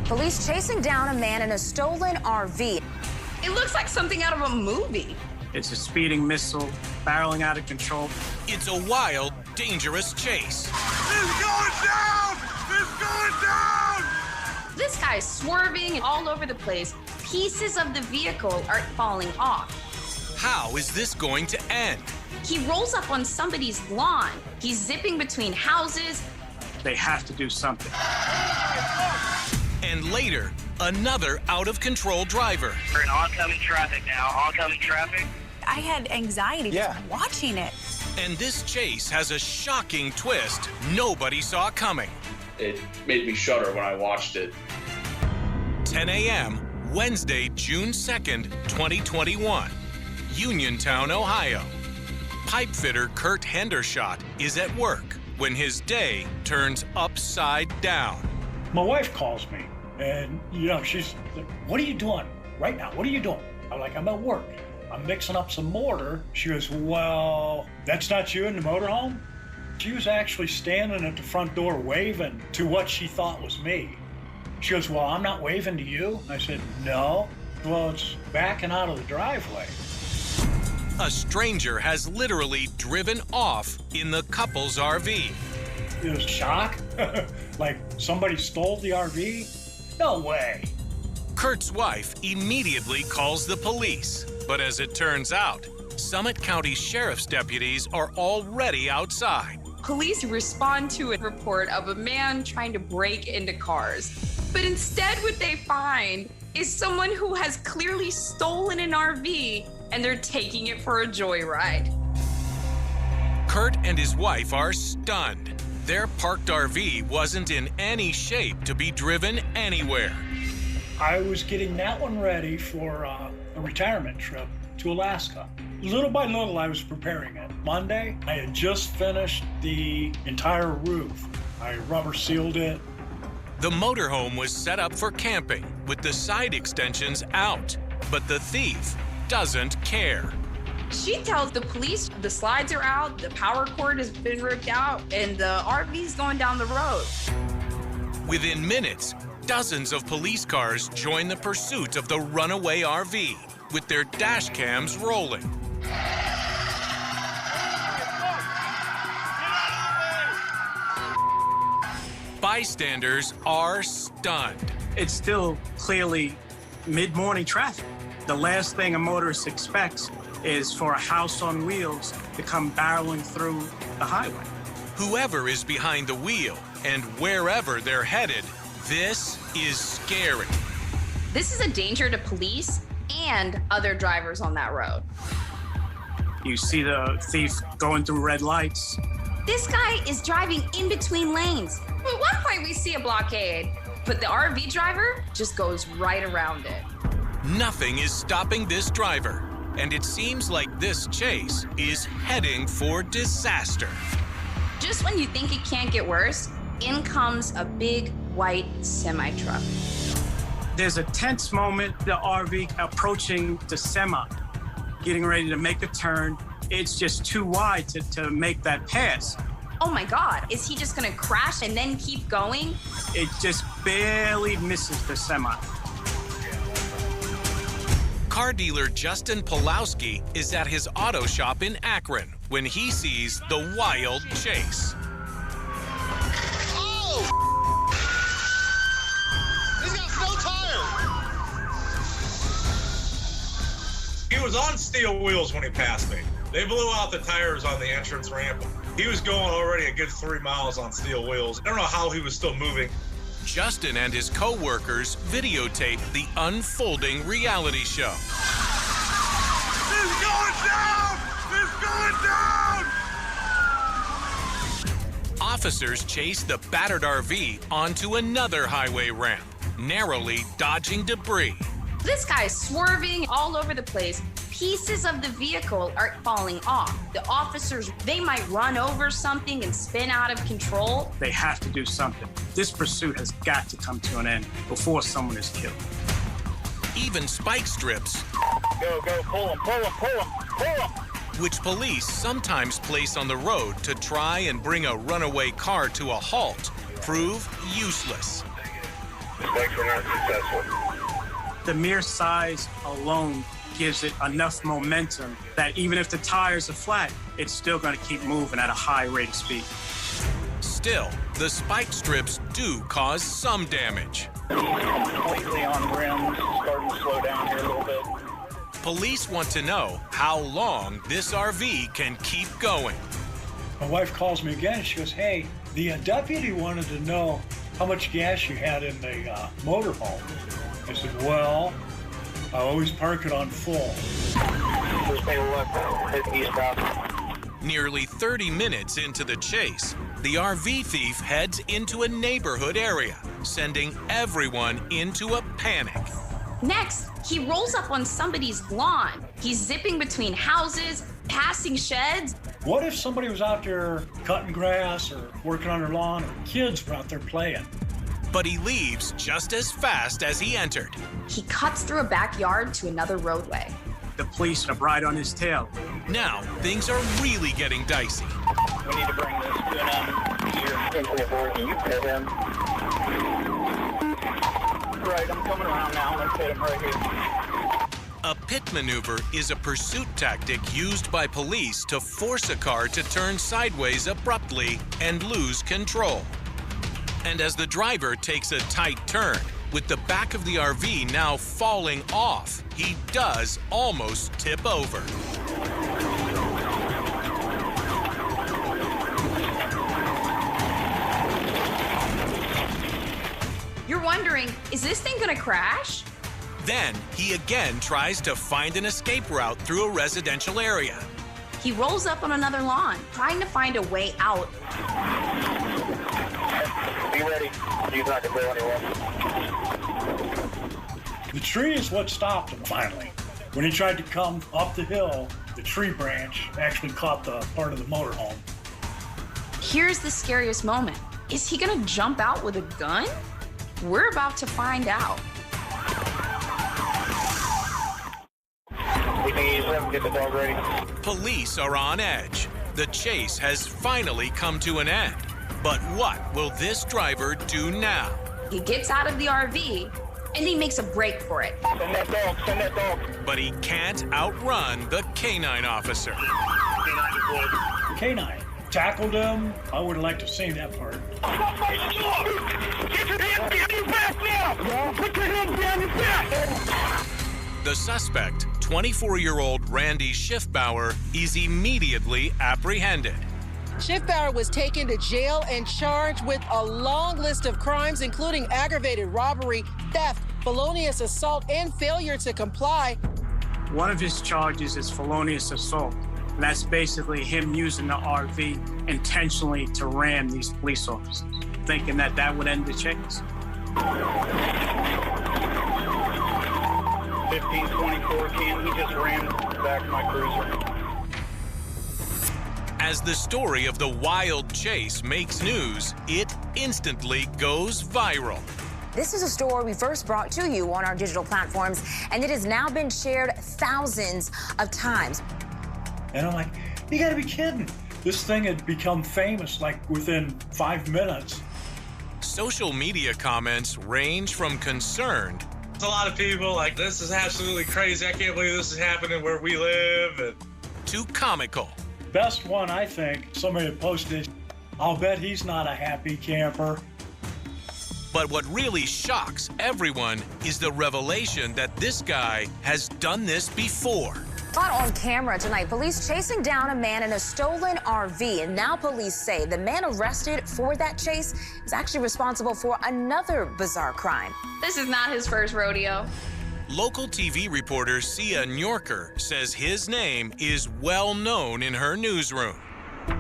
Police chasing down a man in a stolen RV. It looks like something out of a movie. It's a speeding missile barreling out of control. It's a wild, dangerous chase. It's going down! It's going down! This guy's swerving all over the place. Pieces of the vehicle are falling off. How is this going to end? He rolls up on somebody's lawn. He's zipping between houses. They have to do something. And later, another out-of-control driver. We're in oncoming traffic now. Oncoming traffic. I had anxiety just watching it. And this chase has a shocking twist nobody saw coming. It made me shudder when I watched it. 10 a.m., Wednesday, June 2nd, 2021. Uniontown, Ohio. Pipefitter Kurt Hendershot is at work when his day turns upside down. My wife calls me, and, she's like, what are you doing right now? What are you doing? I'm like, I'm at work. I'm mixing up some mortar. She goes, well, that's not you in the motorhome? She was actually standing at the front door waving to what she thought was me. She goes, well, I'm not waving to you? I said, no. Well, it's backing out of the driveway. A stranger has literally driven off in the couple's RV. It was shock. Like somebody stole the RV? No way. Kurt's wife immediately calls the police, but as it turns out, Summit County Sheriff's deputies are already outside. Police respond to a report of a man trying to break into cars. But instead what they find is someone who has clearly stolen an RV and they're taking it for a joyride. Kurt and his wife are stunned. Their parked RV wasn't in any shape to be driven anywhere. I was getting that one ready for a retirement trip to Alaska. Little by little, I was preparing it. Monday, I had just finished the entire roof. I rubber sealed it. The motorhome was set up for camping with the side extensions out, but the thief doesn't care. She tells the police the slides are out, the power cord has been ripped out, and the RV's going down the road. Within minutes, dozens of police cars join the pursuit of the runaway RV, with their dash cams rolling. Bystanders are stunned. It's still clearly mid-morning traffic. The last thing a motorist expects is for a house on wheels to come barreling through the highway. Whoever is behind the wheel and wherever they're headed, this is scary. This is a danger to police and other drivers on that road. You see the thief going through red lights. This guy is driving in between lanes. At one point we see a blockade, but the RV driver just goes right around it. Nothing is stopping this driver, and it seems like this chase is heading for disaster. Just when you think it can't get worse, in comes a big white semi-truck. There's a tense moment, the RV approaching the semi, getting ready to make a turn. It's just too wide to make that pass. Oh my God, is he just gonna crash and then keep going? It just barely misses the semi. Car dealer Justin Pulowski is at his auto shop in Akron when he sees the wild chase. Oh! He's got no tire! He was on steel wheels when he passed me. They blew out the tires on the entrance ramp. He was going already a good 3 miles on steel wheels. I don't know how he was still moving. Justin and his co-workers videotaped the unfolding reality show. It's going down! It's going down! Officers chased the battered RV onto another highway ramp, narrowly dodging debris. This guy's swerving all over the place. Pieces of the vehicle are falling off. The officers, they might run over something and spin out of control. They have to do something. This pursuit has got to come to an end before someone is killed. Even spike strips, Go, pull him, pull him, pull him, pull him! which police sometimes place on the road to try and bring a runaway car to a halt, prove useless. Suspects were not successful. The mere size alone gives it enough momentum that even if the tires are flat, it's still going to keep moving at a high rate of speed. Still, the spike strips do cause some damage. Completely on rims, starting to slow down here a little bit. Police want to know how long this RV can keep going. My wife calls me again. She goes, hey, the deputy wanted to know how much gas you had in the motorhome. I said, well, I always park it on full. Just take a look. Hit eastbound. Nearly 30 minutes into the chase, the RV thief heads into a neighborhood area, sending everyone into a panic. Next, he rolls up on somebody's lawn. He's zipping between houses, passing sheds. What if somebody was out there cutting grass or working on their lawn, or kids were out there playing? But he leaves just as fast as he entered. He cuts through a backyard to another roadway. The police are right on his tail. Now, things are really getting dicey. We need to bring this to an end. You're simply avoiding. You hit him. Right, I'm coming around now. Let's hit him right here. A pit maneuver is a pursuit tactic used by police to force a car to turn sideways abruptly and lose control. And as the driver takes a tight turn, with the back of the RV now falling off, he does almost tip over. You're wondering, is this thing gonna crash? Then he again tries to find an escape route through a residential area. He rolls up on another lawn, trying to find a way out. Be ready. He's not going to go anywhere. The tree is what stopped him finally. When he tried to come up the hill, the tree branch actually caught the part of the motorhome. Here's the scariest moment. Is he gonna jump out with a gun? We're about to find out. We think he's left. Get the dog ready. Police are on edge. The chase has finally come to an end. But what will this driver do now? He gets out of the RV and he makes a break for it. Send that dog. Send that dog. But he can't outrun the canine officer. Canine tackled him. I would have liked to have seen that part. Get your hands behind your back now! Put your hands behind your back! The suspect, 24-year-old Randy Schiffbauer, is immediately apprehended. Schiffbauer was taken to jail and charged with a long list of crimes, including aggravated robbery, theft, felonious assault, and failure to comply. One of his charges is felonious assault. And that's basically him using the RV intentionally to ram these police officers, thinking that that would end the chase. 1524 Ken, he just ran back my cruiser. As the story of the wild chase makes news, it instantly goes viral. This is a story we first brought to you on our digital platforms, and it has now been shared thousands of times. And I'm like, you gotta be kidding. This thing had become famous like within 5 minutes. Social media comments range from concerned. A lot of people like, this is absolutely crazy. I can't believe this is happening where we live. And to comical. Best one, I think, somebody had posted, I'll bet he's not a happy camper. But what really shocks everyone is the revelation that this guy has done this before. Caught on camera tonight, police chasing down a man in a stolen RV. And now police say the man arrested for that chase is actually responsible for another bizarre crime. This is not his first rodeo. Local TV reporter Sia Nyorker says his name is well known in her newsroom.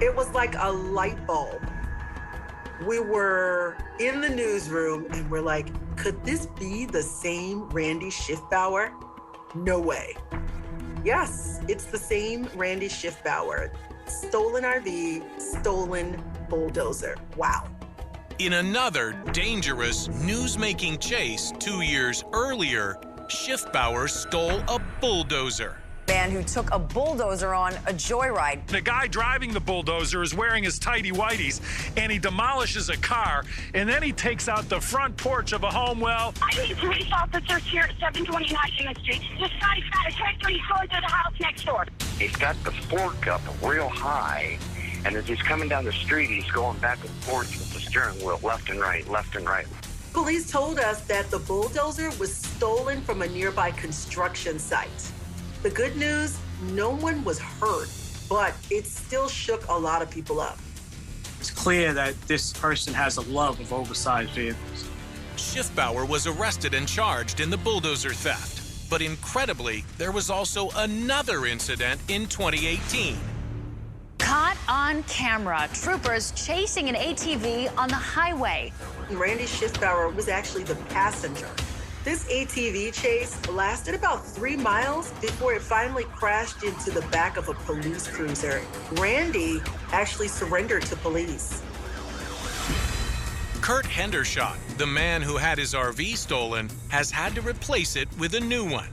It was like a light bulb. We were in the newsroom and we're like, could this be the same Randy Schiffbauer? No way. Yes, it's the same Randy Schiffbauer. Stolen RV, stolen bulldozer. Wow. In another dangerous news-making chase 2 years earlier, Schiffbauer stole a bulldozer. Man who took a bulldozer on a joyride. The guy driving the bulldozer is wearing his tighty-whities, and he demolishes a car, and then he takes out the front porch of a home well. I need police officers here at 729 Union Street. This guy's got a tractor. He's going to the house next door. He's got the fork up real high, and as he's coming down the street, he's going back and forth with the steering wheel, left and right, left and right. Police told us that the bulldozer was stolen from a nearby construction site. The good news, no one was hurt, but it still shook a lot of people up. It's clear that this person has a love of oversized vehicles. Schiffbauer was arrested and charged in the bulldozer theft. But incredibly, there was also another incident in 2018. Caught on camera, troopers chasing an ATV on the highway. Randy Schiffbauer was actually the passenger. This ATV chase lasted about 3 miles before it finally crashed into the back of a police cruiser. Randy actually surrendered to police. Kurt Hendershot, the man who had his RV stolen, has had to replace it with a new one.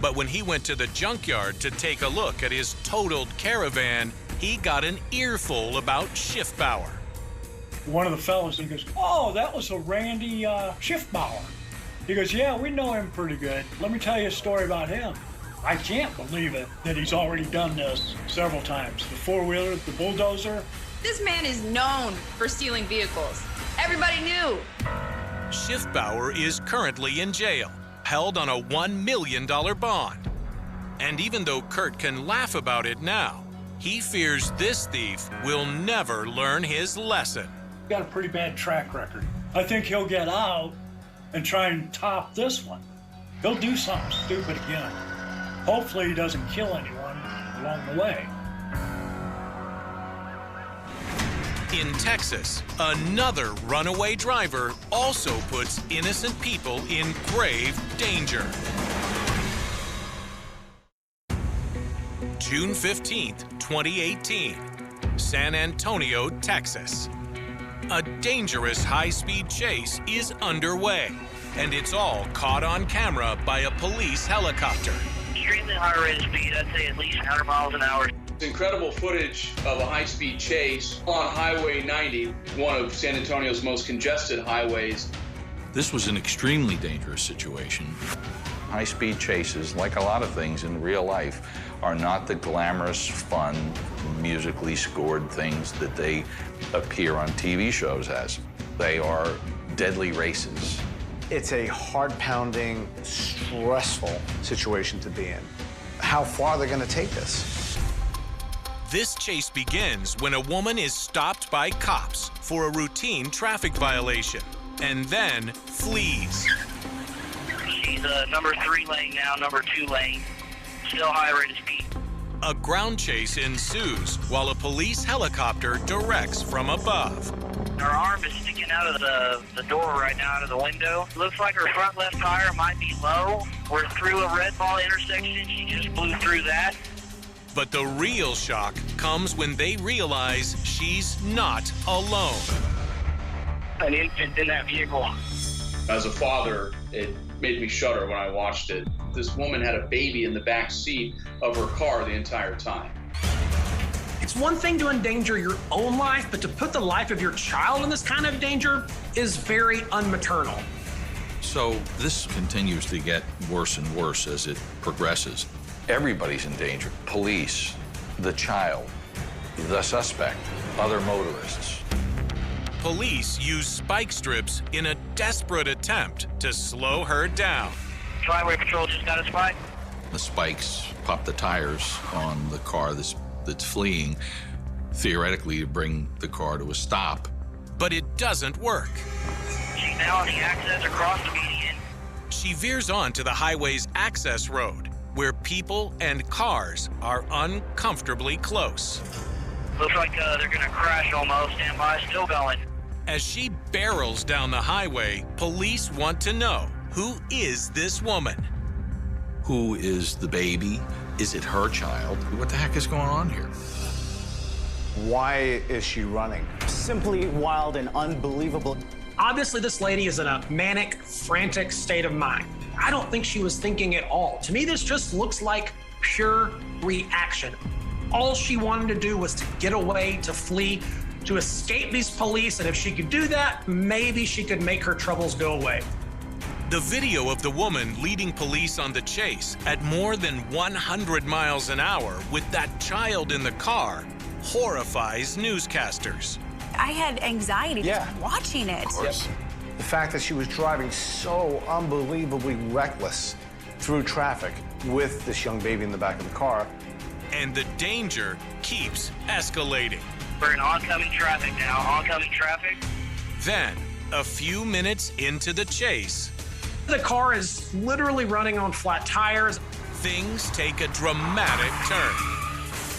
But when he went to the junkyard to take a look at his totaled Caravan, he got an earful about Schiffbauer. One of the fellows, he goes, "Oh, that was a Randy Schiffbauer." He goes, "Yeah, we know him pretty good. Let me tell you a story about him." I can't believe it that he's already done this several times. The four-wheeler, the bulldozer. This man is known for stealing vehicles. Everybody knew. Schiffbauer is currently in jail, held on a $1 million bond. And even though Kurt can laugh about it now, he fears this thief will never learn his lesson. Got a pretty bad track record. I think he'll get out and try and top this one. He'll do something stupid again. Hopefully he doesn't kill anyone along the way. In Texas, another runaway driver also puts innocent people in grave danger. June 15th, 2018, San Antonio, Texas. A dangerous high-speed chase is underway, and it's all caught on camera by a police helicopter. Extremely high rate of speed, I'd say at least 100 miles an hour. Incredible footage of a high-speed chase on Highway 90, one of San Antonio's most congested highways. This was an extremely dangerous situation. High-speed chases, like a lot of things in real life, are not the glamorous, fun, musically scored things that they appear on TV shows as. They are deadly races. It's a heart-pounding, stressful situation to be in. How far are they going to take this? This chase begins when a woman is stopped by cops for a routine traffic violation and then flees. She's number 3 lane now, number 2 lane. Still high rate of speed. A ground chase ensues while a police helicopter directs from above. Her arm is sticking out of the door right now, out of the window. Looks like her front left tire might be low. We're through a red ball intersection. She just blew through that. But the real shock comes when they realize she's not alone. An infant in that vehicle. As a father, it made me shudder when I watched it. This woman had a baby in the back seat of her car the entire time. It's one thing to endanger your own life, but to put the life of your child in this kind of danger is very unmaternal. So this continues to get worse and worse as it progresses. Everybody's in danger. Police, the child, the suspect, other motorists. Police use spike strips in a desperate attempt to slow her down. Highway patrol just got a spike. The spikes pop the tires on the car that's fleeing, theoretically to bring the car to a stop. But it doesn't work. She's now on the access across the median. She veers on to the highway's access road, where people and cars are uncomfortably close. Looks like they're gonna crash almost. Stand by, still going. As she barrels down the highway, police want to know, who is this woman? Who is the baby? Is it her child? What the heck is going on here? Why is she running? Simply wild and unbelievable. Obviously, this lady is in a manic, frantic state of mind. I don't think she was thinking at all. To me, this just looks like pure reaction. All she wanted to do was to get away, to flee, to escape these police, and if she could do that, maybe she could make her troubles go away. The video of the woman leading police on the chase at more than 100 miles an hour with that child in the car horrifies newscasters. I had anxiety just watching it. The fact that she was driving so unbelievably reckless through traffic with this young baby in the back of the car. And the danger keeps escalating. We're in oncoming traffic now, oncoming traffic. Then, a few minutes into the chase, the car is literally running on flat tires. Things take a dramatic turn.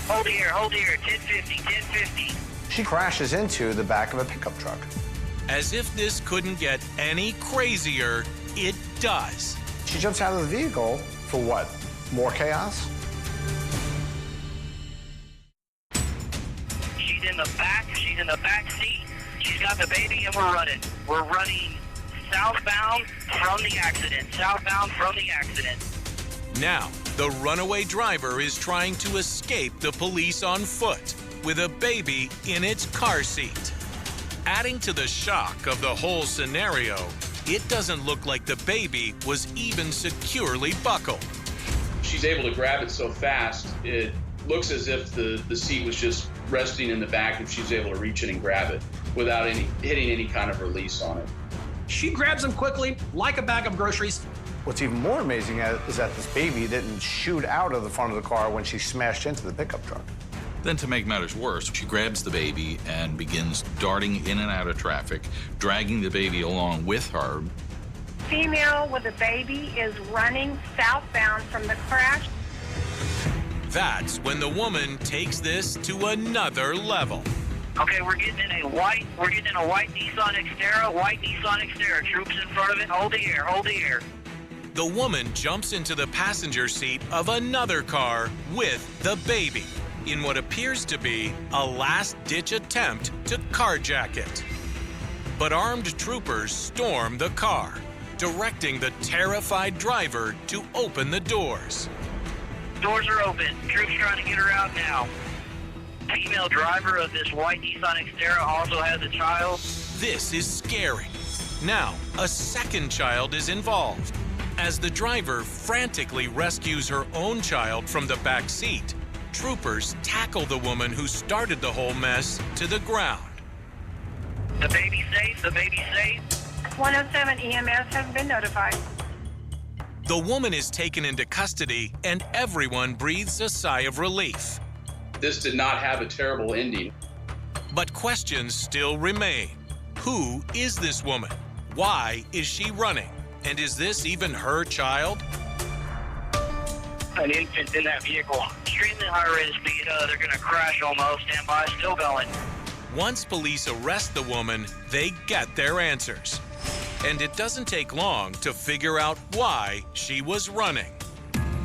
Hold here, 1050, 1050. She crashes into the back of a pickup truck. As if this couldn't get any crazier, it does. She jumps out of the vehicle for what? More chaos? She's in the back seat. She's got the baby and we're running. We're running southbound from the accident. Now, the runaway driver is trying to escape the police on foot with a baby in its car seat. Adding to the shock of the whole scenario, it doesn't look like the baby was even securely buckled. She's able to grab it so fast, it looks as if the seat was just resting in the back and she's able to reach in and grab it without hitting any kind of release on it. She grabs him quickly, like a bag of groceries. What's even more amazing is that this baby didn't shoot out of the front of the car when she smashed into the pickup truck. Then, to make matters worse, she grabs the baby and begins darting in and out of traffic, dragging the baby along with her. Female with a baby is running southbound from the crash. That's when the woman takes this to another level. Okay, we're getting in a white Nissan Xterra, troops in front of it. Hold the air. The woman jumps into the passenger seat of another car with the baby in what appears to be a last-ditch attempt to carjack it. But armed troopers storm the car, directing the terrified driver to open the doors. Doors are open. Troops trying to get her out now. Female driver of this white Nissan Xterra also has a child. This is scary. Now, a second child is involved. As the driver frantically rescues her own child from the back seat, troopers tackle the woman who started the whole mess to the ground. The baby's safe. 107 EMS has been notified. The woman is taken into custody and everyone breathes a sigh of relief. This did not have a terrible ending. But questions still remain. Who is this woman? Why is she running? And is this even her child? An infant in that vehicle. Extremely high rate of speed. They're going to crash almost. Stand by. Still going. Once police arrest the woman, they get their answers. And it doesn't take long to figure out why she was running.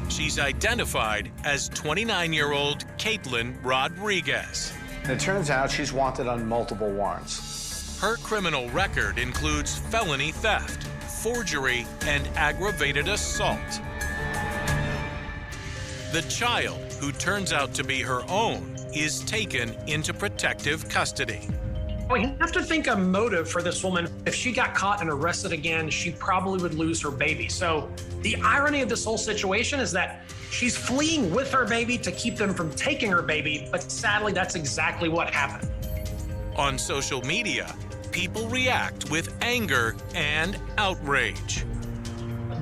She's identified as 29-year-old Caitlin Rodriguez. And it turns out she's wanted on multiple warrants. Her criminal record includes felony theft, forgery, and aggravated assault. The child, who turns out to be her own, is taken into protective custody. We have to think a motive for this woman. If she got caught and arrested again, she probably would lose her baby. So the irony of this whole situation is that she's fleeing with her baby to keep them from taking her baby, but sadly, that's exactly what happened. On social media, people react with anger and outrage.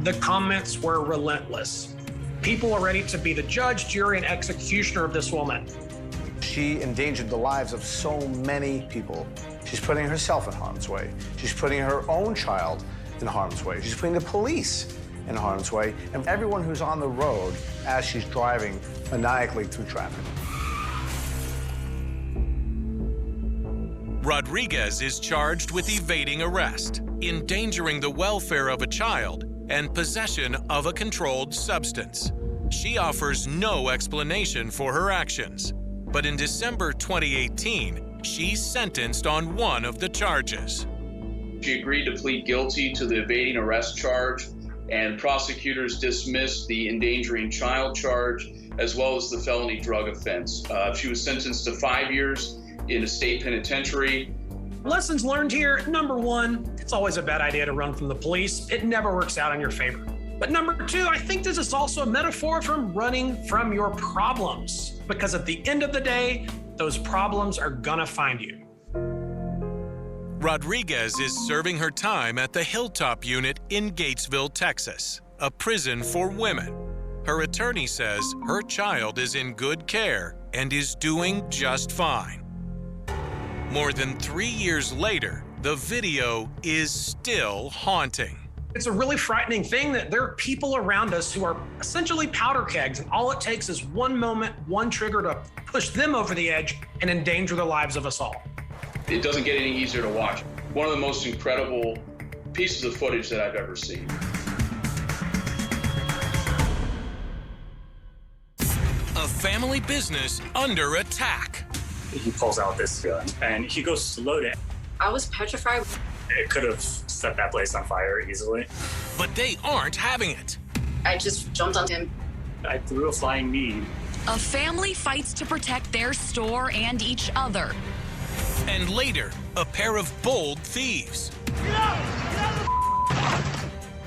The comments were relentless. People are ready to be the judge, jury, and executioner of this woman. She endangered the lives of so many people. She's putting herself in harm's way. She's putting her own child in harm's way. She's putting the police in harm's way, and everyone who's on the road as she's driving maniacally through traffic. Rodriguez is charged with evading arrest, endangering the welfare of a child, and possession of a controlled substance. She offers no explanation for her actions. But in December 2018, she's sentenced on one of the charges. She agreed to plead guilty to the evading arrest charge and prosecutors dismissed the endangering child charge as well as the felony drug offense. She was sentenced to 5 years in a state penitentiary. Lessons learned here. Number one, it's always a bad idea to run from the police. It never works out in your favor. But number two, I think this is also a metaphor from running from your problems, because at the end of the day, those problems are gonna find you. Rodriguez is serving her time at the Hilltop Unit in Gatesville, Texas, a prison for women. Her attorney says her child is in good care and is doing just fine. More than 3 years later, the video is still haunting. It's a really frightening thing that there are people around us who are essentially powder kegs, and all it takes is one moment, one trigger to push them over the edge and endanger the lives of us all. It doesn't get any easier to watch. One of the most incredible pieces of footage that I've ever seen. A family business under attack. He pulls out this gun and he goes to load it. I was petrified. It could have set that place on fire easily. But they aren't having it. I just jumped on him. I threw a flying knee. A family fights to protect their store and each other. And later, a pair of bold thieves.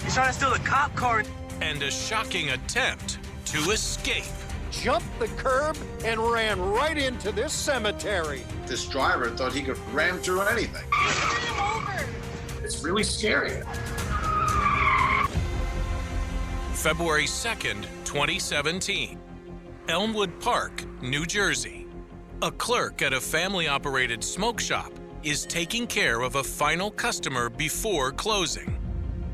He's trying to steal the cop car. And a shocking attempt to escape. Jumped the curb and ran right into this cemetery. This driver thought he could ram through anything. It's really scary. February 2nd, 2017. Elmwood Park, New Jersey. A clerk at a family-operated smoke shop is taking care of a final customer before closing.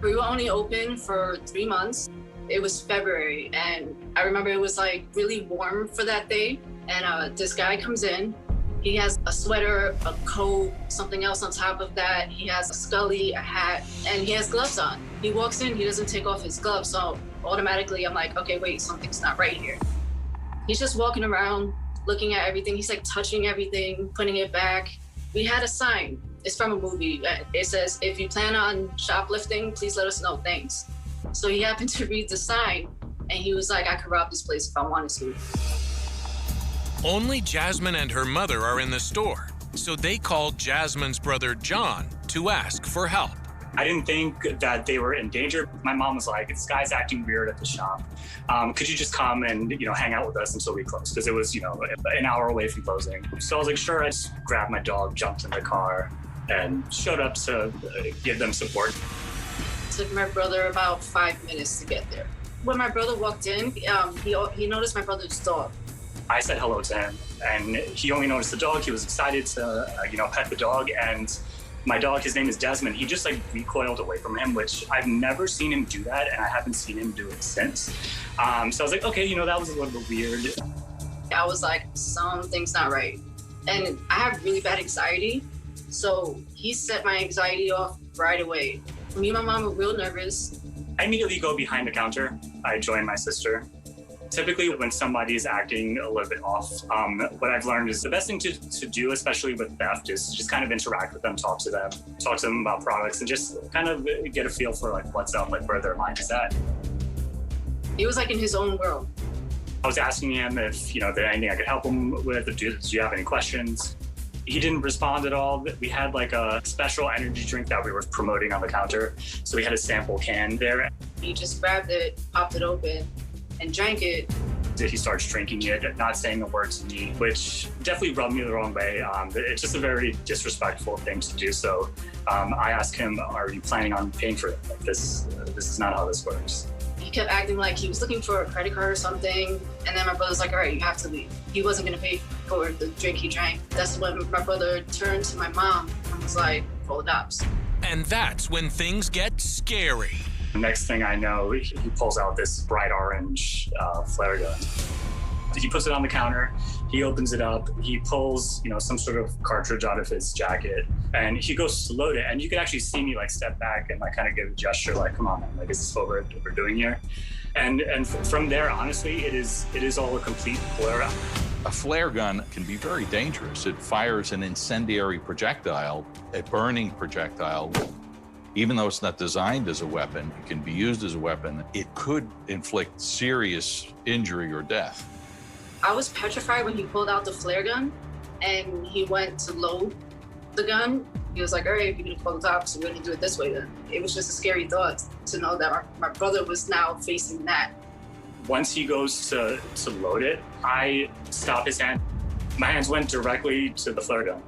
We were only open for 3 months. It was February, and I remember it was like really warm for that day. And this guy comes in. He has a sweater, a coat, something else on top of that. He has a scully, a hat, and he has gloves on. He walks in, he doesn't take off his gloves, so automatically I'm like, okay, wait, something's not right here. He's just walking around, looking at everything. He's like touching everything, putting it back. We had a sign. It's from a movie. It says, if you plan on shoplifting, please let us know, thanks. So he happened to read the sign, and he was like, I could rob this place if I wanted to. Only Jasmine and her mother are in the store, so they called Jasmine's brother John to ask for help. I didn't think that they were in danger. My mom was like, this guy's acting weird at the shop. Could you just come and, hang out with us until we close? Because it was, an hour away from closing. So I was like, sure. I just grabbed my dog, jumped in the car, and showed up to give them support. It took my brother about 5 minutes to get there. When my brother walked in, he noticed my brother's dog. I said hello to him, and he only noticed the dog. He was excited to, pet the dog, and my dog, his name is Desmond, he just recoiled away from him, which I've never seen him do that, and I haven't seen him do it since. So I was like, okay, that was a little bit weird. I was like, something's not right. And I have really bad anxiety, so he set my anxiety off right away. Me and my mom were real nervous. I immediately go behind the counter. I join my sister. Typically, when somebody's acting a little bit off, what I've learned is the best thing to do, especially with theft, is just kind of interact with them, talk to them about products, and just kind of get a feel for what's up, where their mind is at. He was in his own world. I was asking him if there anything I could help him with. Do you have any questions? He didn't respond at all. We had a special energy drink that we were promoting on the counter, so we had a sample can there. He just grabbed it, popped it open, and drank it. He starts drinking it, not saying a word to me, which definitely rubbed me the wrong way. It's just a very disrespectful thing to do. So I asked him, are you planning on paying for it? This is not how this works. He kept acting like he was looking for a credit card or something. And then my brother's like, all right, you have to leave. He wasn't gonna pay for the drink he drank. That's when my brother turned to my mom and was like, call the cops. And that's when things get scary. The next thing I know, he pulls out this bright orange flare gun. He puts it on the counter. He opens it up. He pulls, some sort of cartridge out of his jacket, and he goes to load it. And you can actually see me step back and kind of give a gesture, come on, man, is this what we're doing here? And from there, honestly, it is all a complete blur. A flare gun can be very dangerous. It fires an incendiary projectile, a burning projectile. Even though it's not designed as a weapon, it can be used as a weapon, it could inflict serious injury or death. I was petrified when he pulled out the flare gun and he went to load the gun. He was like, all right, if you're gonna call the cops, we're gonna do it this way then. It was just a scary thought to know that my brother was now facing that. Once he goes to load it, I stop his hand. My hands went directly to the flare gun.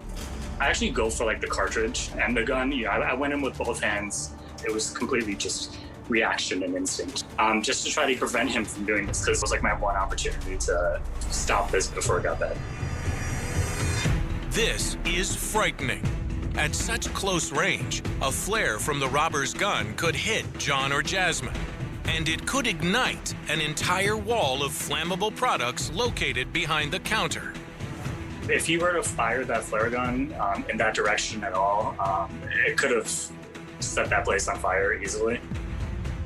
I actually go for like the cartridge and the gun. You know, I went in with both hands. It was completely just reaction and instinct, just to try to prevent him from doing this, because it was like my one opportunity to stop this before it got bad. This is frightening. At such close range, a flare from the robber's gun could hit John or Jasmine, and it could ignite an entire wall of flammable products located behind the counter. If he were to fire that flare gun in that direction at all, it could have set that place on fire easily.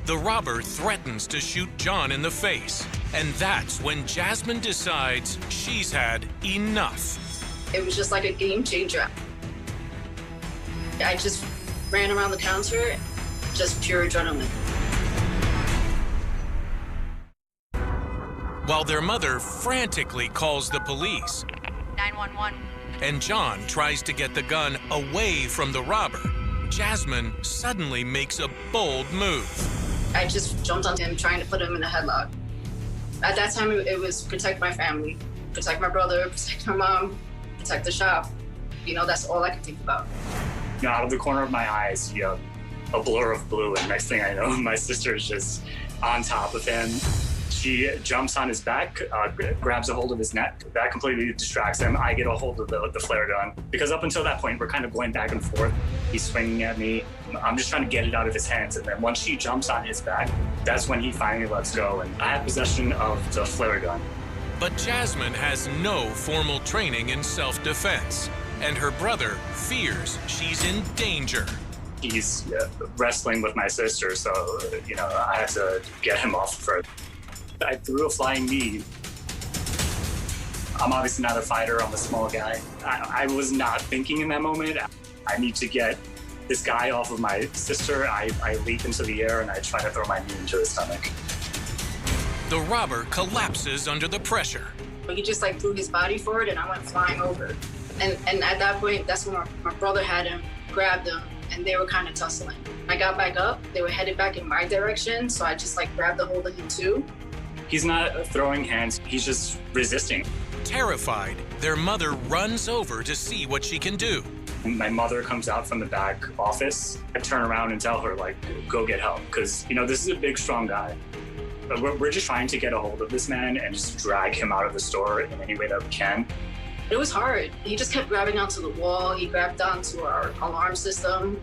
The robber threatens to shoot John in the face, and that's when Jasmine decides she's had enough. It was just like a game changer. I just ran around the counter, just pure adrenaline. While their mother frantically calls the police, 911. and John tries to get the gun away from the robber, Jasmine suddenly makes a bold move. I just jumped on him, trying to put him in a headlock. At that time, it was protect my family, protect my brother, protect my mom, protect the shop. You know, that's all I could think about. You know, out of the corner of my eyes, you know, a blur of blue, and next thing I know, my sister is just on top of him. She jumps on his back, grabs a hold of his neck. That completely distracts him. I get a hold of the flare gun, because up until that point, we're kind of going back and forth. He's swinging at me. I'm just trying to get it out of his hands. And then once she jumps on his back, that's when he finally lets go. And I have possession of the flare gun. But Jasmine has no formal training in self-defense, and her brother fears she's in danger. He's wrestling with my sister, so, you know, I have to get him off of her. I threw a flying knee. I'm obviously not a fighter, I'm a small guy. I was not thinking in that moment, I need to get this guy off of my sister. I leap into the air and I try to throw my knee into his stomach. The robber collapses under the pressure. He just like threw his body forward and I went flying over. And at that point, that's when my brother had him, grabbed him, and they were kind of tussling. I got back up, they were headed back in my direction, so I just like grabbed a hold of him too. He's not throwing hands, he's just resisting. Terrified, their mother runs over to see what she can do. My mother comes out from the back office. I turn around and tell her, like, go get help, because, you know, this is a big, strong guy. But we're just trying to get a hold of this man and just drag him out of the store in any way that we can. It was hard. He just kept grabbing onto the wall. He grabbed onto our alarm system.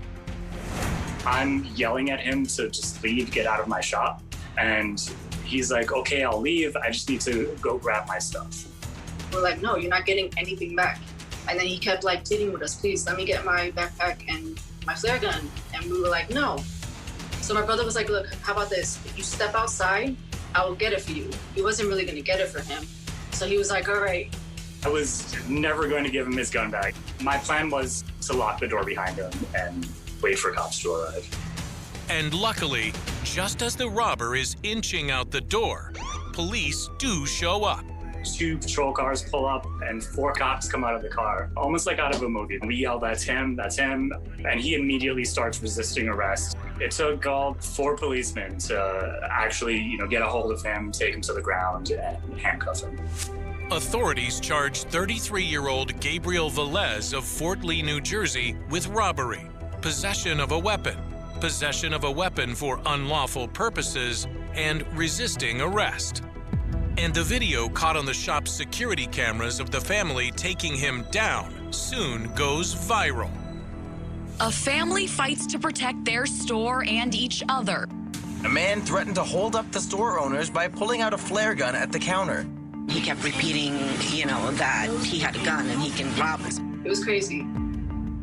I'm yelling at him to just leave, get out of my shop. And he's like, okay, I'll leave. I just need to go grab my stuff. We're like, no, you're not getting anything back. And then he kept like pleading with us, please let me get my backpack and my flare gun. And we were like, no. So my brother was like, look, how about this? If you step outside, I will get it for you. He wasn't really gonna get it for him. So he was like, all right. I was never going to give him his gun back. My plan was to lock the door behind him and wait for cops to arrive. And luckily, just as the robber is inching out the door, police do show up. 2 patrol cars pull up and 4 cops come out of the car, almost like out of a movie. We yell, that's him, and he immediately starts resisting arrest. It took all 4 policemen to actually, you know, get a hold of him, take him to the ground, and handcuff him. Authorities charged 33-year-old Gabriel Velez of Fort Lee, New Jersey, with robbery, possession of a weapon for unlawful purposes, and resisting arrest. And the video caught on the shop's security cameras of the family taking him down soon goes viral. A family fights to protect their store and each other. A man threatened to hold up the store owners by pulling out a flare gun at the counter. He kept repeating, you know, that he had a gun and he can rob us. It was crazy.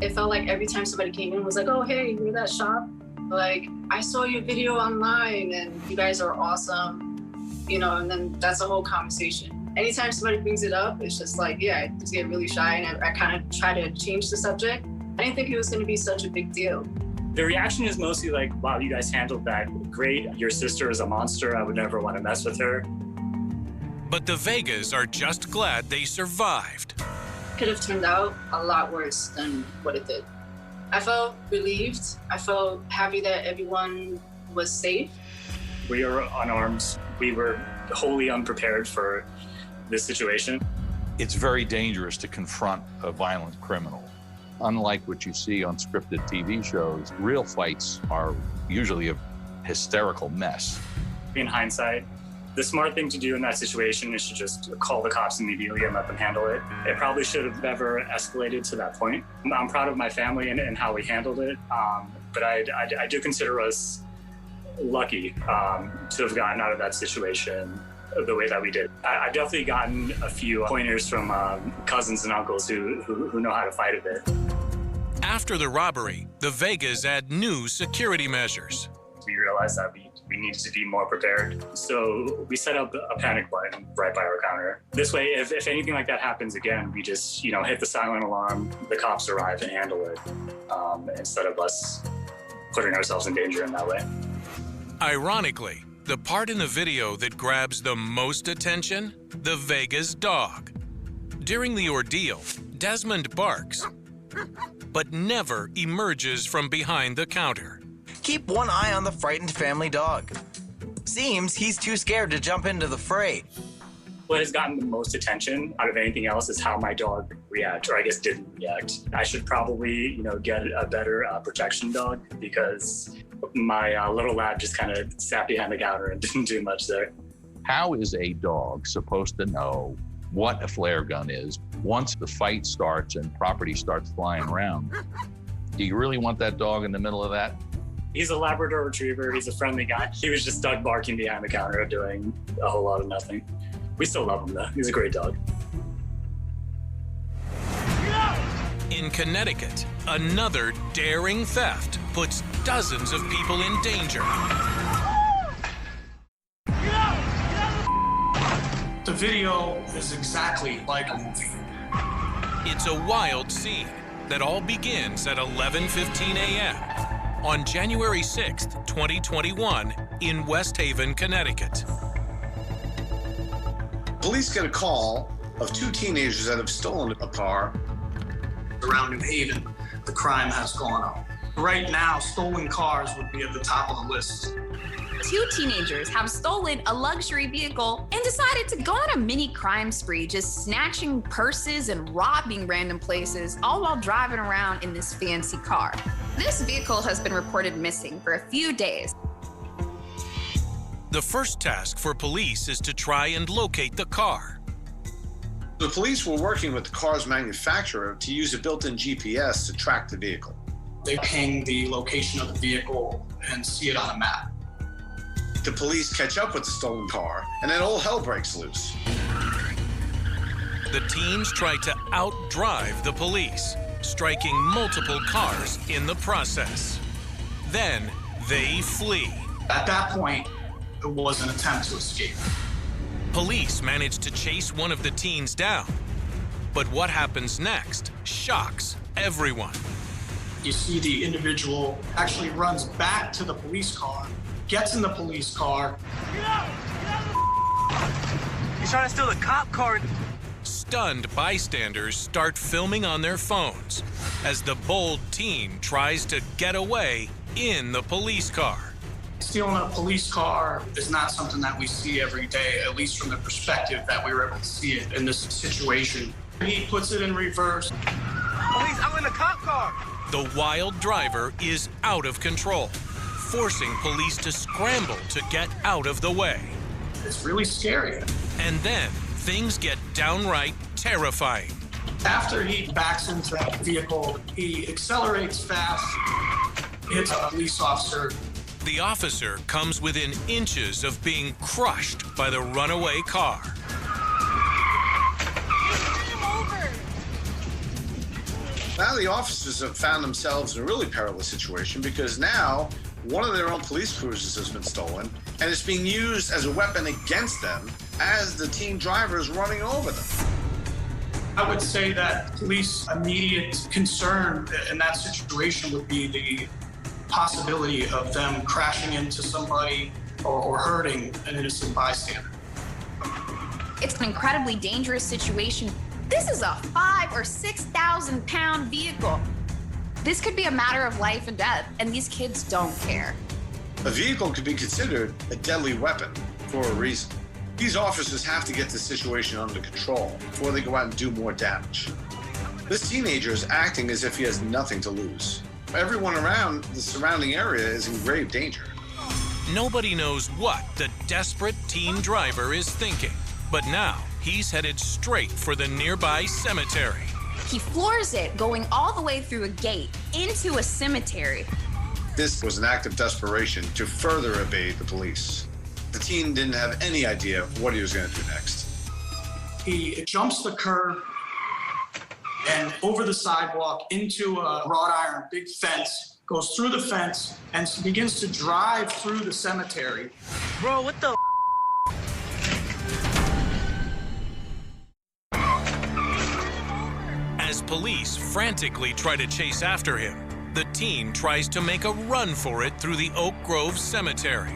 It felt like every time somebody came in and was like, oh, hey, you're that shop? Like, I saw your video online and you guys are awesome. You know, and then that's a whole conversation. Anytime somebody brings it up, it's just like, yeah, I just get really shy and I kind of try to change the subject. I didn't think it was going to be such a big deal. The reaction is mostly like, wow, you guys handled that great. Your sister is a monster. I would never want to mess with her. But the Vegas are just glad they survived. Could have turned out a lot worse than what it did. I felt relieved. I felt happy that everyone was safe. We are unarmed. We were wholly unprepared for this situation. It's very dangerous to confront a violent criminal. Unlike what you see on scripted TV shows, real fights are usually a hysterical mess. In hindsight, the smart thing to do in that situation is to just call the cops immediately and let them handle it. It probably should have never escalated to that point. I'm proud of my family and how we handled it, but I do consider us lucky to have gotten out of that situation the way that we did. I've definitely gotten a few pointers from cousins and uncles who know how to fight a bit. After the robbery, the Vegas add new security measures. We realized that we needed to be more prepared. So we set up a panic button right by our counter. This way, if anything like that happens again, we just, hit the silent alarm, the cops arrive and handle it, instead of us putting ourselves in danger in that way. Ironically, the part in the video that grabs the most attention, the Vegas dog. During the ordeal, Desmond barks, but never emerges from behind the counter. Keep one eye on the frightened family dog. Seems he's too scared to jump into the fray. What has gotten the most attention out of anything else is how my dog reacted, or I guess didn't react. I should probably, get a better protection dog, because my little lab just kind of sat behind the counter and didn't do much there. How is a dog supposed to know what a flare gun is once the fight starts and property starts flying around? Do you really want that dog in the middle of that? He's a Labrador Retriever. He's a friendly guy. He was just stuck barking behind the counter doing a whole lot of nothing. We still love him, though. He's a great dog. In Connecticut, another daring theft puts dozens of people in danger. The video is exactly like a movie. It's a wild scene that all begins at 11:15 a.m. on January 6th, 2021 in West Haven, Connecticut. Police get a call of two teenagers that have stolen a car. Around New Haven, the crime has gone up. Right now, stolen cars would be at the top of the list. Two teenagers have stolen a luxury vehicle and decided to go on a mini crime spree, just snatching purses and robbing random places, all while driving around in this fancy car. This vehicle has been reported missing for a few days. The first task for police is to try and locate the car. The police were working with the car's manufacturer to use a built-in GPS to track the vehicle. They ping the location of the vehicle and see it on a map. The police catch up with the stolen car, and then all hell breaks loose. The teens try to outdrive the police, striking multiple cars in the process. Then they flee. At that point, it was an attempt to escape. Police manage to chase one of the teens down. But what happens next shocks everyone. You see the individual actually runs back to the police car, gets in the police car. He's trying to steal the cop car. Stunned bystanders start filming on their phones as the bold teen tries to get away in the police car. Stealing a police car is not something that we see every day, at least from the perspective that we were able to see it in this situation. He puts it in reverse. Police, I'm in the cop car. The wild driver is out of control, forcing police to scramble to get out of the way. It's really scary. And then things get downright terrifying. After he backs into that vehicle, he accelerates fast, hits a police officer. The officer comes within inches of being crushed by the runaway car. Now the officers have found themselves in a really perilous situation, because now one of their own police cruisers has been stolen, and it's being used as a weapon against them as the teen driver is running over them. I would say that police immediate concern in that situation would be the possibility of them crashing into somebody or hurting an innocent bystander. It's an incredibly dangerous situation. This is a 5,000 or 6,000 pound vehicle. This could be a matter of life and death, and these kids don't care. A vehicle could be considered a deadly weapon for a reason. These officers have to get the situation under control before they go out and do more damage. This teenager is acting as if he has nothing to lose. Everyone around the surrounding area is in grave danger. Nobody knows what the desperate teen driver is thinking, but now he's headed straight for the nearby cemetery. He floors it, going all the way through a gate into a cemetery. This was an act of desperation to further evade the police. The teen didn't have any idea what he was going to do next. He jumps the curb and over the sidewalk into a wrought iron big fence, goes through the fence, and begins to drive through the cemetery. Bro, what the? As police frantically try to chase after him, the teen tries to make a run for it through the Oak Grove Cemetery.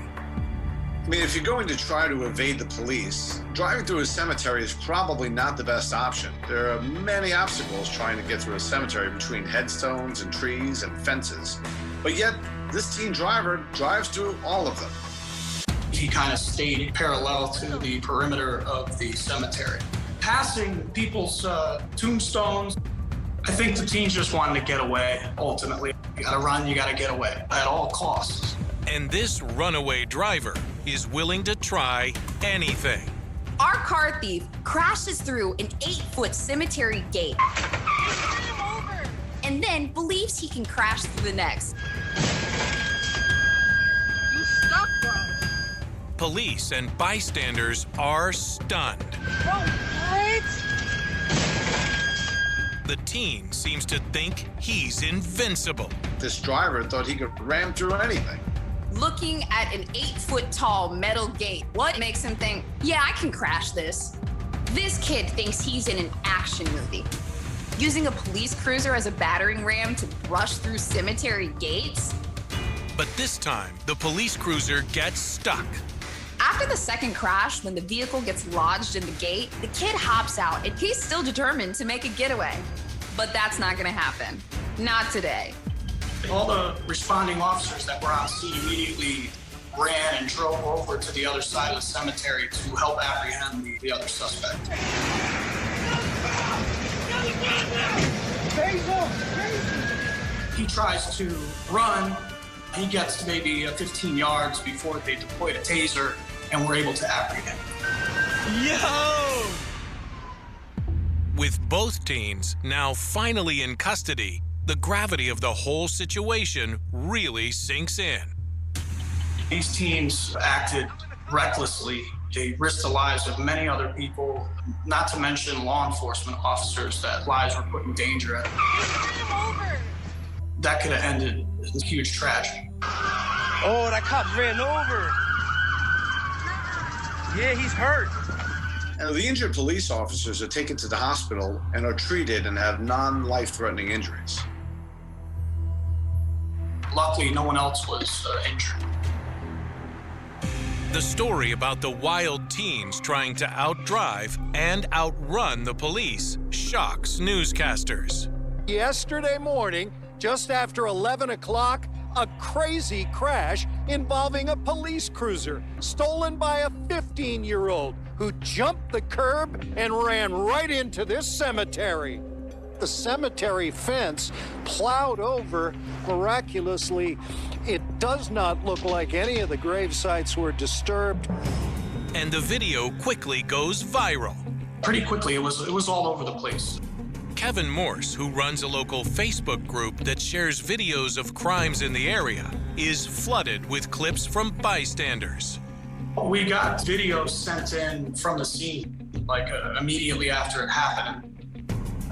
I mean, if you're going to try to evade the police, driving through a cemetery is probably not the best option. There are many obstacles trying to get through a cemetery between headstones and trees and fences. But yet, this teen driver drives through all of them. He kind of stayed parallel to the perimeter of the cemetery, passing people's tombstones. I think the teen just wanted to get away, ultimately. You gotta run, you gotta get away at all costs. And this runaway driver is willing to try anything. Our car thief crashes through an 8-foot cemetery gate and then believes he can crash through the next. You suck, bro. Police and bystanders are stunned. Bro, what? The teen seems to think he's invincible. This driver thought he could ram through anything. Looking at an 8-foot tall metal gate, what makes him think, yeah, I can crash this? This kid thinks he's in an action movie. Using a police cruiser as a battering ram to rush through cemetery gates? But this time, the police cruiser gets stuck. After the second crash, when the vehicle gets lodged in the gate, the kid hops out and he's still determined to make a getaway. But that's not gonna happen. Not today. All the responding officers that were on scene immediately ran and drove over to the other side of the cemetery to help apprehend the other suspect. He tries to run. He gets to maybe 15 yards before they deployed a taser and were able to apprehend him. Yo! With both teens now finally in custody, the gravity of the whole situation really sinks in. These teens acted recklessly. They risked the lives of many other people, not to mention law enforcement officers that lives were put in danger. That could have ended in huge tragedy. Oh, that cop ran over. Yeah, he's hurt. And the injured police officers are taken to the hospital and are treated and have non-life-threatening injuries. Luckily, no one else was injured. The story about the wild teens trying to outdrive and outrun the police shocks newscasters. Yesterday morning, just after 11 o'clock, a crazy crash involving a police cruiser stolen by a 15-year-old who jumped the curb and ran right into this cemetery. The cemetery fence plowed over miraculously. It does not look like any of the grave sites were disturbed. And the video quickly goes viral. Pretty quickly, it was all over the place. Kevin Morse, who runs a local Facebook group that shares videos of crimes in the area, is flooded with clips from bystanders. We got videos sent in from the scene, like immediately after it happened.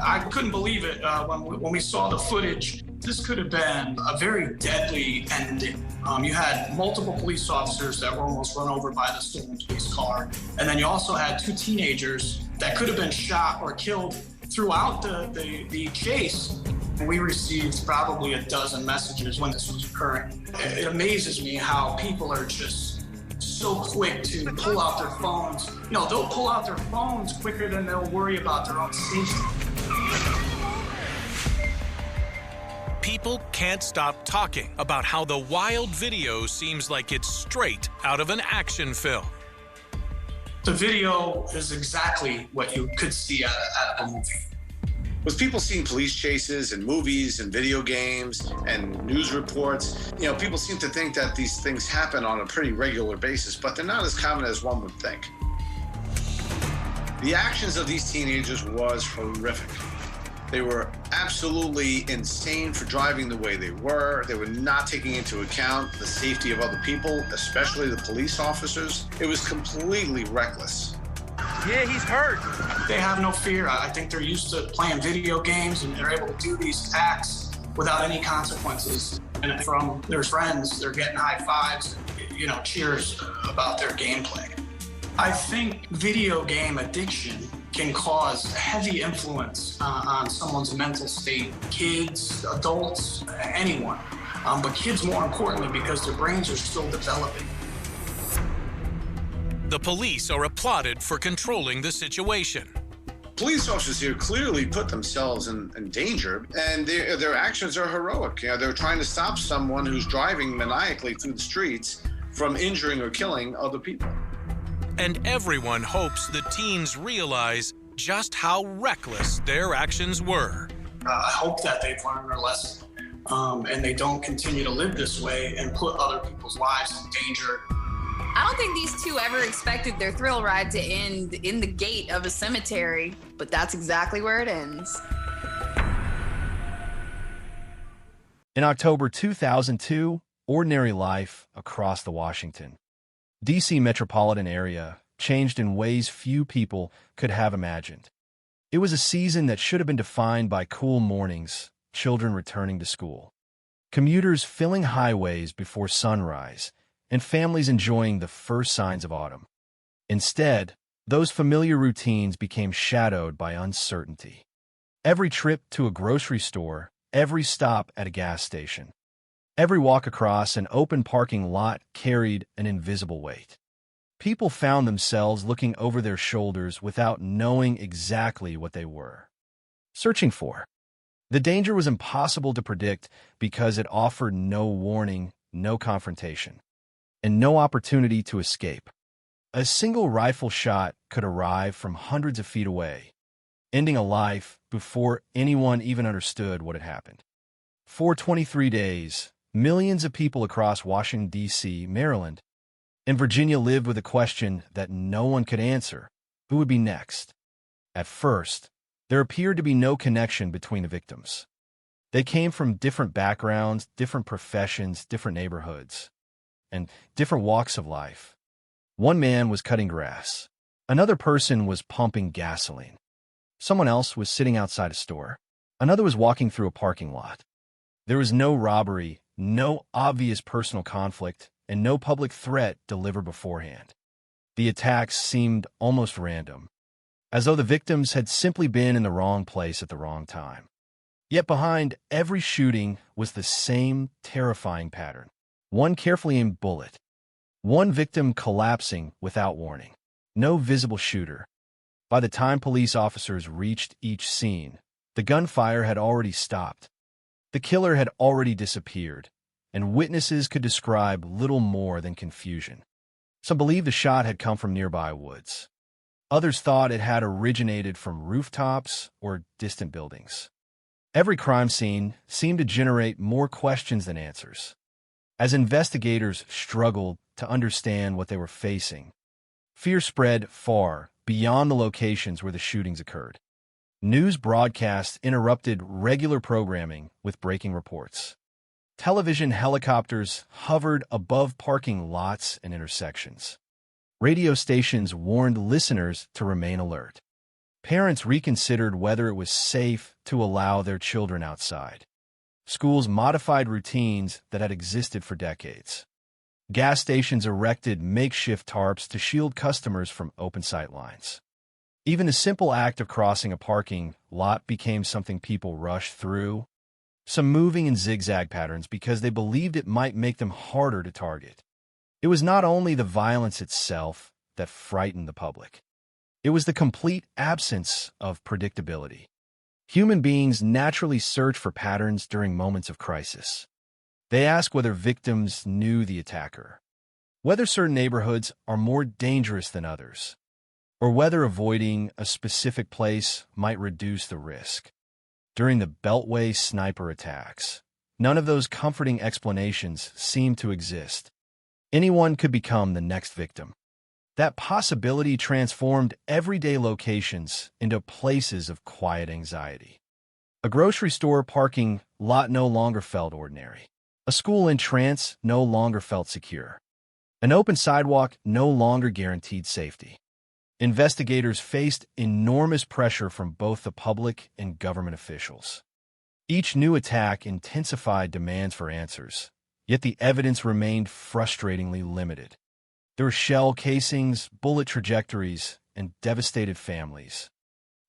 I couldn't believe it when we saw the footage. This could have been a very deadly ending. You had multiple police officers that were almost run over by the stolen police car. And then you also had 2 teenagers that could have been shot or killed throughout the chase. We received probably a dozen messages when this was occurring. It amazes me how people are just so quick to pull out their phones. You know, they'll pull out their phones quicker than they'll worry about their own safety. People can't stop talking about how the wild video seems like it's straight out of an action film. The video is exactly what you could see out of a movie. With people seeing police chases and movies and video games and news reports, you know, people seem to think that these things happen on a pretty regular basis, but they're not as common as one would think. The actions of these teenagers was horrific. They were absolutely insane for driving the way they were. They were not taking into account the safety of other people, especially the police officers. It was completely reckless. Yeah, he's hurt. They have no fear. I think they're used to playing video games and they're able to do these acts without any consequences. And from their friends, they're getting high fives, you know, cheers about their gameplay. I think video game addiction can cause heavy influence on someone's mental state, kids, adults, anyone. But kids more importantly because their brains are still developing. The police are applauded for controlling the situation. Police officers here clearly put themselves in danger, and their actions are heroic. You know, they're trying to stop someone who's driving maniacally through the streets from injuring or killing other people. And everyone hopes the teens realize just how reckless their actions were. I hope that they've learned their lesson and they don't continue to live this way and put other people's lives in danger. I don't think these two ever expected their thrill ride to end in the gate of a cemetery, but that's exactly where it ends. In October 2002, ordinary life across the Washington, D.C. metropolitan area changed in ways few people could have imagined. It was a season that should have been defined by cool mornings, children returning to school, commuters filling highways before sunrise, and families enjoying the first signs of autumn. Instead, those familiar routines became shadowed by uncertainty. Every trip to a grocery store, every stop at a gas station, every walk across an open parking lot carried an invisible weight. People found themselves looking over their shoulders without knowing exactly what they were searching for. The danger was impossible to predict because it offered no warning, no confrontation, and no opportunity to escape. A single rifle shot could arrive from hundreds of feet away, ending a life before anyone even understood what had happened. For 23 days, millions of people across Washington, D.C., Maryland, and Virginia lived with a question that no one could answer: who would be next? At first, there appeared to be no connection between the victims. They came from different backgrounds, different professions, different neighborhoods, and different walks of life. One man was cutting grass. Another person was pumping gasoline. Someone else was sitting outside a store. Another was walking through a parking lot. There was no robbery, no obvious personal conflict, and no public threat delivered beforehand. The attacks seemed almost random, as though the victims had simply been in the wrong place at the wrong time. Yet behind every shooting was the same terrifying pattern. One carefully aimed bullet. One victim collapsing without warning. No visible shooter. By the time police officers reached each scene, the gunfire had already stopped. The killer had already disappeared, and witnesses could describe little more than confusion. Some believed the shot had come from nearby woods. Others thought it had originated from rooftops or distant buildings. Every crime scene seemed to generate more questions than answers. As investigators struggled to understand what they were facing, fear spread far beyond the locations where the shootings occurred. News broadcasts interrupted regular programming with breaking reports. Television helicopters hovered above parking lots and intersections. Radio stations warned listeners to remain alert. Parents reconsidered whether it was safe to allow their children outside. Schools modified routines that had existed for decades. Gas stations erected makeshift tarps to shield customers from open sight lines. Even the simple act of crossing a parking lot became something people rushed through, some moving in zigzag patterns because they believed it might make them harder to target. It was not only the violence itself that frightened the public. It was the complete absence of predictability. Human beings naturally search for patterns during moments of crisis. They ask whether victims knew the attacker, whether certain neighborhoods are more dangerous than others, or whether avoiding a specific place might reduce the risk. During the Beltway sniper attacks, none of those comforting explanations seemed to exist. Anyone could become the next victim. That possibility transformed everyday locations into places of quiet anxiety. A grocery store parking lot no longer felt ordinary. A school entrance no longer felt secure. An open sidewalk no longer guaranteed safety. Investigators faced enormous pressure from both the public and government officials. Each new attack intensified demands for answers, yet the evidence remained frustratingly limited. There were shell casings, bullet trajectories, and devastated families,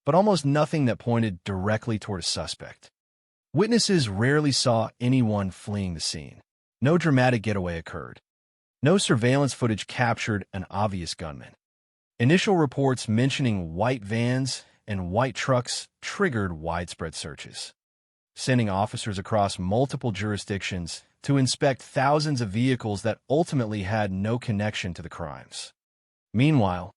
but almost nothing that pointed directly toward a suspect. Witnesses rarely saw anyone fleeing the scene. No dramatic getaway occurred. No surveillance footage captured an obvious gunman. Initial reports mentioning white vans and white trucks triggered widespread searches, sending officers across multiple jurisdictions to inspect thousands of vehicles that ultimately had no connection to the crimes. Meanwhile,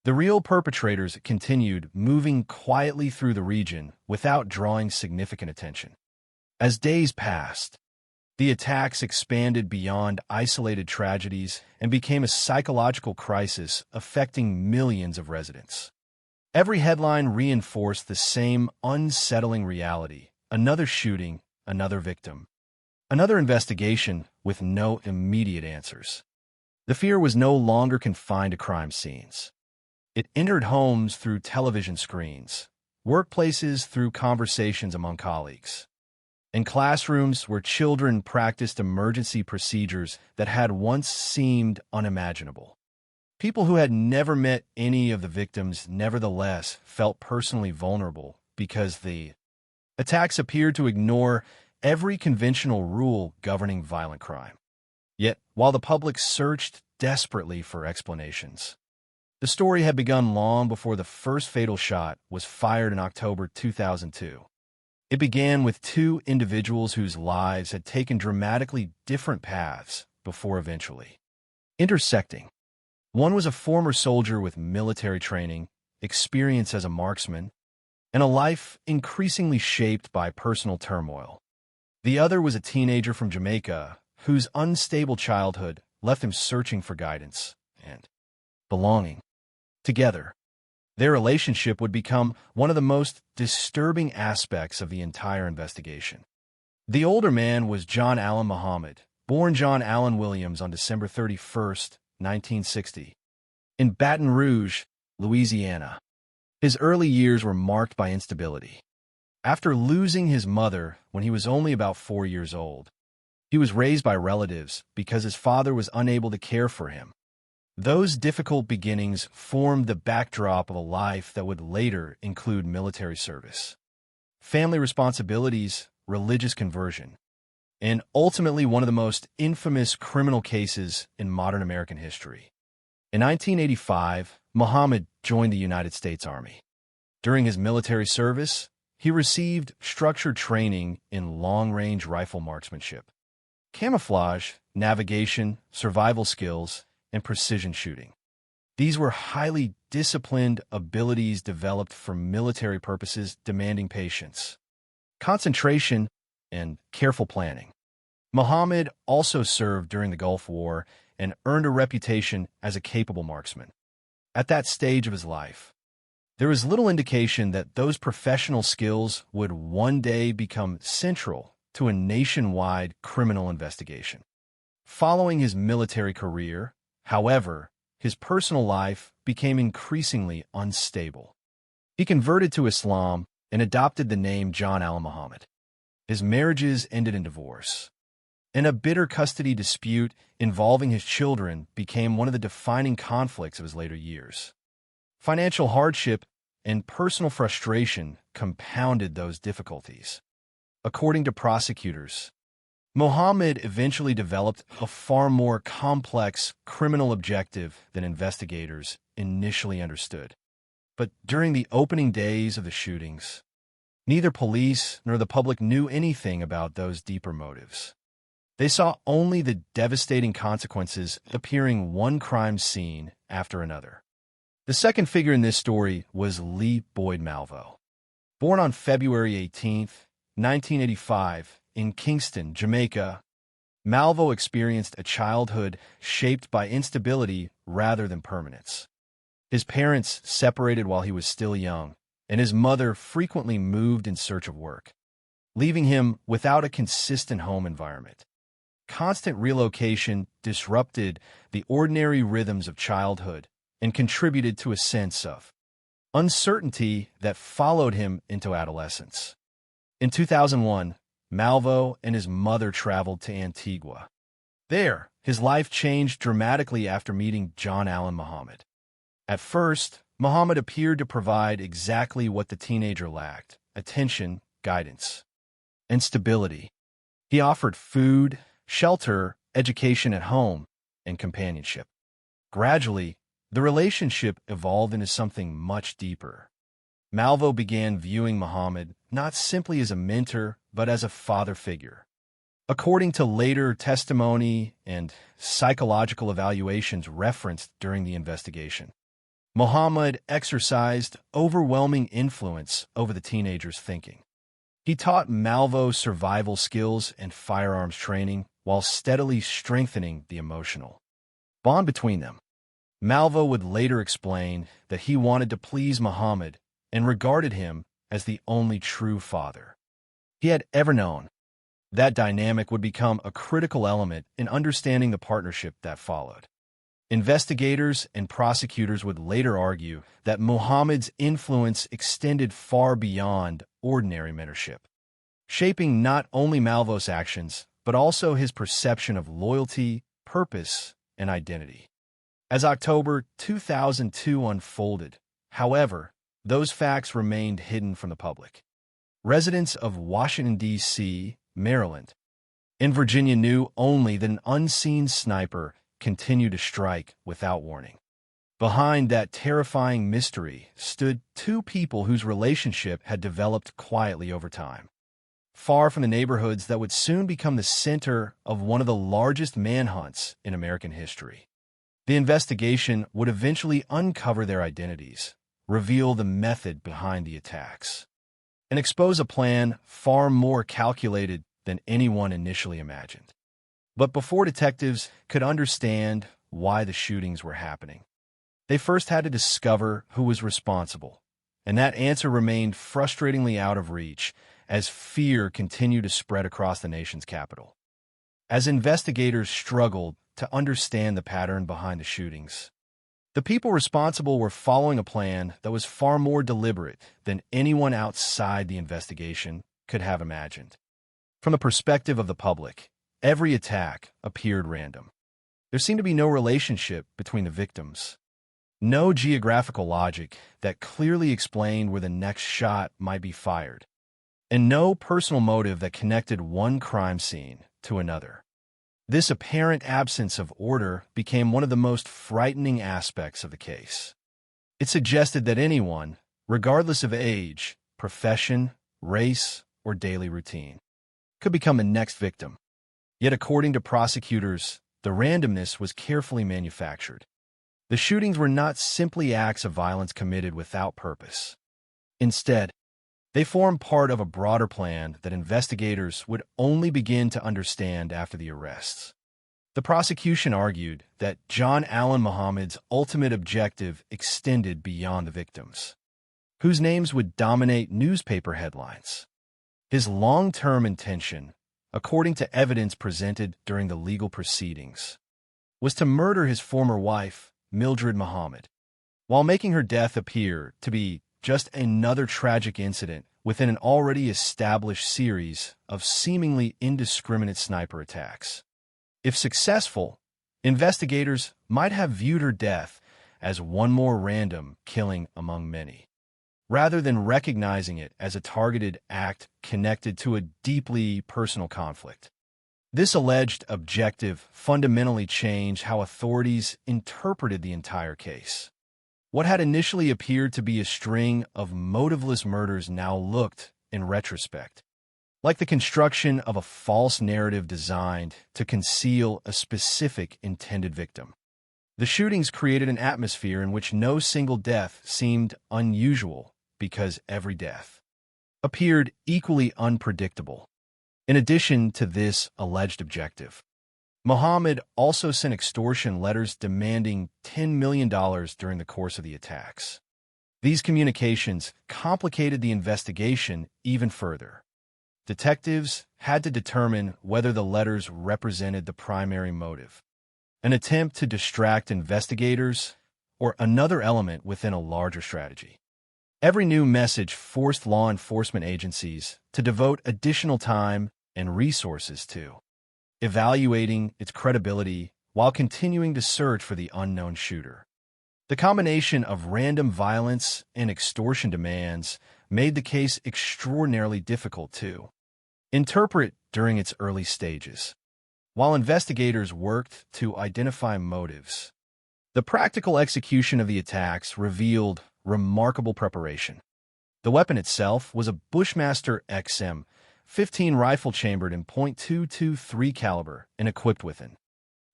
the real perpetrators continued moving quietly through the region without drawing significant attention. As days passed, the attacks expanded beyond isolated tragedies and became a psychological crisis affecting millions of residents. Every headline reinforced the same unsettling reality: another shooting, another victim, another investigation with no immediate answers. The fear was no longer confined to crime scenes. It entered homes through television screens, workplaces through conversations among colleagues, and classrooms where children practiced emergency procedures that had once seemed unimaginable. People who had never met any of the victims nevertheless felt personally vulnerable because the attacks appeared to ignore every conventional rule governing violent crime. Yet, while the public searched desperately for explanations, the story had begun long before the first fatal shot was fired in October 2002. It began with two individuals whose lives had taken dramatically different paths before eventually intersecting. One was a former soldier with military training, experience as a marksman, and a life increasingly shaped by personal turmoil. The other was a teenager from Jamaica whose unstable childhood left him searching for guidance and belonging. Together, their relationship would become one of the most disturbing aspects of the entire investigation. The older man was John Allen Muhammad, born John Allen Williams on December 31, 1960, in Baton Rouge, Louisiana. His early years were marked by instability. After losing his mother when he was only about 4 years old, he was raised by relatives because his father was unable to care for him. Those difficult beginnings formed the backdrop of a life that would later include military service, family responsibilities, religious conversion, and ultimately one of the most infamous criminal cases in modern American history. In 1985, Muhammad joined the United States Army. During his military service, he received structured training in long-range rifle marksmanship, camouflage, navigation, survival skills, and precision shooting. These were highly disciplined abilities developed for military purposes demanding patience, concentration, and careful planning. Muhammad also served during the Gulf War and earned a reputation as a capable marksman. At that stage of his life, there was little indication that those professional skills would one day become central to a nationwide criminal investigation. Following his military career, however, his personal life became increasingly unstable. He converted to Islam and adopted the name John Allen Muhammad. His marriages ended in divorce, and a bitter custody dispute involving his children became one of the defining conflicts of his later years. Financial hardship and personal frustration compounded those difficulties. According to prosecutors, Mohammed eventually developed a far more complex criminal objective than investigators initially understood. But during the opening days of the shootings, neither police nor the public knew anything about those deeper motives. They saw only the devastating consequences appearing one crime scene after another. The second figure in this story was Lee Boyd Malvo. Born on February 18, 1985, in Kingston, Jamaica, Malvo experienced a childhood shaped by instability rather than permanence. His parents separated while he was still young, and his mother frequently moved in search of work, leaving him without a consistent home environment. Constant relocation disrupted the ordinary rhythms of childhood and contributed to a sense of uncertainty that followed him into adolescence. In 2001, Malvo and his mother traveled to Antigua. There, his life changed dramatically after meeting John Allen Muhammad. At first, Muhammad appeared to provide exactly what the teenager lacked: attention, guidance, and stability. He offered food, shelter, education at home, and companionship. Gradually, the relationship evolved into something much deeper. Malvo began viewing Muhammad not simply as a mentor, but as a father figure. According to later testimony and psychological evaluations referenced during the investigation, Muhammad exercised overwhelming influence over the teenager's thinking. He taught Malvo survival skills and firearms training while steadily strengthening the emotional bond between them. Malvo would later explain that he wanted to please Muhammad and regarded him as the only true father he had ever known. That dynamic would become a critical element in understanding the partnership that followed. Investigators and prosecutors would later argue that Muhammad's influence extended far beyond ordinary mentorship, shaping not only Malvo's actions, but also his perception of loyalty, purpose, and identity. As October 2002 unfolded, however, those facts remained hidden from the public. Residents of Washington, D.C., Maryland, and Virginia knew only that an unseen sniper continued to strike without warning. Behind that terrifying mystery stood two people whose relationship had developed quietly over time, far from the neighborhoods that would soon become the center of one of the largest manhunts in American history. The investigation would eventually uncover their identities, reveal the method behind the attacks, and expose a plan far more calculated than anyone initially imagined. But before detectives could understand why the shootings were happening, they first had to discover who was responsible, and that answer remained frustratingly out of reach as fear continued to spread across the nation's capital. As investigators struggled to understand the pattern behind the shootings, the people responsible were following a plan that was far more deliberate than anyone outside the investigation could have imagined. From the perspective of the public, every attack appeared random. There seemed to be no relationship between the victims, no geographical logic that clearly explained where the next shot might be fired, and no personal motive that connected one crime scene to another. This apparent absence of order became one of the most frightening aspects of the case. It suggested that anyone, regardless of age, profession, race, or daily routine, could become the next victim. Yet according to prosecutors, the randomness was carefully manufactured. The shootings were not simply acts of violence committed without purpose. Instead, they formed part of a broader plan that investigators would only begin to understand after the arrests. The prosecution argued that John Allen Muhammad's ultimate objective extended beyond the victims, whose names would dominate newspaper headlines. His long-term intention, according to evidence presented during the legal proceedings, was to murder his former wife, Mildred Muhammad, while making her death appear to be just another tragic incident within an already established series of seemingly indiscriminate sniper attacks. If successful, investigators might have viewed her death as one more random killing among many. rather than recognizing it as a targeted act connected to a deeply personal conflict. This alleged objective fundamentally changed how authorities interpreted the entire case. What had initially appeared to be a string of motiveless murders now looked, in retrospect, like the construction of a false narrative designed to conceal a specific intended victim. The shootings created an atmosphere in which no single death seemed unusual because every death appeared equally unpredictable. In addition to this alleged objective, Mohammed also sent extortion letters demanding $10 million during the course of the attacks. These communications complicated the investigation even further. Detectives had to determine whether the letters represented the primary motive, an attempt to distract investigators, or another element within a larger strategy. Every new message forced law enforcement agencies to devote additional time and resources to evaluating its credibility while continuing to search for the unknown shooter. The combination of random violence and extortion demands made the case extraordinarily difficult to interpret during its early stages. While investigators worked to identify motives, the practical execution of the attacks revealed remarkable preparation. The weapon itself was a Bushmaster XM-15 rifle chambered in .223 caliber and equipped with an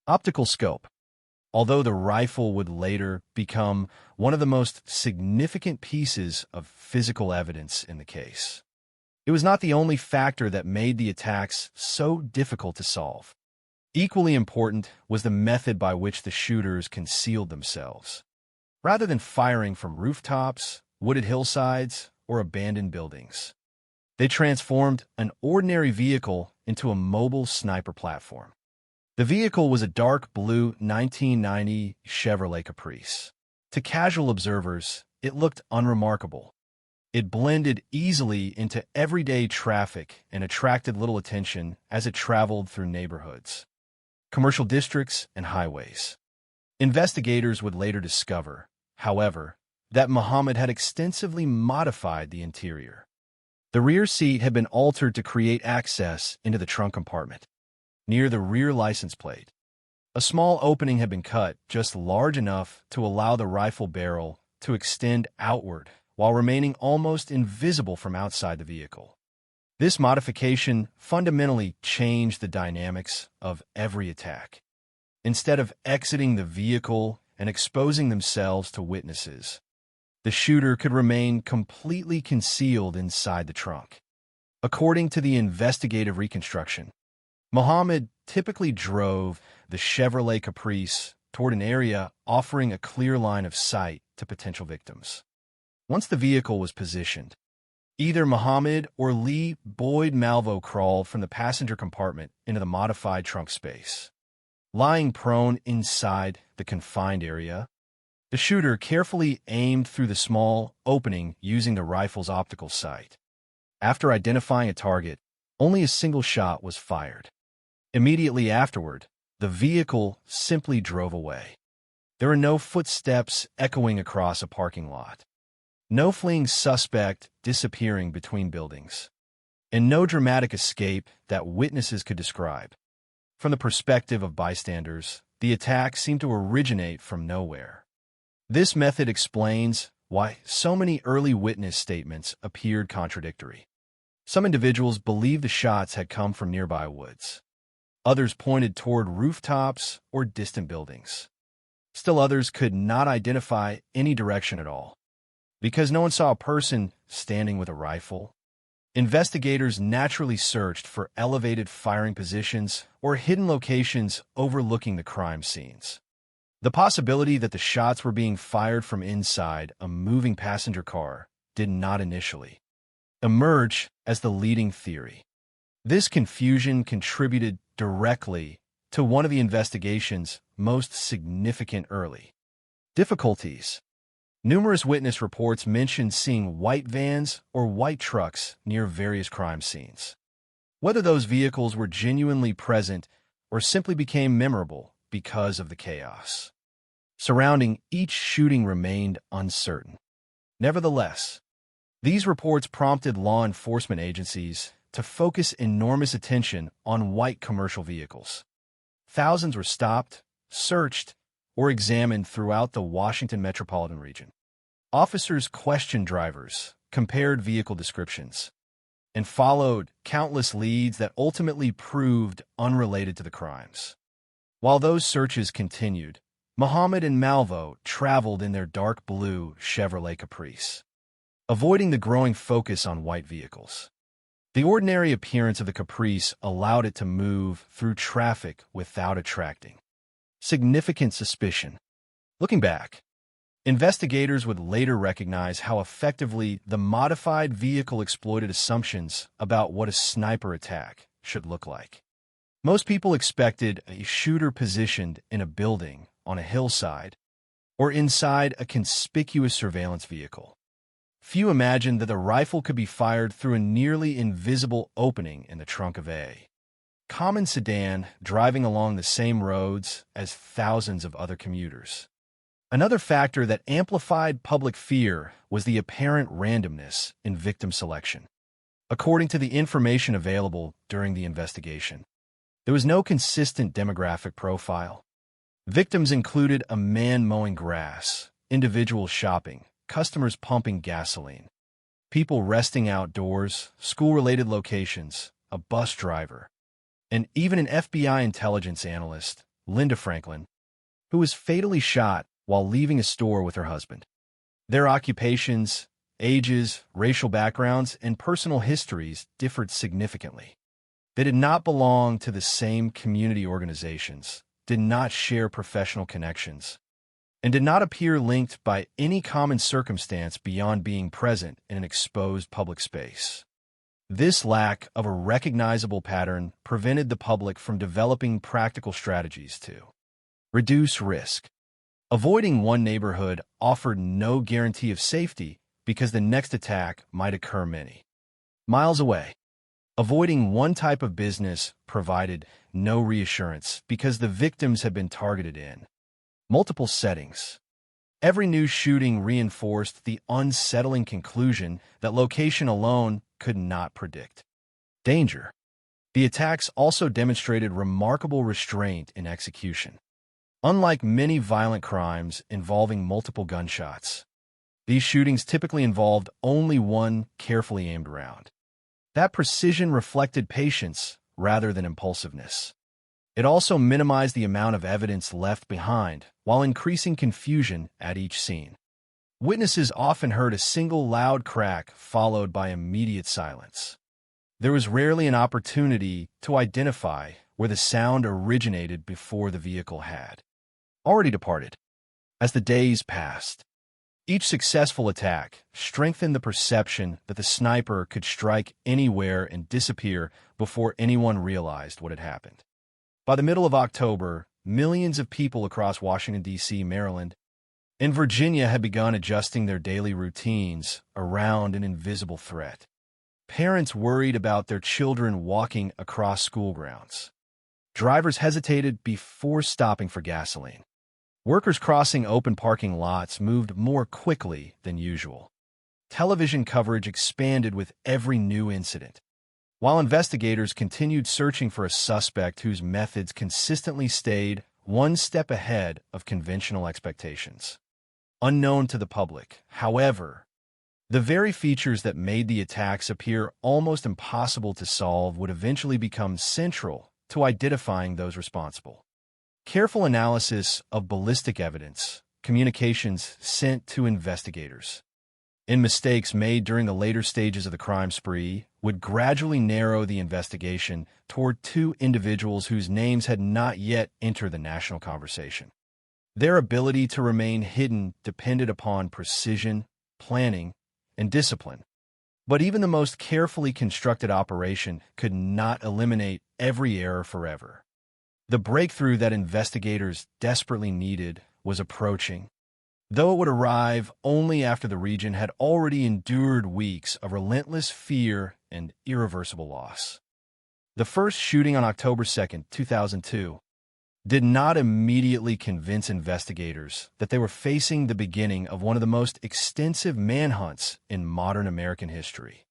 optical scope. Although the rifle would later become one of the most significant pieces of physical evidence in the case, it was not the only factor that made the attacks so difficult to solve. Equally important was the method by which the shooters concealed themselves. Rather than firing from rooftops, wooded hillsides, or abandoned buildings, they transformed an ordinary vehicle into a mobile sniper platform. The vehicle was a dark blue 1990 Chevrolet Caprice. To casual observers, it looked unremarkable. It blended easily into everyday traffic and attracted little attention as it traveled through neighborhoods, commercial districts, and highways. Investigators would later discover, however, that Mohammed had extensively modified the interior. The rear seat had been altered to create access into the trunk compartment. Near the rear license plate, a small opening had been cut just large enough to allow the rifle barrel to extend outward while remaining almost invisible from outside the vehicle. This modification fundamentally changed the dynamics of every attack. Instead of exiting the vehicle and exposing themselves to witnesses, the shooter could remain completely concealed inside the trunk. According to the investigative reconstruction, Mohammed typically drove the Chevrolet Caprice toward an area offering a clear line of sight to potential victims. Once the vehicle was positioned, either Mohammed or Lee Boyd Malvo crawled from the passenger compartment into the modified trunk space. Lying prone inside the confined area, the shooter carefully aimed through the small opening using the rifle's optical sight. After identifying a target, only a single shot was fired. Immediately afterward, the vehicle simply drove away. There were no footsteps echoing across a parking lot, no fleeing suspect disappearing between buildings, and no dramatic escape that witnesses could describe. From the perspective of bystanders, the attack seemed to originate from nowhere. This method explains why so many early witness statements appeared contradictory. Some individuals believed the shots had come from nearby woods. Others pointed toward rooftops or distant buildings. Still others could not identify any direction at all. Because no one saw a person standing with a rifle, investigators naturally searched for elevated firing positions or hidden locations overlooking the crime scenes. The possibility that the shots were being fired from inside a moving passenger car did not initially emerge as the leading theory. This confusion contributed directly to one of the investigation's most significant early difficulties. Numerous witness reports mentioned seeing white vans or white trucks near various crime scenes. Whether those vehicles were genuinely present or simply became memorable because of the chaos surrounding each shooting remained uncertain. Nevertheless, These reports prompted law enforcement agencies to focus enormous attention on white commercial vehicles. Thousands were stopped, searched, or examined throughout the Washington metropolitan region. Officers questioned drivers, compared vehicle descriptions, and followed countless leads that ultimately proved unrelated to the crimes. While those searches continued, Muhammad and Malvo traveled in their dark blue Chevrolet Caprice, avoiding the growing focus on white vehicles. The ordinary appearance of the Caprice allowed it to move through traffic without attracting significant suspicion. Looking back, investigators would later recognize how effectively the modified vehicle exploited assumptions about what a sniper attack should look like. Most people expected a shooter positioned in a building, on a hillside, or inside a conspicuous surveillance vehicle. Few imagined that the rifle could be fired through a nearly invisible opening in the trunk of a common sedan driving along the same roads as thousands of other commuters. Another factor that amplified public fear was the apparent randomness in victim selection. According to the information available during the investigation, there was no consistent demographic profile. Victims included a man mowing grass, individuals shopping, customers pumping gasoline, people resting outdoors, school-related locations, a bus driver, and even an FBI intelligence analyst, Linda Franklin, who was fatally shot while leaving a store with her husband. Their occupations, ages, racial backgrounds, and personal histories differed significantly. They did not belong to the same community organizations, did not share professional connections, and did not appear linked by any common circumstance beyond being present in an exposed public space. This lack of a recognizable pattern prevented the public from developing practical strategies to reduce risk. Avoiding one neighborhood offered no guarantee of safety because the next attack might occur many miles away. Avoiding one type of business provided no reassurance because the victims had been targeted in multiple settings. Every new shooting reinforced the unsettling conclusion that location alone could not predict danger. The attacks also demonstrated remarkable restraint in execution. Unlike many violent crimes involving multiple gunshots, these shootings typically involved only one carefully aimed round. That precision reflected patience rather than impulsiveness. It also minimized the amount of evidence left behind while increasing confusion at each scene. Witnesses often heard a single loud crack followed by immediate silence. There was rarely an opportunity to identify where the sound originated before the vehicle had already departed. As the days passed, each successful attack strengthened the perception that the sniper could strike anywhere and disappear before anyone realized what had happened. By the middle of October, millions of people across Washington, D.C., Maryland, and Virginia had begun adjusting their daily routines around an invisible threat. Parents worried about their children walking across school grounds. Drivers hesitated before stopping for gasoline. Workers crossing open parking lots moved more quickly than usual. Television coverage expanded with every new incident, while investigators continued searching for a suspect whose methods consistently stayed one step ahead of conventional expectations. Unknown to the public, however, the very features that made the attacks appear almost impossible to solve would eventually become central to identifying those responsible. Careful analysis of ballistic evidence, communications sent to investigators, and mistakes made during the later stages of the crime spree would gradually narrow the investigation toward two individuals whose names had not yet entered the national conversation. Their ability to remain hidden depended upon precision, planning, and discipline. But even the most carefully constructed operation could not eliminate every error forever. The breakthrough that investigators desperately needed was approaching, though it would arrive only after the region had already endured weeks of relentless fear and irreversible loss. The first shooting on October 2, 2002, did not immediately convince investigators that they were facing the beginning of one of the most extensive manhunts in modern American history.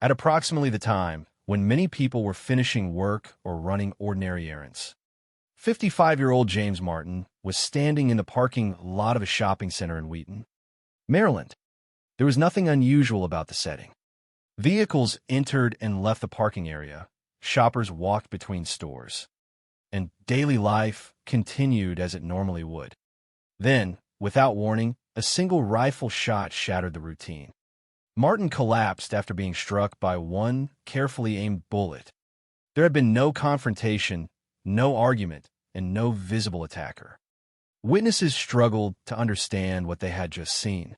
At approximately the time when many people were finishing work or running ordinary errands, 55-year-old James Martin was standing in the parking lot of a shopping center in Wheaton, Maryland. There was nothing unusual about the setting. Vehicles entered and left the parking area, shoppers walked between stores, and daily life continued as it normally would. Then, without warning, a single rifle shot shattered the routine. Martin collapsed after being struck by one carefully aimed bullet. There had been no confrontation, no argument, and no visible attacker. Witnesses struggled to understand what they had just seen.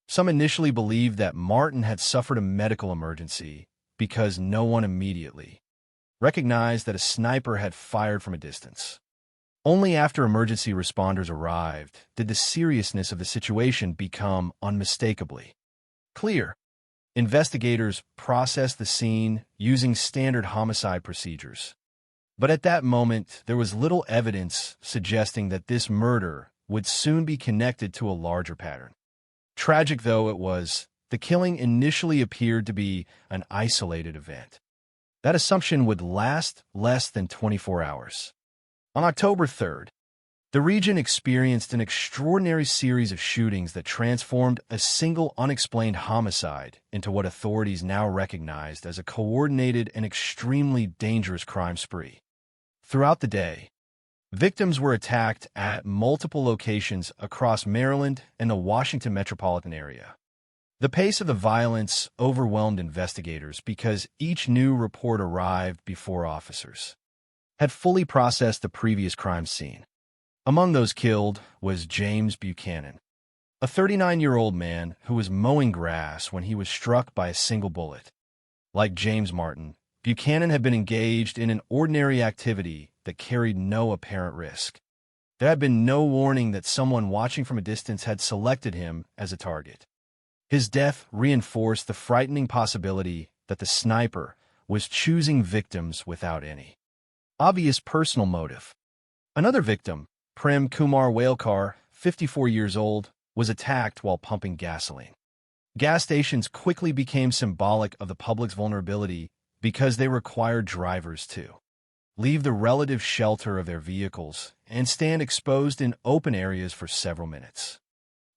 Some initially believed that Martin had suffered a medical emergency because no one immediately recognized that a sniper had fired from a distance. Only after emergency responders arrived did the seriousness of the situation become unmistakably clear. Investigators processed the scene using standard homicide procedures. But at that moment, there was little evidence suggesting that this murder would soon be connected to a larger pattern. Tragic though it was, the killing initially appeared to be an isolated event. That assumption would last less than 24 hours. On October 3rd, the region experienced an extraordinary series of shootings that transformed a single unexplained homicide into what authorities now recognized as a coordinated and extremely dangerous crime spree. Throughout the day, victims were attacked at multiple locations across Maryland and the Washington metropolitan area. The pace of the violence overwhelmed investigators because each new report arrived before officers had fully processed the previous crime scene. Among those killed was James Buchanan, a 39-year-old man who was mowing grass when he was struck by a single bullet. Like James Martin, Buchanan had been engaged in an ordinary activity that carried no apparent risk. There had been no warning that someone watching from a distance had selected him as a target. His death reinforced the frightening possibility that the sniper was choosing victims without any obvious personal motive. Another victim, Prem Kumar Walekar, 54 years old, was attacked while pumping gasoline. Gas stations quickly became symbolic of the public's vulnerability because they required drivers to leave the relative shelter of their vehicles and stand exposed in open areas for several minutes.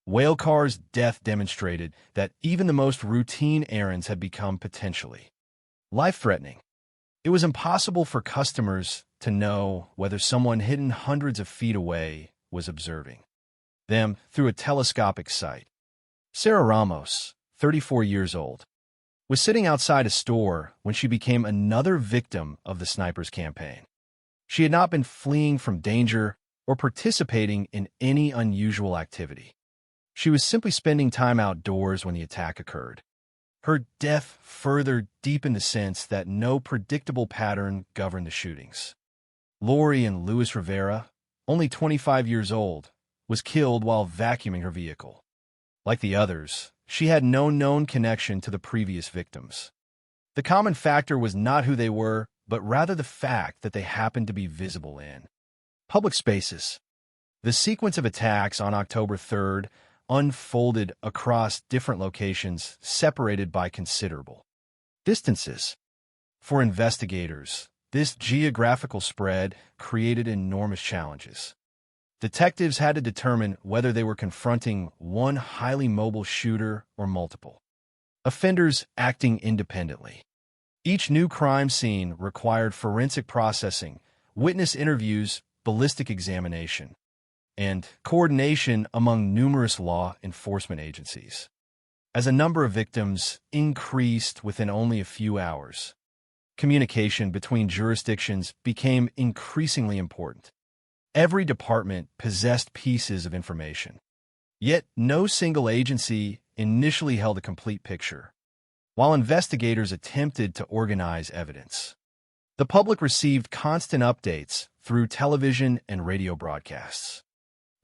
Walekar's death demonstrated that even the most routine errands had become potentially life-threatening. It was impossible for customers to know whether someone hidden hundreds of feet away was observing them through a telescopic sight. Sarah Ramos, 34 years old, was sitting outside a store when she became another victim of the sniper's campaign. She had not been fleeing from danger or participating in any unusual activity. She was simply spending time outdoors when the attack occurred. Her death further deepened the sense that no predictable pattern governed the shootings. Lori and Luis Rivera, only 25 years old, was killed while vacuuming her vehicle. Like the others, she had no known connection to the previous victims. The common factor was not who they were, but rather the fact that they happened to be visible in public spaces. The sequence of attacks on October 3rd unfolded across different locations separated by considerable distances. For investigators, this geographical spread created enormous challenges. Detectives had to determine whether they were confronting one highly mobile shooter or multiple offenders acting independently. Each new crime scene required forensic processing, witness interviews, ballistic examination, and coordination among numerous law enforcement agencies. As a number of victims increased within only a few hours, communication between jurisdictions became increasingly important. Every department possessed pieces of information, yet no single agency initially held a complete picture. While investigators attempted to organize evidence, the public received constant updates through television and radio broadcasts.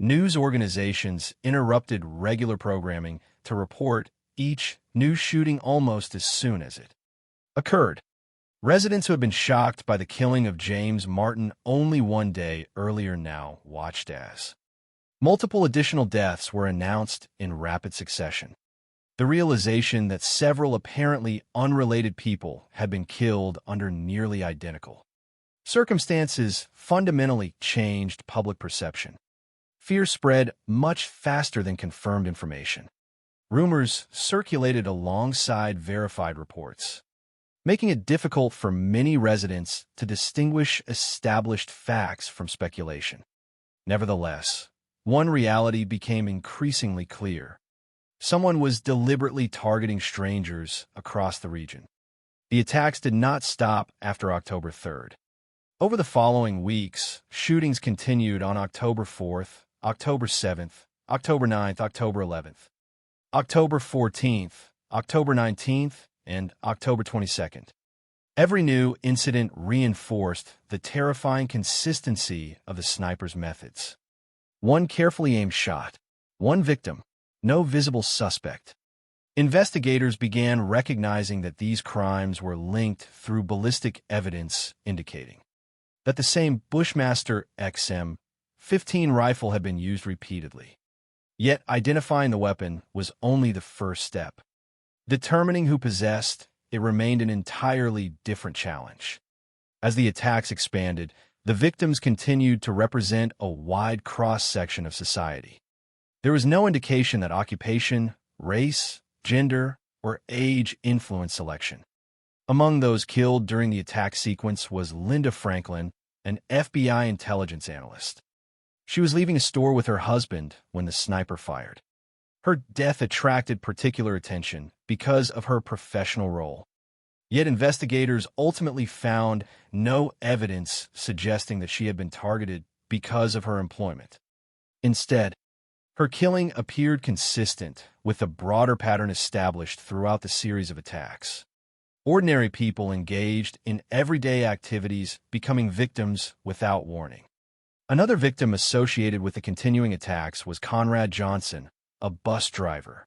News organizations interrupted regular programming to report each new shooting almost as soon as it occurred. Residents who had been shocked by the killing of James Martin only one day earlier now watched as multiple additional deaths were announced in rapid succession. The realization that several apparently unrelated people had been killed under nearly identical circumstances fundamentally changed public perception. Fear spread much faster than confirmed information. Rumors circulated alongside verified reports, making it difficult for many residents to distinguish established facts from speculation. Nevertheless, one reality became increasingly clear. Someone was deliberately targeting strangers across the region. The attacks did not stop after October 3rd. Over the following weeks, shootings continued on October 4th, October 7th, October 9th, October 11th, October 14th, October 19th, and October 22nd. Every new incident reinforced the terrifying consistency of the sniper's methods. One carefully aimed shot, one victim, no visible suspect. Investigators began recognizing that these crimes were linked through ballistic evidence indicating that the same Bushmaster XM-15 rifle had been used repeatedly. Yet identifying the weapon was only the first step. Determining who possessed it remained an entirely different challenge. As the attacks expanded, the victims continued to represent a wide cross-section of society. There was no indication that occupation, race, gender, or age influenced selection. Among those killed during the attack sequence was Linda Franklin, an FBI intelligence analyst. She was leaving a store with her husband when the sniper fired. Her death attracted particular attention because of her professional role. Yet investigators ultimately found no evidence suggesting that she had been targeted because of her employment. Instead, her killing appeared consistent with the broader pattern established throughout the series of attacks. Ordinary people engaged in everyday activities becoming victims without warning. Another victim associated with the continuing attacks was Conrad Johnson, a bus driver.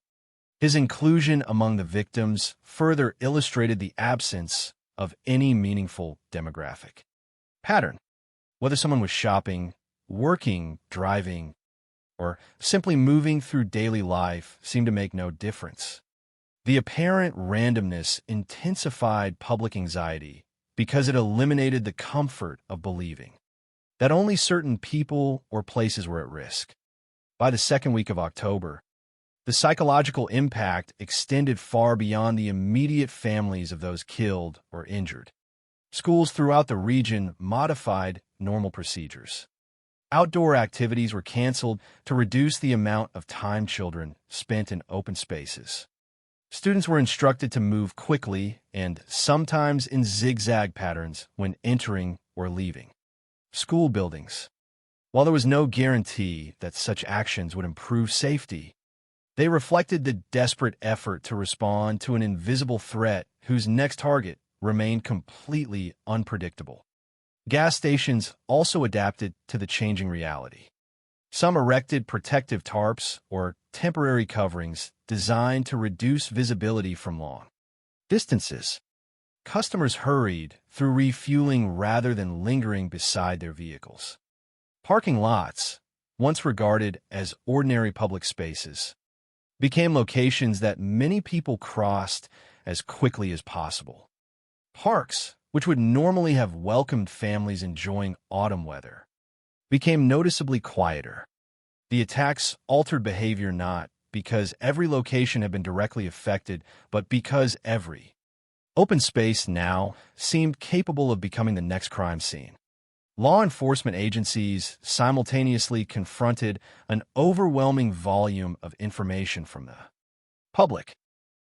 His inclusion among the victims further illustrated the absence of any meaningful demographic pattern. Whether someone was shopping, working, driving, or simply moving through daily life seemed to make no difference. The apparent randomness intensified public anxiety because it eliminated the comfort of believing that only certain people or places were at risk. By the second week of October, the psychological impact extended far beyond the immediate families of those killed or injured. Schools throughout the region modified normal procedures. Outdoor activities were canceled to reduce the amount of time children spent in open spaces. Students were instructed to move quickly and sometimes in zigzag patterns when entering or leaving school buildings. While there was no guarantee that such actions would improve safety, they reflected the desperate effort to respond to an invisible threat whose next target remained completely unpredictable. Gas stations also adapted to the changing reality. Some erected protective tarps or temporary coverings designed to reduce visibility from long distances. Customers hurried through refueling rather than lingering beside their vehicles. Parking lots, once regarded as ordinary public spaces, became locations that many people crossed as quickly as possible. Parks, which would normally have welcomed families enjoying autumn weather, became noticeably quieter. The attacks altered behavior not because every location had been directly affected, but because every open space now seemed capable of becoming the next crime scene. Law enforcement agencies simultaneously confronted an overwhelming volume of information from the public.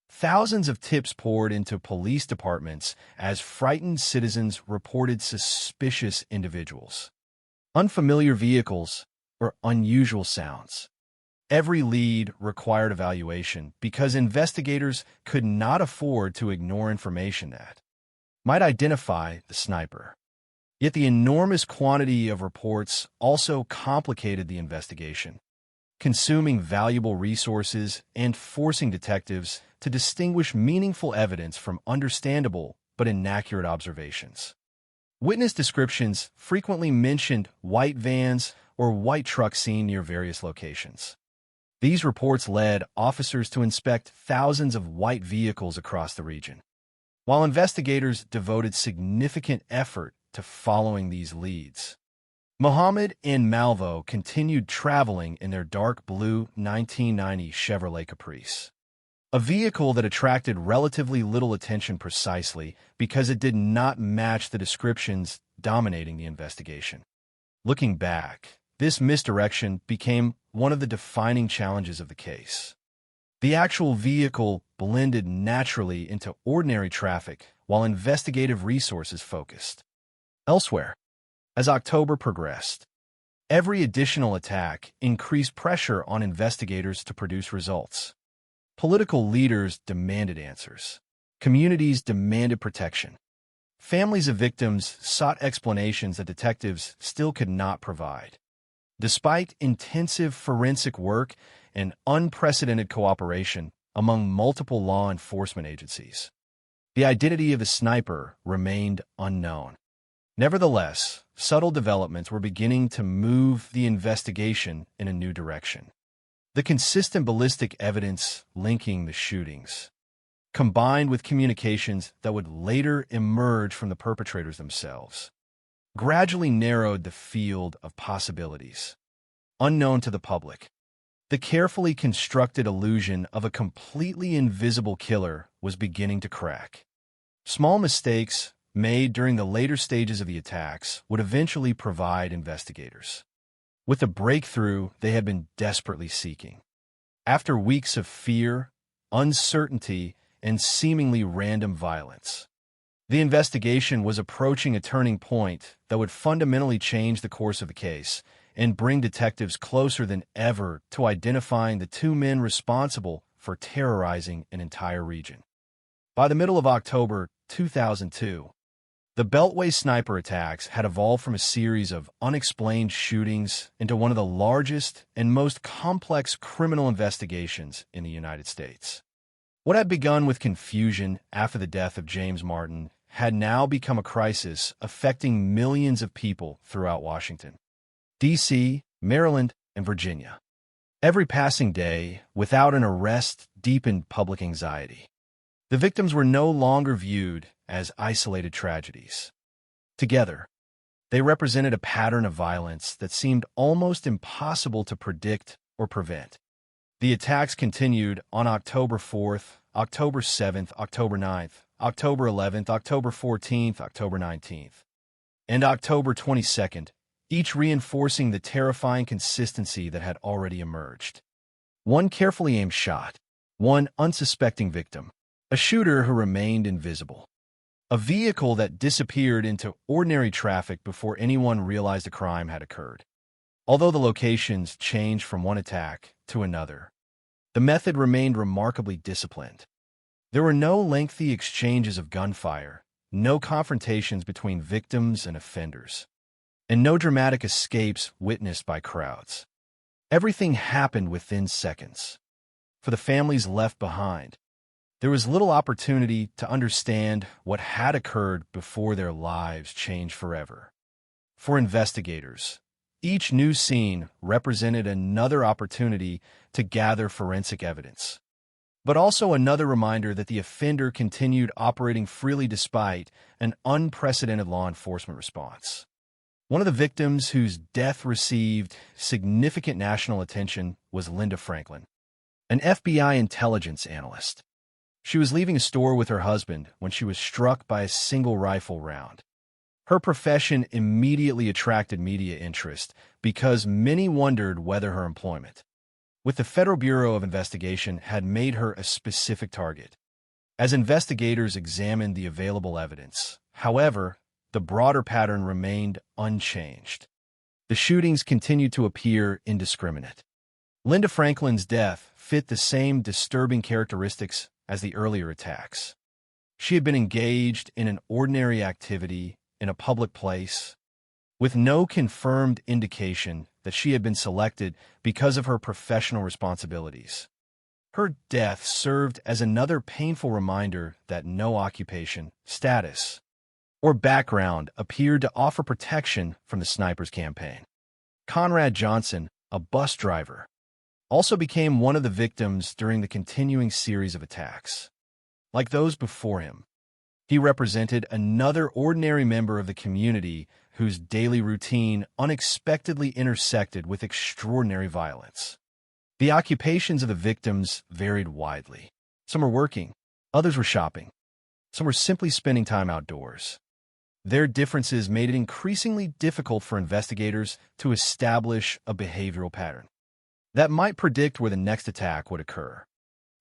Thousands of tips poured into police departments as frightened citizens reported suspicious individuals, unfamiliar vehicles, or unusual sounds. Every lead required evaluation because investigators could not afford to ignore information that might identify the sniper. Yet the enormous quantity of reports also complicated the investigation, consuming valuable resources and forcing detectives to distinguish meaningful evidence from understandable but inaccurate observations. Witness descriptions frequently mentioned white vans or white trucks seen near various locations. These reports led officers to inspect thousands of white vehicles across the region. While investigators devoted significant effort to following these leads, Mohammed and Malvo continued traveling in their dark blue 1990 Chevrolet Caprice, a vehicle that attracted relatively little attention precisely because it did not match the descriptions dominating the investigation. Looking back, this misdirection became one of the defining challenges of the case. The actual vehicle blended naturally into ordinary traffic while investigative resources focused elsewhere. As October progressed, every additional attack increased pressure on investigators to produce results. Political leaders demanded answers. Communities demanded protection. Families of victims sought explanations that detectives still could not provide. Despite intensive forensic work and unprecedented cooperation among multiple law enforcement agencies, the identity of the sniper remained unknown. Nevertheless, subtle developments were beginning to move the investigation in a new direction. The consistent ballistic evidence linking the shootings, combined with communications that would later emerge from the perpetrators themselves, gradually narrowed the field of possibilities. Unknown to the public, the carefully constructed illusion of a completely invisible killer was beginning to crack. Small mistakes made during the later stages of the attacks would eventually provide investigators with the breakthrough they had been desperately seeking. After weeks of fear, uncertainty, and seemingly random violence, the investigation was approaching a turning point that would fundamentally change the course of the case and bring detectives closer than ever to identifying the two men responsible for terrorizing an entire region. By the middle of October 2002, the Beltway sniper attacks had evolved from a series of unexplained shootings into one of the largest and most complex criminal investigations in the United States. What had begun with confusion after the death of James Martin had now become a crisis affecting millions of people throughout Washington, D.C., Maryland, and Virginia. Every passing day, without an arrest, deepened public anxiety. The victims were no longer viewed as isolated tragedies. Together, they represented a pattern of violence that seemed almost impossible to predict or prevent. The attacks continued on October 4th, October 7th, October 9th, October 11th, October 14th, October 19th, and October 22nd, each reinforcing the terrifying consistency that had already emerged. One carefully aimed shot, one unsuspecting victim, a shooter who remained invisible, a vehicle that disappeared into ordinary traffic before anyone realized a crime had occurred. Although the locations changed from one attack to another, the method remained remarkably disciplined. There were no lengthy exchanges of gunfire, no confrontations between victims and offenders, and no dramatic escapes witnessed by crowds. Everything happened within seconds. For the families left behind, there was little opportunity to understand what had occurred before their lives changed forever. For investigators, each new scene represented another opportunity to gather forensic evidence, but also another reminder that the offender continued operating freely despite an unprecedented law enforcement response. One of the victims whose death received significant national attention was Linda Franklin, an FBI intelligence analyst. She was leaving a store with her husband when she was struck by a single rifle round. Her profession immediately attracted media interest because many wondered whether her employment with the Federal Bureau of Investigation had made her a specific target. As investigators examined the available evidence, however, the broader pattern remained unchanged. The shootings continued to appear indiscriminate. Linda Franklin's death fit the same disturbing characteristics as the earlier attacks. She had been engaged in an ordinary activity in a public place, with no confirmed indication that she had been selected because of her professional responsibilities. Her death served as another painful reminder that no occupation, status, or background appeared to offer protection from the sniper's campaign. Conrad Johnson, a bus driver, also became one of the victims during the continuing series of attacks. Like those before him, he represented another ordinary member of the community whose daily routine unexpectedly intersected with extraordinary violence. The occupations of the victims varied widely. Some were working, others were shopping, some were simply spending time outdoors. Their differences made it increasingly difficult for investigators to establish a behavioral pattern that might predict where the next attack would occur.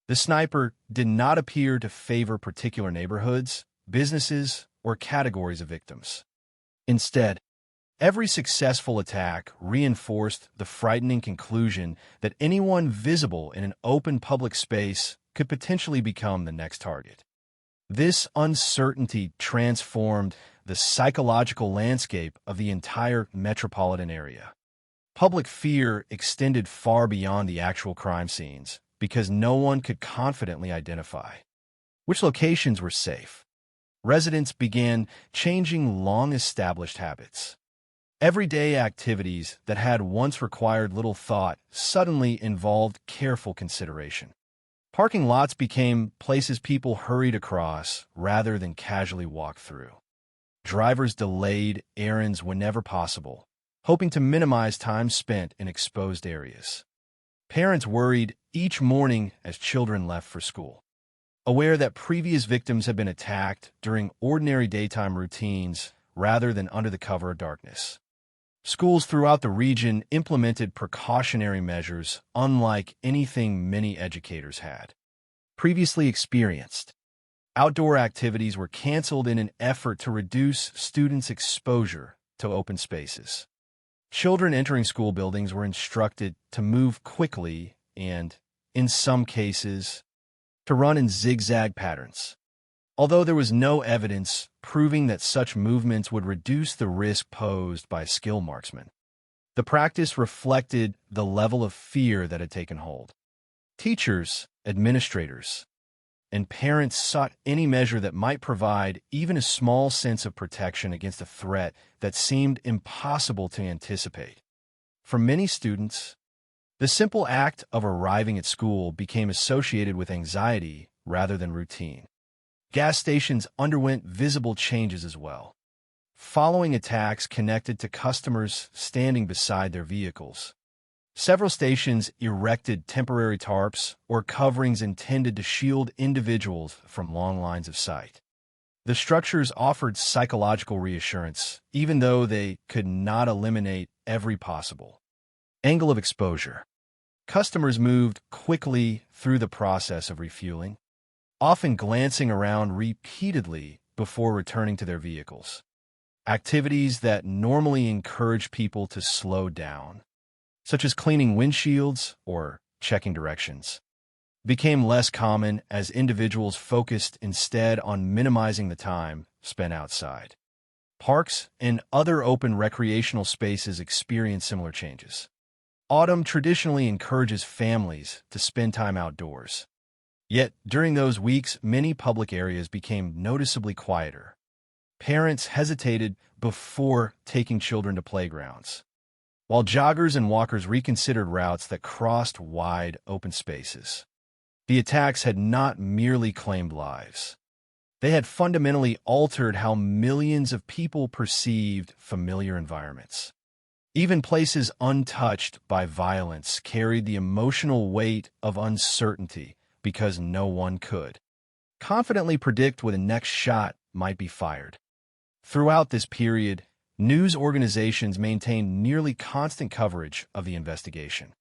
The sniper did not appear to favor particular neighborhoods, businesses, or categories of victims. Instead, every successful attack reinforced the frightening conclusion that anyone visible in an open public space could potentially become the next target. This uncertainty transformed the psychological landscape of the entire metropolitan area. Public fear extended far beyond the actual crime scenes because no one could confidently identify which locations were safe. Residents began changing long-established habits. Everyday activities that had once required little thought suddenly involved careful consideration. Parking lots became places people hurried across rather than casually walked through. Drivers delayed errands whenever possible, hoping to minimize time spent in exposed areas. Parents worried each morning as children left for school, aware that previous victims had been attacked during ordinary daytime routines rather than under the cover of darkness. Schools throughout the region implemented precautionary measures unlike anything many educators had previously experienced. Outdoor activities were canceled in an effort to reduce students' exposure to open spaces. Children entering school buildings were instructed to move quickly and, in some cases, to run in zigzag patterns. Although there was no evidence proving that such movements would reduce the risk posed by a skilled marksman, the practice reflected the level of fear that had taken hold. Teachers, administrators, and parents sought any measure that might provide even a small sense of protection against a threat that seemed impossible to anticipate. For many students, the simple act of arriving at school became associated with anxiety rather than routine. Gas stations underwent visible changes as well, following attacks connected to customers standing beside their vehicles. Several stations erected temporary tarps or coverings intended to shield individuals from long lines of sight. The structures offered psychological reassurance, even though they could not eliminate every possible angle of exposure. Customers moved quickly through the process of refueling, often glancing around repeatedly before returning to their vehicles. Activities that normally encourage people to slow down, such as cleaning windshields or checking directions, became less common as individuals focused instead on minimizing the time spent outside. Parks and other open recreational spaces experienced similar changes. Autumn traditionally encourages families to spend time outdoors. Yet, during those weeks, many public areas became noticeably quieter. Parents hesitated before taking children to playgrounds, while joggers and walkers reconsidered routes that crossed wide, open spaces. The attacks had not merely claimed lives. They had fundamentally altered how millions of people perceived familiar environments. Even places untouched by violence carried the emotional weight of uncertainty because no one could confidently predict where the next shot might be fired. Throughout this period, news organizations maintained nearly constant coverage of the investigation.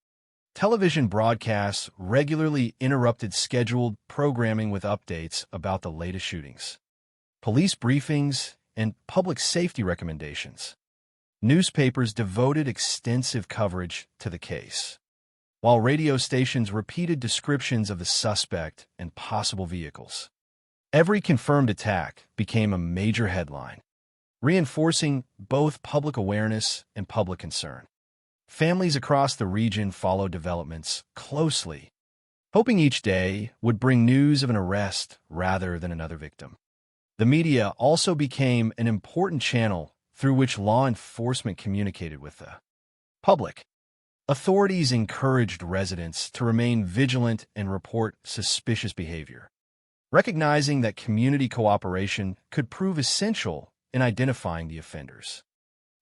Television broadcasts regularly interrupted scheduled programming with updates about the latest shootings, police briefings, and public safety recommendations. Newspapers devoted extensive coverage to the case, while radio stations repeated descriptions of the suspect and possible vehicles. Every confirmed attack became a major headline, reinforcing both public awareness and public concern. Families across the region followed developments closely, hoping each day would bring news of an arrest rather than another victim. The media also became an important channel through which law enforcement communicated with the public. Authorities encouraged residents to remain vigilant and report suspicious behavior, recognizing that community cooperation could prove essential in identifying the offenders.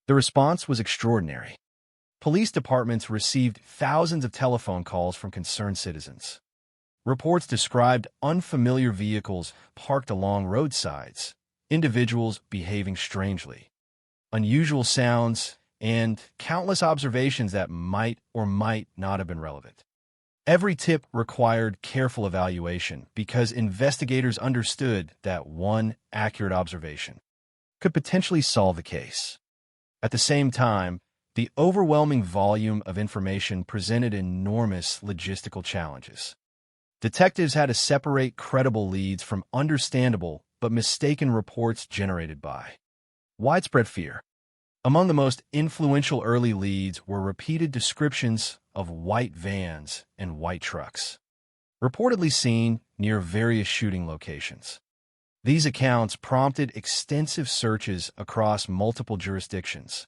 The response was extraordinary. Police departments received thousands of telephone calls from concerned citizens. Reports described unfamiliar vehicles parked along roadsides, individuals behaving strangely, unusual sounds, and countless observations that might or might not have been relevant. Every tip required careful evaluation because investigators understood that one accurate observation could potentially solve the case. At the same time, the overwhelming volume of information presented enormous logistical challenges. Detectives had to separate credible leads from understandable but mistaken reports generated by widespread fear. Among the most influential early leads were repeated descriptions of white vans and white trucks, reportedly seen near various shooting locations. These accounts prompted extensive searches across multiple jurisdictions.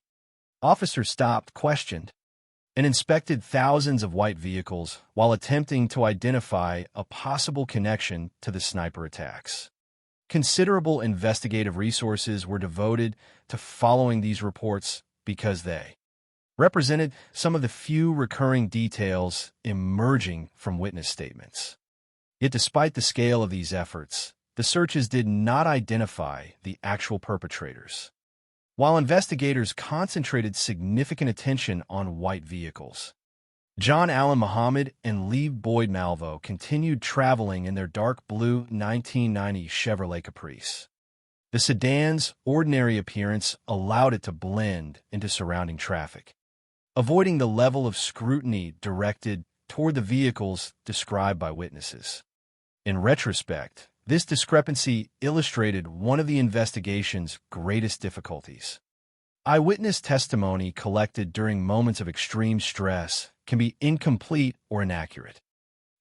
Officers stopped, questioned, and inspected thousands of white vehicles while attempting to identify a possible connection to the sniper attacks. Considerable investigative resources were devoted to following these reports because they represented some of the few recurring details emerging from witness statements. Yet despite the scale of these efforts, the searches did not identify the actual perpetrators. While investigators concentrated significant attention on white vehicles, John Allen Muhammad and Lee Boyd Malvo continued traveling in their dark blue 1990 Chevrolet Caprice. The sedan's ordinary appearance allowed it to blend into surrounding traffic, avoiding the level of scrutiny directed toward the vehicles described by witnesses. In retrospect, this discrepancy illustrated one of the investigation's greatest difficulties. Eyewitness testimony collected during moments of extreme stress can be incomplete or inaccurate,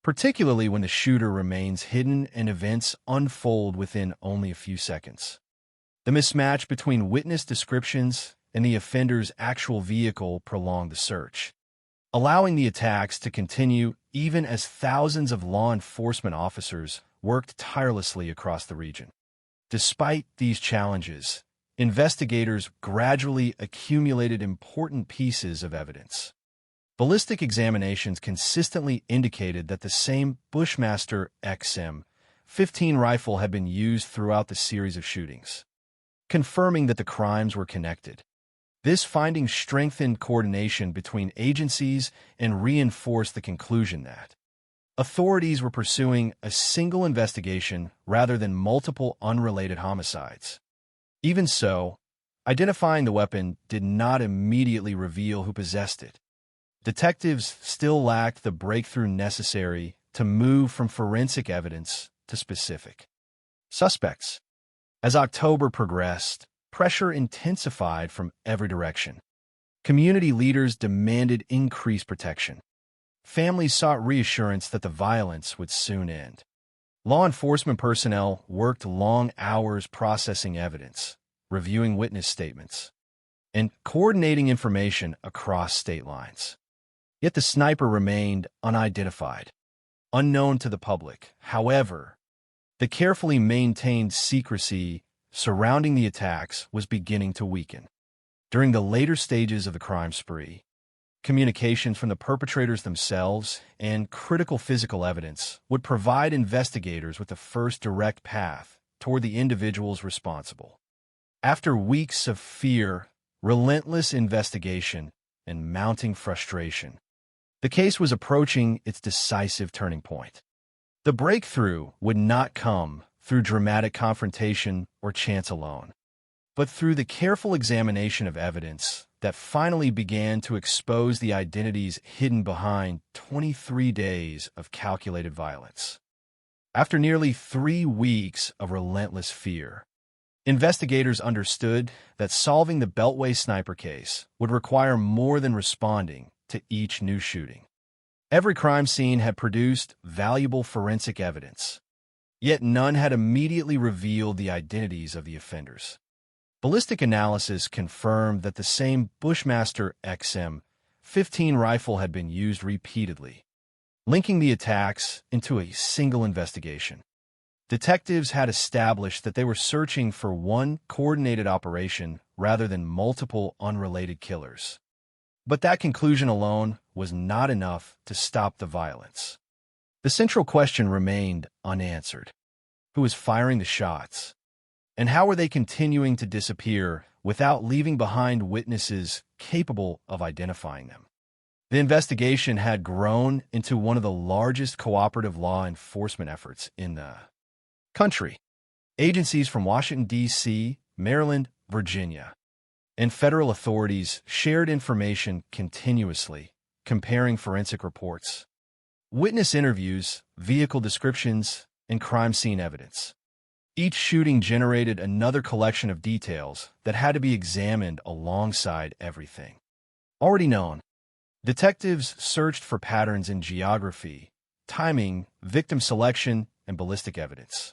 particularly when the shooter remains hidden and events unfold within only a few seconds. The mismatch between witness descriptions and the offender's actual vehicle prolonged the search, allowing the attacks to continue even as thousands of law enforcement officers worked tirelessly across the region. Despite these challenges, investigators gradually accumulated important pieces of evidence. Ballistic examinations consistently indicated that the same Bushmaster XM-15 rifle had been used throughout the series of shootings, confirming that the crimes were connected. This finding strengthened coordination between agencies and reinforced the conclusion that authorities were pursuing a single investigation rather than multiple unrelated homicides. Even so, identifying the weapon did not immediately reveal who possessed it. Detectives still lacked the breakthrough necessary to move from forensic evidence to specific suspects. As October progressed, pressure intensified from every direction. Community leaders demanded increased protection. Families sought reassurance that the violence would soon end. Law enforcement personnel worked long hours processing evidence, reviewing witness statements, and coordinating information across state lines. Yet the sniper remained unidentified, unknown to the public. However, the carefully maintained secrecy surrounding the attacks was beginning to weaken. During the later stages of the crime spree, communications from the perpetrators themselves and critical physical evidence would provide investigators with the first direct path toward the individuals responsible. After weeks of fear, relentless investigation, and mounting frustration, the case was approaching its decisive turning point. The breakthrough would not come through dramatic confrontation or chance alone, but through the careful examination of evidence that finally began to expose the identities hidden behind 23 days of calculated violence. After nearly 3 weeks of relentless fear, investigators understood that solving the Beltway sniper case would require more than responding to each new shooting. Every crime scene had produced valuable forensic evidence, yet none had immediately revealed the identities of the offenders. Ballistic analysis confirmed that the same Bushmaster XM-15 rifle had been used repeatedly, linking the attacks into a single investigation. Detectives had established that they were searching for one coordinated operation rather than multiple unrelated killers. But that conclusion alone was not enough to stop the violence. The central question remained unanswered. Who was firing the shots? And how were they continuing to disappear without leaving behind witnesses capable of identifying them? The investigation had grown into one of the largest cooperative law enforcement efforts in the country. Agencies from Washington, D.C., Maryland, Virginia, and federal authorities shared information continuously, comparing forensic reports, witness interviews, vehicle descriptions, and crime scene evidence. Each shooting generated another collection of details that had to be examined alongside everything already known. Detectives searched for patterns in geography, timing, victim selection, and ballistic evidence,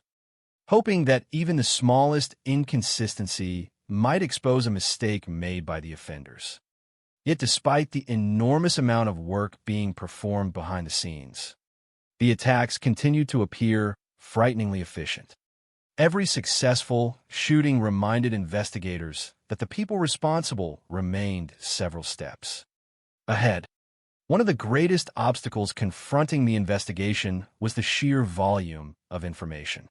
hoping that even the smallest inconsistency might expose a mistake made by the offenders. Yet despite the enormous amount of work being performed behind the scenes, the attacks continued to appear frighteningly efficient. Every successful shooting reminded investigators that the people responsible remained several steps ahead. One of the greatest obstacles confronting the investigation was the sheer volume of information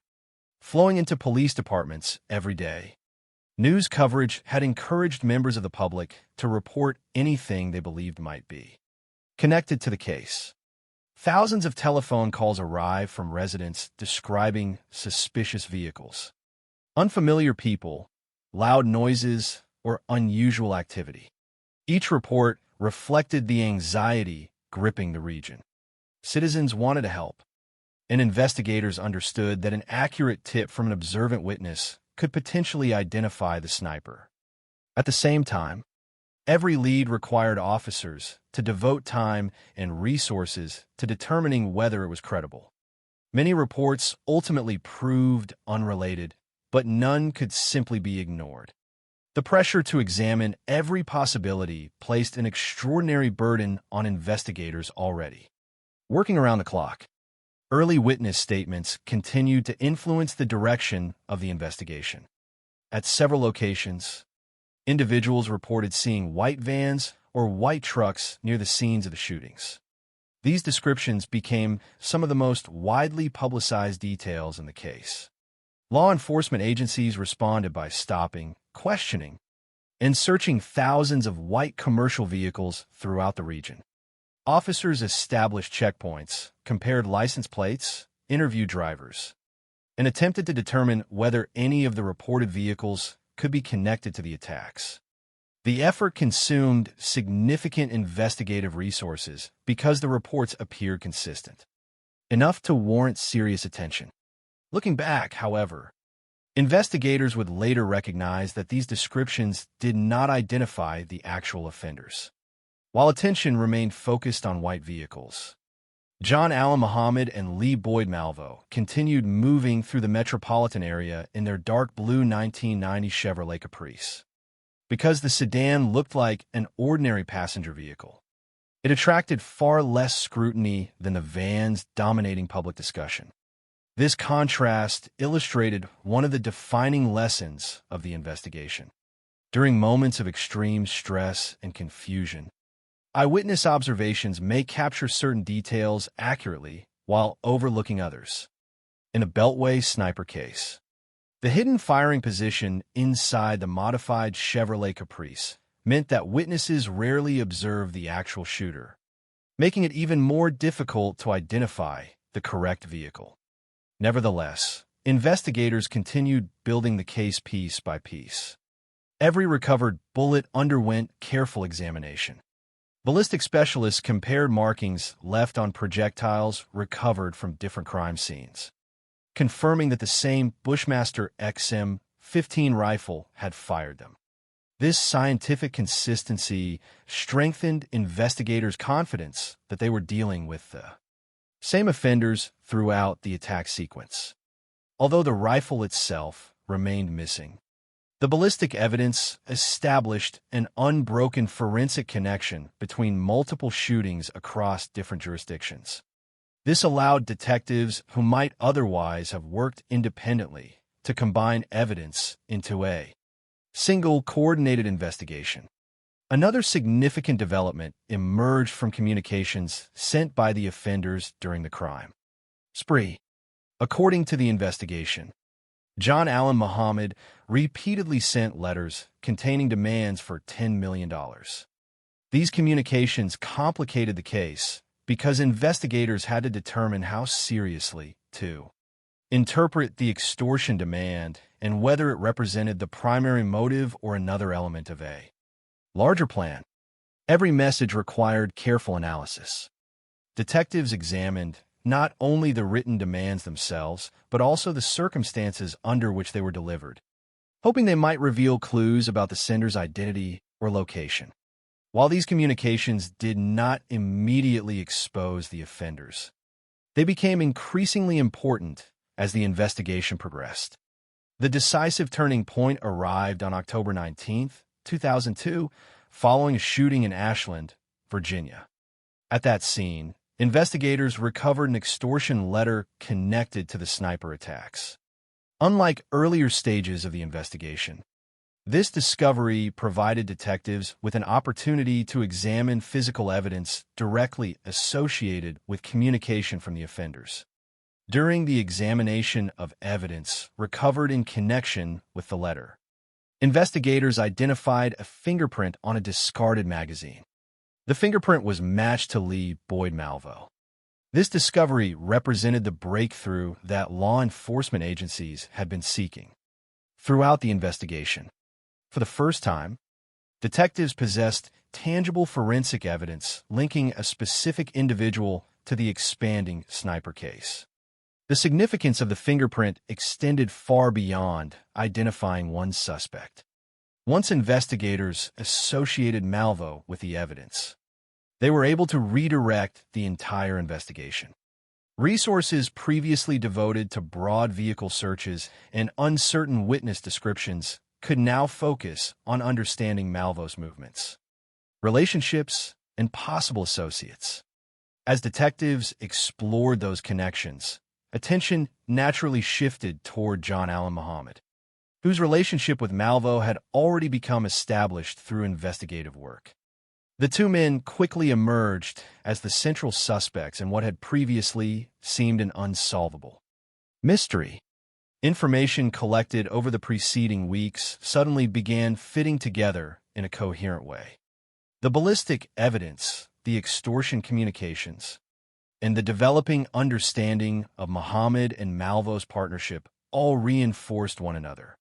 flowing into police departments every day. News coverage had encouraged members of the public to report anything they believed might be connected to the case. Thousands of telephone calls arrived from residents describing suspicious vehicles, unfamiliar people, loud noises, or unusual activity. Each report reflected the anxiety gripping the region. Citizens wanted to help, and investigators understood that an accurate tip from an observant witness could potentially identify the sniper. At the same time, every lead required officers to devote time and resources to determining whether it was credible. Many reports ultimately proved unrelated, but none could simply be ignored. The pressure to examine every possibility placed an extraordinary burden on investigators already working around the clock. Early witness statements continued to influence the direction of the investigation. At several locations, individuals reported seeing white vans or white trucks near the scenes of the shootings. These descriptions became some of the most widely publicized details in the case. Law enforcement agencies responded by stopping, questioning, and searching thousands of white commercial vehicles throughout the region. Officers established checkpoints, compared license plates, interviewed drivers, and attempted to determine whether any of the reported vehicles could be connected to the attacks. The effort consumed significant investigative resources because the reports appeared consistent, enough to warrant serious attention. Looking back, however, investigators would later recognize that these descriptions did not identify the actual offenders. While attention remained focused on white vehicles, John Allen Muhammad and Lee Boyd Malvo continued moving through the metropolitan area in their dark blue 1990 Chevrolet Caprice. Because the sedan looked like an ordinary passenger vehicle, it attracted far less scrutiny than the van's dominating public discussion. This contrast illustrated one of the defining lessons of the investigation. During moments of extreme stress and confusion, eyewitness observations may capture certain details accurately while overlooking others. In a Beltway sniper case, the hidden firing position inside the modified Chevrolet Caprice meant that witnesses rarely observed the actual shooter, making it even more difficult to identify the correct vehicle. Nevertheless, investigators continued building the case piece by piece. Every recovered bullet underwent careful examination. Ballistic specialists compared markings left on projectiles recovered from different crime scenes, confirming that the same Bushmaster XM-15 rifle had fired them. This scientific consistency strengthened investigators' confidence that they were dealing with the same offenders throughout the attack sequence. Although the rifle itself remained missing, the ballistic evidence established an unbroken forensic connection between multiple shootings across different jurisdictions. This allowed detectives who might otherwise have worked independently to combine evidence into a single coordinated investigation. Another significant development emerged from communications sent by the offenders during the crime spree. According to the investigation, John Allen Muhammad repeatedly sent letters containing demands for $10 million. These communications complicated the case because investigators had to determine how seriously to interpret the extortion demand and whether it represented the primary motive or another element of a larger plan. Every message required careful analysis. Detectives examined not only the written demands themselves, but also the circumstances under which they were delivered, hoping they might reveal clues about the sender's identity or location. While these communications did not immediately expose the offenders, they became increasingly important as the investigation progressed. The decisive turning point arrived on October 19, 2002, following a shooting in Ashland, Virginia. At that scene, investigators recovered an extortion letter connected to the sniper attacks. Unlike earlier stages of the investigation, this discovery provided detectives with an opportunity to examine physical evidence directly associated with communication from the offenders. During the examination of evidence recovered in connection with the letter, investigators identified a fingerprint on a discarded magazine. The fingerprint was matched to Lee Boyd Malvo. This discovery represented the breakthrough that law enforcement agencies had been seeking. Throughout the investigation, for the first time, detectives possessed tangible forensic evidence linking a specific individual to the expanding sniper case. The significance of the fingerprint extended far beyond identifying one suspect. Once investigators associated Malvo with the evidence, they were able to redirect the entire investigation. Resources previously devoted to broad vehicle searches and uncertain witness descriptions could now focus on understanding Malvo's movements, relationships, and possible associates. As detectives explored those connections, attention naturally shifted toward John Allen Muhammad, whose relationship with Malvo had already become established through investigative work. The two men quickly emerged as the central suspects in what had previously seemed an unsolvable mystery. Information collected over the preceding weeks suddenly began fitting together in a coherent way. The ballistic evidence, the extortion communications, and the developing understanding of Muhammad and Malvo's partnership all reinforced one another.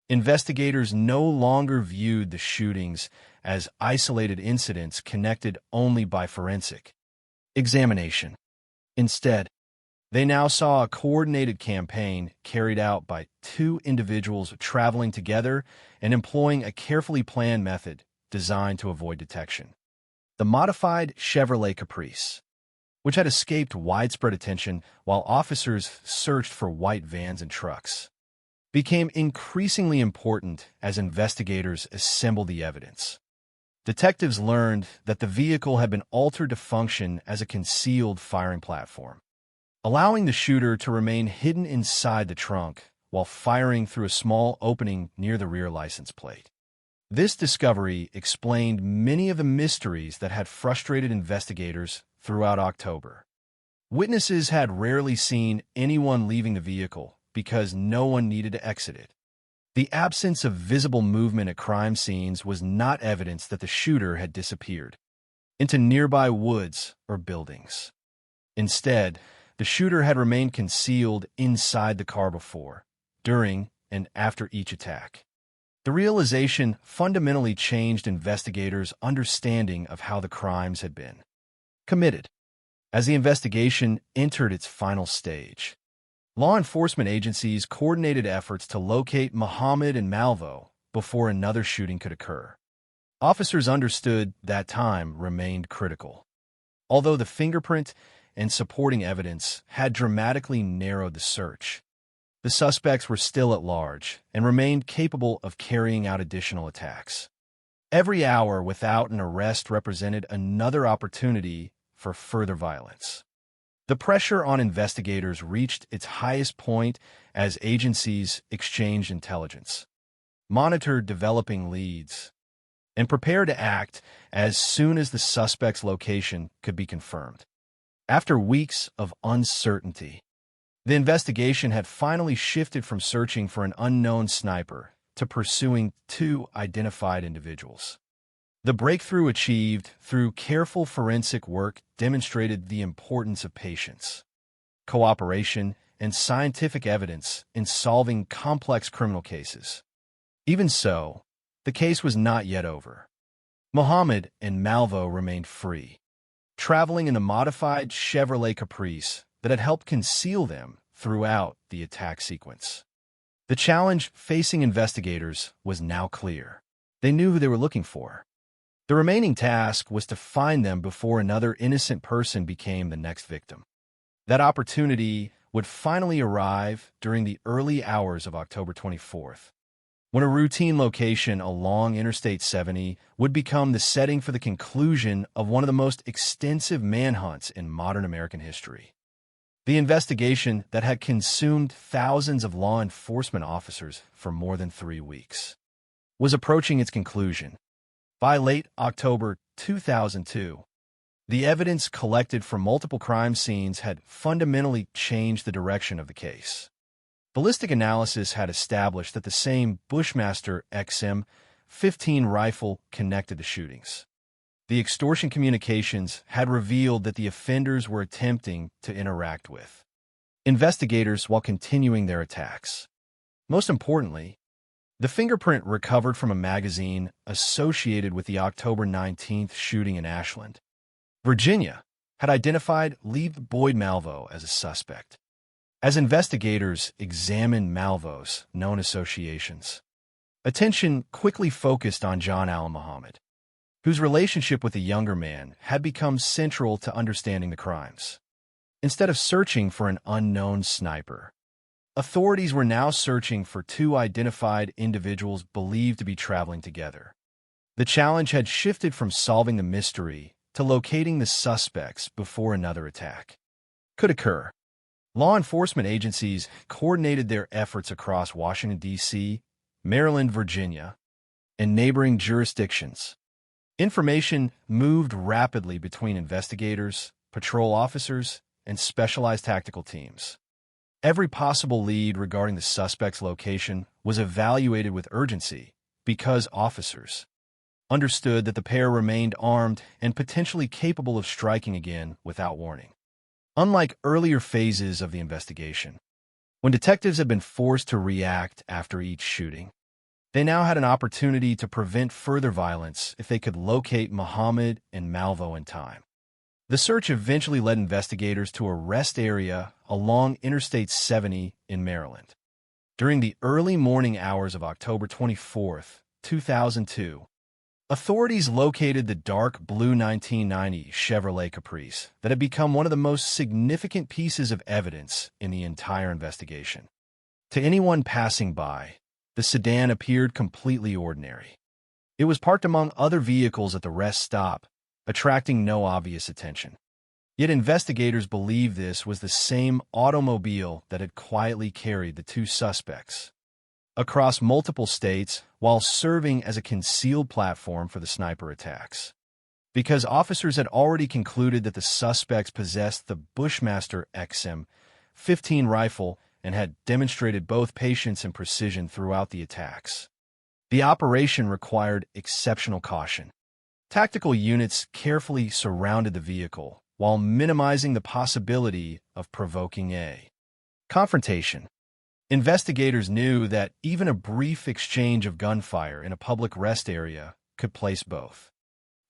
Investigators no longer viewed the shootings as isolated incidents connected only by forensic examination. Instead, they now saw a coordinated campaign carried out by two individuals traveling together and employing a carefully planned method designed to avoid detection. The modified Chevrolet Caprice, which had escaped widespread attention while officers searched for white vans and trucks, became increasingly important as investigators assembled the evidence. Detectives learned that the vehicle had been altered to function as a concealed firing platform, allowing the shooter to remain hidden inside the trunk while firing through a small opening near the rear license plate. This discovery explained many of the mysteries that had frustrated investigators throughout October. Witnesses had rarely seen anyone leaving the vehicle because no one needed to exit it. The absence of visible movement at crime scenes was not evidence that the shooter had disappeared into nearby woods or buildings. Instead, the shooter had remained concealed inside the car before, during, and after each attack. The realization fundamentally changed investigators' understanding of how the crimes had been committed. As the investigation entered its final stage, law enforcement agencies coordinated efforts to locate Muhammad and Malvo before another shooting could occur. Officers understood that time remained critical. Although the fingerprint and supporting evidence had dramatically narrowed the search, the suspects were still at large and remained capable of carrying out additional attacks. Every hour without an arrest represented another opportunity for further violence. The pressure on investigators reached its highest point as agencies exchanged intelligence, monitored developing leads, and prepared to act as soon as the suspect's location could be confirmed. After weeks of uncertainty, the investigation had finally shifted from searching for an unknown sniper to pursuing two identified individuals. The breakthrough achieved through careful forensic work demonstrated the importance of patience, cooperation, and scientific evidence in solving complex criminal cases. Even so, the case was not yet over. Muhammad and Malvo remained free, traveling in a modified Chevrolet Caprice that had helped conceal them throughout the attack sequence. The challenge facing investigators was now clear. They knew who they were looking for. The remaining task was to find them before another innocent person became the next victim. That opportunity would finally arrive during the early hours of October 24th, when a routine location along Interstate 70 would become the setting for the conclusion of one of the most extensive manhunts in modern American history. The investigation that had consumed thousands of law enforcement officers for more than 3 weeks was approaching its conclusion. By late October 2002, the evidence collected from multiple crime scenes had fundamentally changed the direction of the case. Ballistic analysis had established that the same Bushmaster XM-15 rifle connected the shootings. The extortion communications had revealed that the offenders were attempting to interact with investigators while continuing their attacks. Most importantly, the fingerprint recovered from a magazine associated with the October 19th shooting in Ashland, Virginia, had identified Lee Boyd Malvo as a suspect. As investigators examined Malvo's known associations, attention quickly focused on John Allen Muhammad, whose relationship with the younger man had become central to understanding the crimes. Instead of searching for an unknown sniper, authorities were now searching for two identified individuals believed to be traveling together. The challenge had shifted from solving the mystery to locating the suspects before another attack could occur. Law enforcement agencies coordinated their efforts across Washington, D.C., Maryland, Virginia, and neighboring jurisdictions. Information moved rapidly between investigators, patrol officers, and specialized tactical teams. Every possible lead regarding the suspect's location was evaluated with urgency because officers understood that the pair remained armed and potentially capable of striking again without warning. Unlike earlier phases of the investigation, when detectives had been forced to react after each shooting, they now had an opportunity to prevent further violence if they could locate Muhammad and Malvo in time. The search eventually led investigators to a rest area along Interstate 70 in Maryland. During the early morning hours of October 24, 2002, authorities located the dark blue 1990 Chevrolet Caprice that had become one of the most significant pieces of evidence in the entire investigation. To anyone passing by, the sedan appeared completely ordinary. It was parked among other vehicles at the rest stop, attracting no obvious attention. Yet investigators believe this was the same automobile that had quietly carried the two suspects across multiple states while serving as a concealed platform for the sniper attacks. Because officers had already concluded that the suspects possessed the Bushmaster XM-15 rifle and had demonstrated both patience and precision throughout the attacks, the operation required exceptional caution. Tactical units carefully surrounded the vehicle while minimizing the possibility of provoking a confrontation. Investigators knew that even a brief exchange of gunfire in a public rest area could place both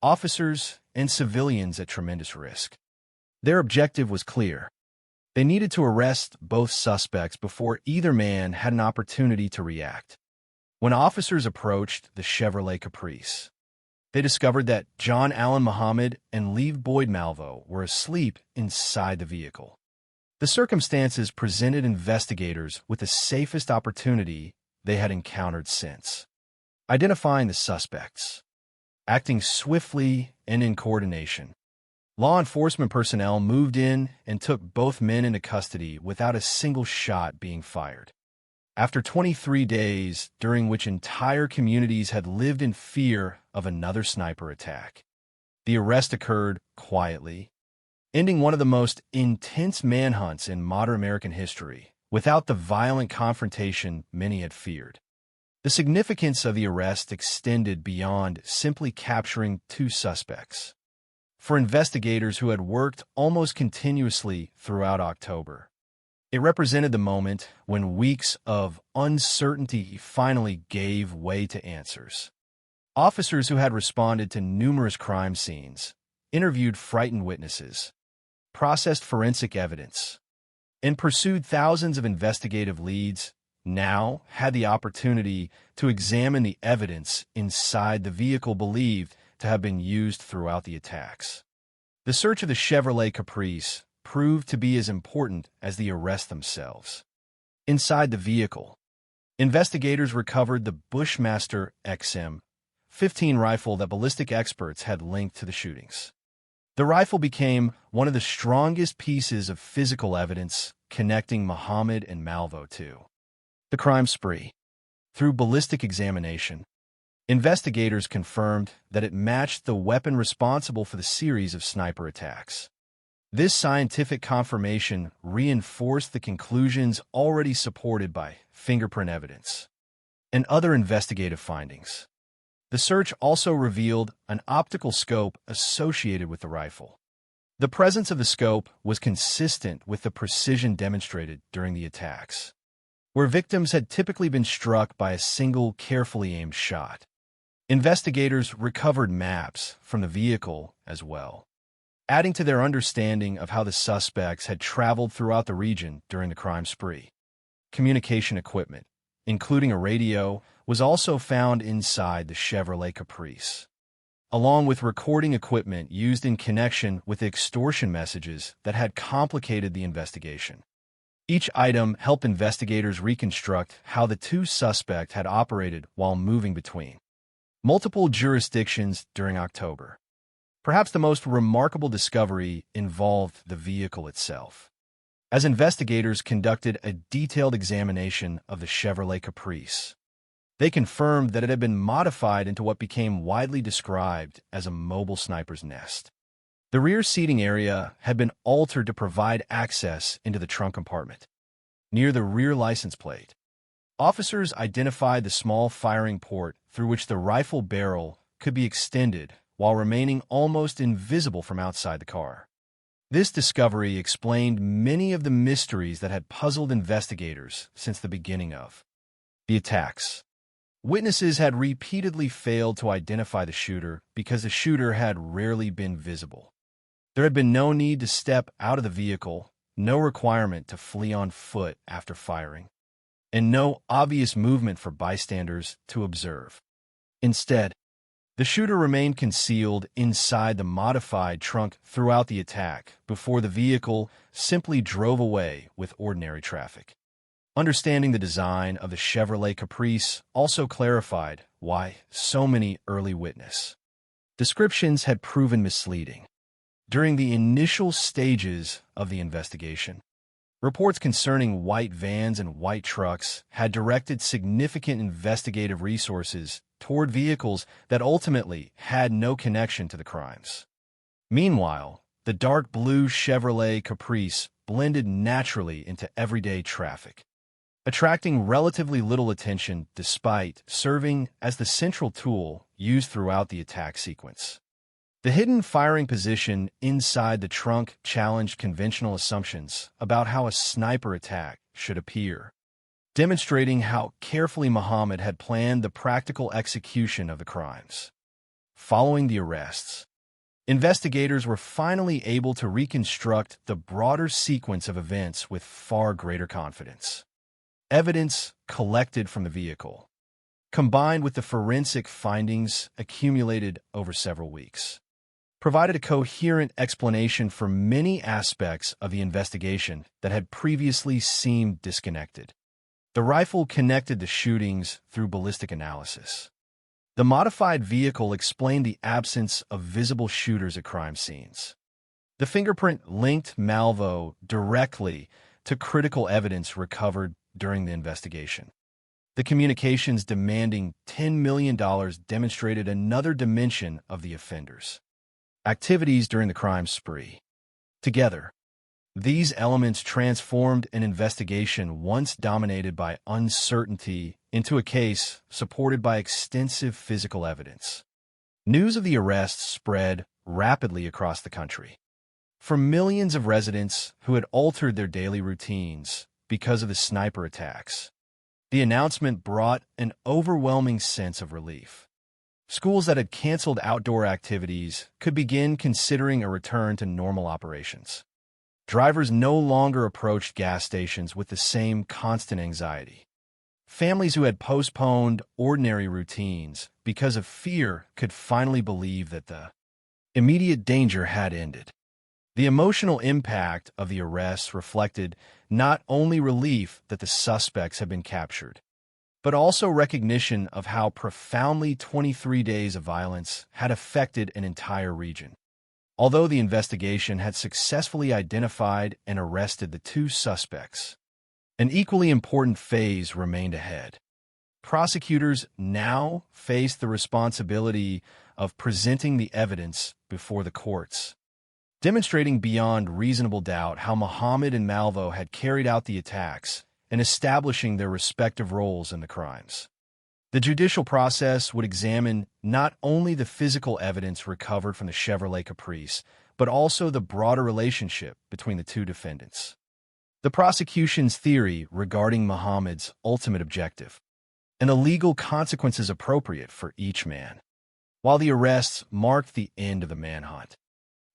officers and civilians at tremendous risk. Their objective was clear. They needed to arrest both suspects before either man had an opportunity to react. When officers approached the Chevrolet Caprice, they discovered that John Allen Muhammad and Lev Boyd Malvo were asleep inside the vehicle. The circumstances presented investigators with the safest opportunity they had encountered since. Identifying the suspects. Acting swiftly and in coordination, law enforcement personnel moved in and took both men into custody without a single shot being fired. After 23 days, during which entire communities had lived in fear of another sniper attack, the arrest occurred quietly, ending one of the most intense manhunts in modern American history, without the violent confrontation many had feared. The significance of the arrest extended beyond simply capturing two suspects. For investigators who had worked almost continuously throughout October, it represented the moment when weeks of uncertainty finally gave way to answers. Officers who had responded to numerous crime scenes, interviewed frightened witnesses, processed forensic evidence, and pursued thousands of investigative leads now had the opportunity to examine the evidence inside the vehicle believed to have been used throughout the attacks. The search of the Chevrolet Caprice proved to be as important as the arrests themselves. Inside the vehicle, investigators recovered the Bushmaster XM-15 rifle that ballistic experts had linked to the shootings. The rifle became one of the strongest pieces of physical evidence connecting Muhammad and Malvo to the crime spree. Through ballistic examination, investigators confirmed that it matched the weapon responsible for the series of sniper attacks. This scientific confirmation reinforced the conclusions already supported by fingerprint evidence and other investigative findings. The search also revealed an optical scope associated with the rifle. The presence of the scope was consistent with the precision demonstrated during the attacks, where victims had typically been struck by a single carefully aimed shot. Investigators recovered maps from the vehicle as well, adding to their understanding of how the suspects had traveled throughout the region during the crime spree. Communication equipment, including a radio, was also found inside the Chevrolet Caprice, along with recording equipment used in connection with extortion messages that had complicated the investigation. Each item helped investigators reconstruct how the two suspects had operated while moving between multiple jurisdictions during October. Perhaps the most remarkable discovery involved the vehicle itself. As investigators conducted a detailed examination of the Chevrolet Caprice, they confirmed that it had been modified into what became widely described as a mobile sniper's nest. The rear seating area had been altered to provide access into the trunk compartment. Near the rear license plate, officers identified the small firing port through which the rifle barrel could be extended while remaining almost invisible from outside the car. This discovery explained many of the mysteries that had puzzled investigators since the beginning of the attacks. Witnesses had repeatedly failed to identify the shooter because the shooter had rarely been visible. There had been no need to step out of the vehicle, no requirement to flee on foot after firing, and no obvious movement for bystanders to observe. Instead, the shooter remained concealed inside the modified trunk throughout the attack before the vehicle simply drove away with ordinary traffic. Understanding the design of the Chevrolet Caprice also clarified why so many early witness descriptions had proven misleading. During the initial stages of the investigation, reports concerning white vans and white trucks had directed significant investigative resources toward vehicles that ultimately had no connection to the crimes. Meanwhile, the dark blue Chevrolet Caprice blended naturally into everyday traffic, attracting relatively little attention despite serving as the central tool used throughout the attack sequence. The hidden firing position inside the trunk challenged conventional assumptions about how a sniper attack should appear, demonstrating how carefully Muhammad had planned the practical execution of the crimes. Following the arrests, investigators were finally able to reconstruct the broader sequence of events with far greater confidence. Evidence collected from the vehicle, combined with the forensic findings accumulated over several weeks, provided a coherent explanation for many aspects of the investigation that had previously seemed disconnected. The rifle connected the shootings through ballistic analysis. The modified vehicle explained the absence of visible shooters at crime scenes. The fingerprint linked Malvo directly to critical evidence recovered during the investigation. The communications demanding $10 million demonstrated another dimension of the offender's activities during the crime spree. Together, these elements transformed an investigation once dominated by uncertainty into a case supported by extensive physical evidence. News of the arrests spread rapidly across the country. For millions of residents who had altered their daily routines because of the sniper attacks, the announcement brought an overwhelming sense of relief. Schools that had canceled outdoor activities could begin considering a return to normal operations. Drivers no longer approached gas stations with the same constant anxiety. Families who had postponed ordinary routines because of fear could finally believe that the immediate danger had ended. The emotional impact of the arrests reflected not only relief that the suspects had been captured, but also recognition of how profoundly 23 days of violence had affected an entire region. Although the investigation had successfully identified and arrested the two suspects, an equally important phase remained ahead. Prosecutors now faced the responsibility of presenting the evidence before the courts, demonstrating beyond reasonable doubt how Muhammad and Malvo had carried out the attacks and establishing their respective roles in the crimes. The judicial process would examine not only the physical evidence recovered from the Chevrolet Caprice, but also the broader relationship between the two defendants. The prosecution's theory regarding Muhammad's ultimate objective, and the legal consequences appropriate for each man. While the arrests marked the end of the manhunt,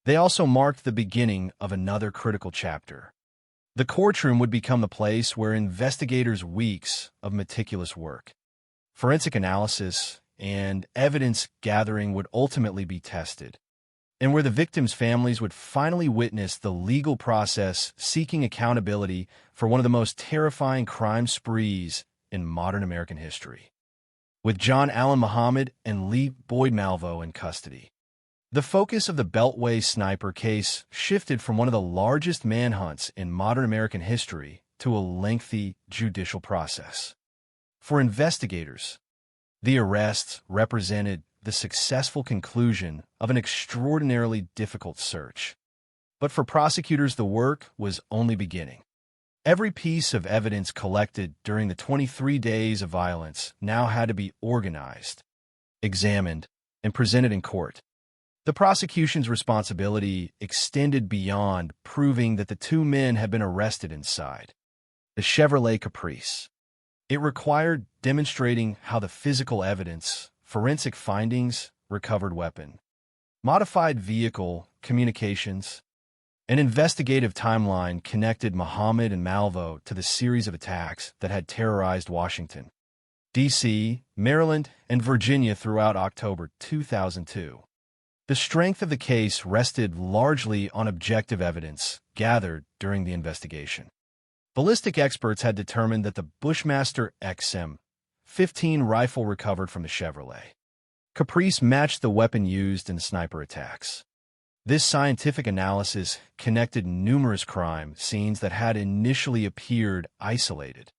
they also marked the beginning of another critical chapter. The courtroom would become the place where investigators' weeks of meticulous work, forensic analysis, and evidence gathering would ultimately be tested, and where the victims' families would finally witness the legal process seeking accountability for one of the most terrifying crime sprees in modern American history. With John Allen Muhammad and Lee Boyd Malvo in custody, the focus of the Beltway sniper case shifted from one of the largest manhunts in modern American history to a lengthy judicial process. For investigators, the arrests represented the successful conclusion of an extraordinarily difficult search. But for prosecutors, the work was only beginning. Every piece of evidence collected during the 23 days of violence now had to be organized, examined, and presented in court. The prosecution's responsibility extended beyond proving that the two men had been arrested inside the Chevrolet Caprice. It required demonstrating how the physical evidence, forensic findings, recovered weapon, modified vehicle, communications, an investigative timeline connected Muhammad and Malvo to the series of attacks that had terrorized Washington, D.C., Maryland, and Virginia throughout October 2002. The strength of the case rested largely on objective evidence gathered during the investigation. Ballistic experts had determined that the Bushmaster XM-15 rifle recovered from the Chevrolet Caprice matched the weapon used in the sniper attacks. This scientific analysis connected numerous crime scenes that had initially appeared isolated,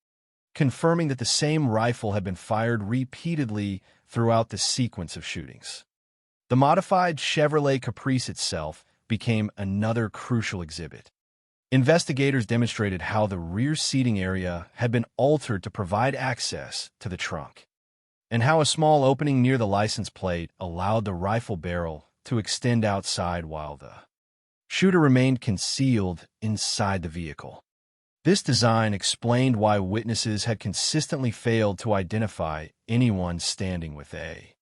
confirming that the same rifle had been fired repeatedly throughout the sequence of shootings. The modified Chevrolet Caprice itself became another crucial exhibit. Investigators demonstrated how the rear seating area had been altered to provide access to the trunk, and how a small opening near the license plate allowed the rifle barrel to extend outside while the shooter remained concealed inside the vehicle. This design explained why witnesses had consistently failed to identify anyone standing with a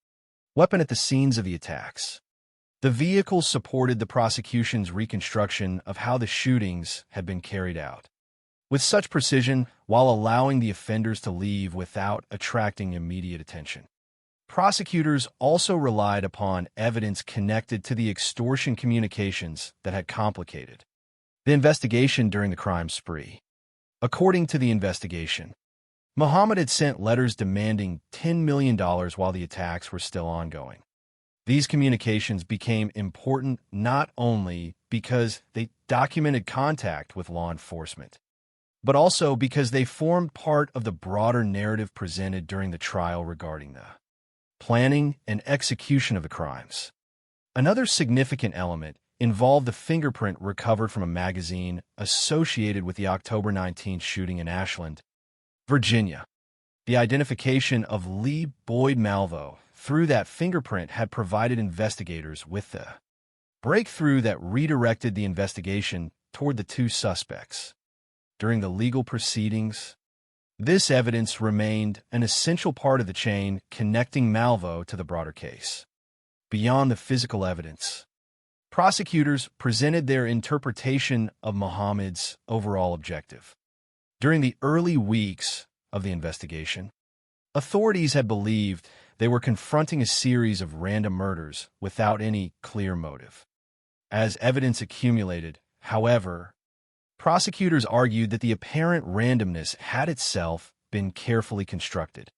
weapon at the scenes of the attacks. The vehicle supported the prosecution's reconstruction of how the shootings had been carried out. with such precision while allowing the offenders to leave without attracting immediate attention. Prosecutors also relied upon evidence connected to the extortion communications that had complicated the investigation during the crime spree. According to the investigation, Muhammad had sent letters demanding $10 million while the attacks were still ongoing. These communications became important not only because they documented contact with law enforcement, but also because they formed part of the broader narrative presented during the trial regarding the planning and execution of the crimes. Another significant element involved the fingerprint recovered from a magazine associated with the October 19 shooting in Ashland, Virginia. The identification of Lee Boyd Malvo through that fingerprint had provided investigators with the breakthrough that redirected the investigation toward the two suspects. During the legal proceedings, this evidence remained an essential part of the chain connecting Malvo to the broader case. Beyond the physical evidence, prosecutors presented their interpretation of Muhammad's overall objective. During the early weeks of the investigation, authorities had believed they were confronting a series of random murders without any clear motive. As evidence accumulated, however, prosecutors argued that the apparent randomness had itself been carefully constructed.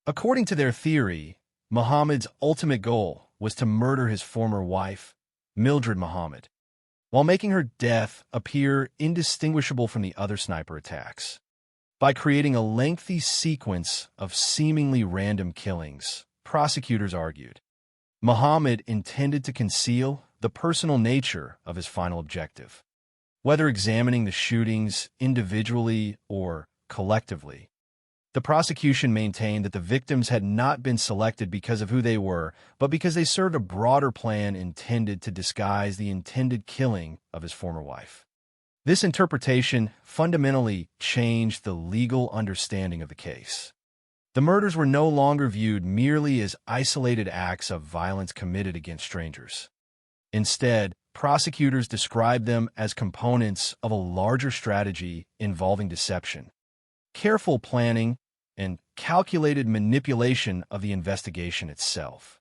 According to their theory, Muhammad's ultimate goal was to murder his former wife, Mildred Muhammad, while making her death appear indistinguishable from the other sniper attacks. By creating a lengthy sequence of seemingly random killings, prosecutors argued, Muhammad intended to conceal the personal nature of his final objective. Whether examining the shootings individually or collectively, the prosecution maintained that the victims had not been selected because of who they were, but because they served a broader plan intended to disguise the intended killing of his former wife. This interpretation fundamentally changed the legal understanding of the case. The murders were no longer viewed merely as isolated acts of violence committed against strangers. Instead, prosecutors described them as components of a larger strategy involving deception, careful planning, and calculated manipulation of the investigation itself.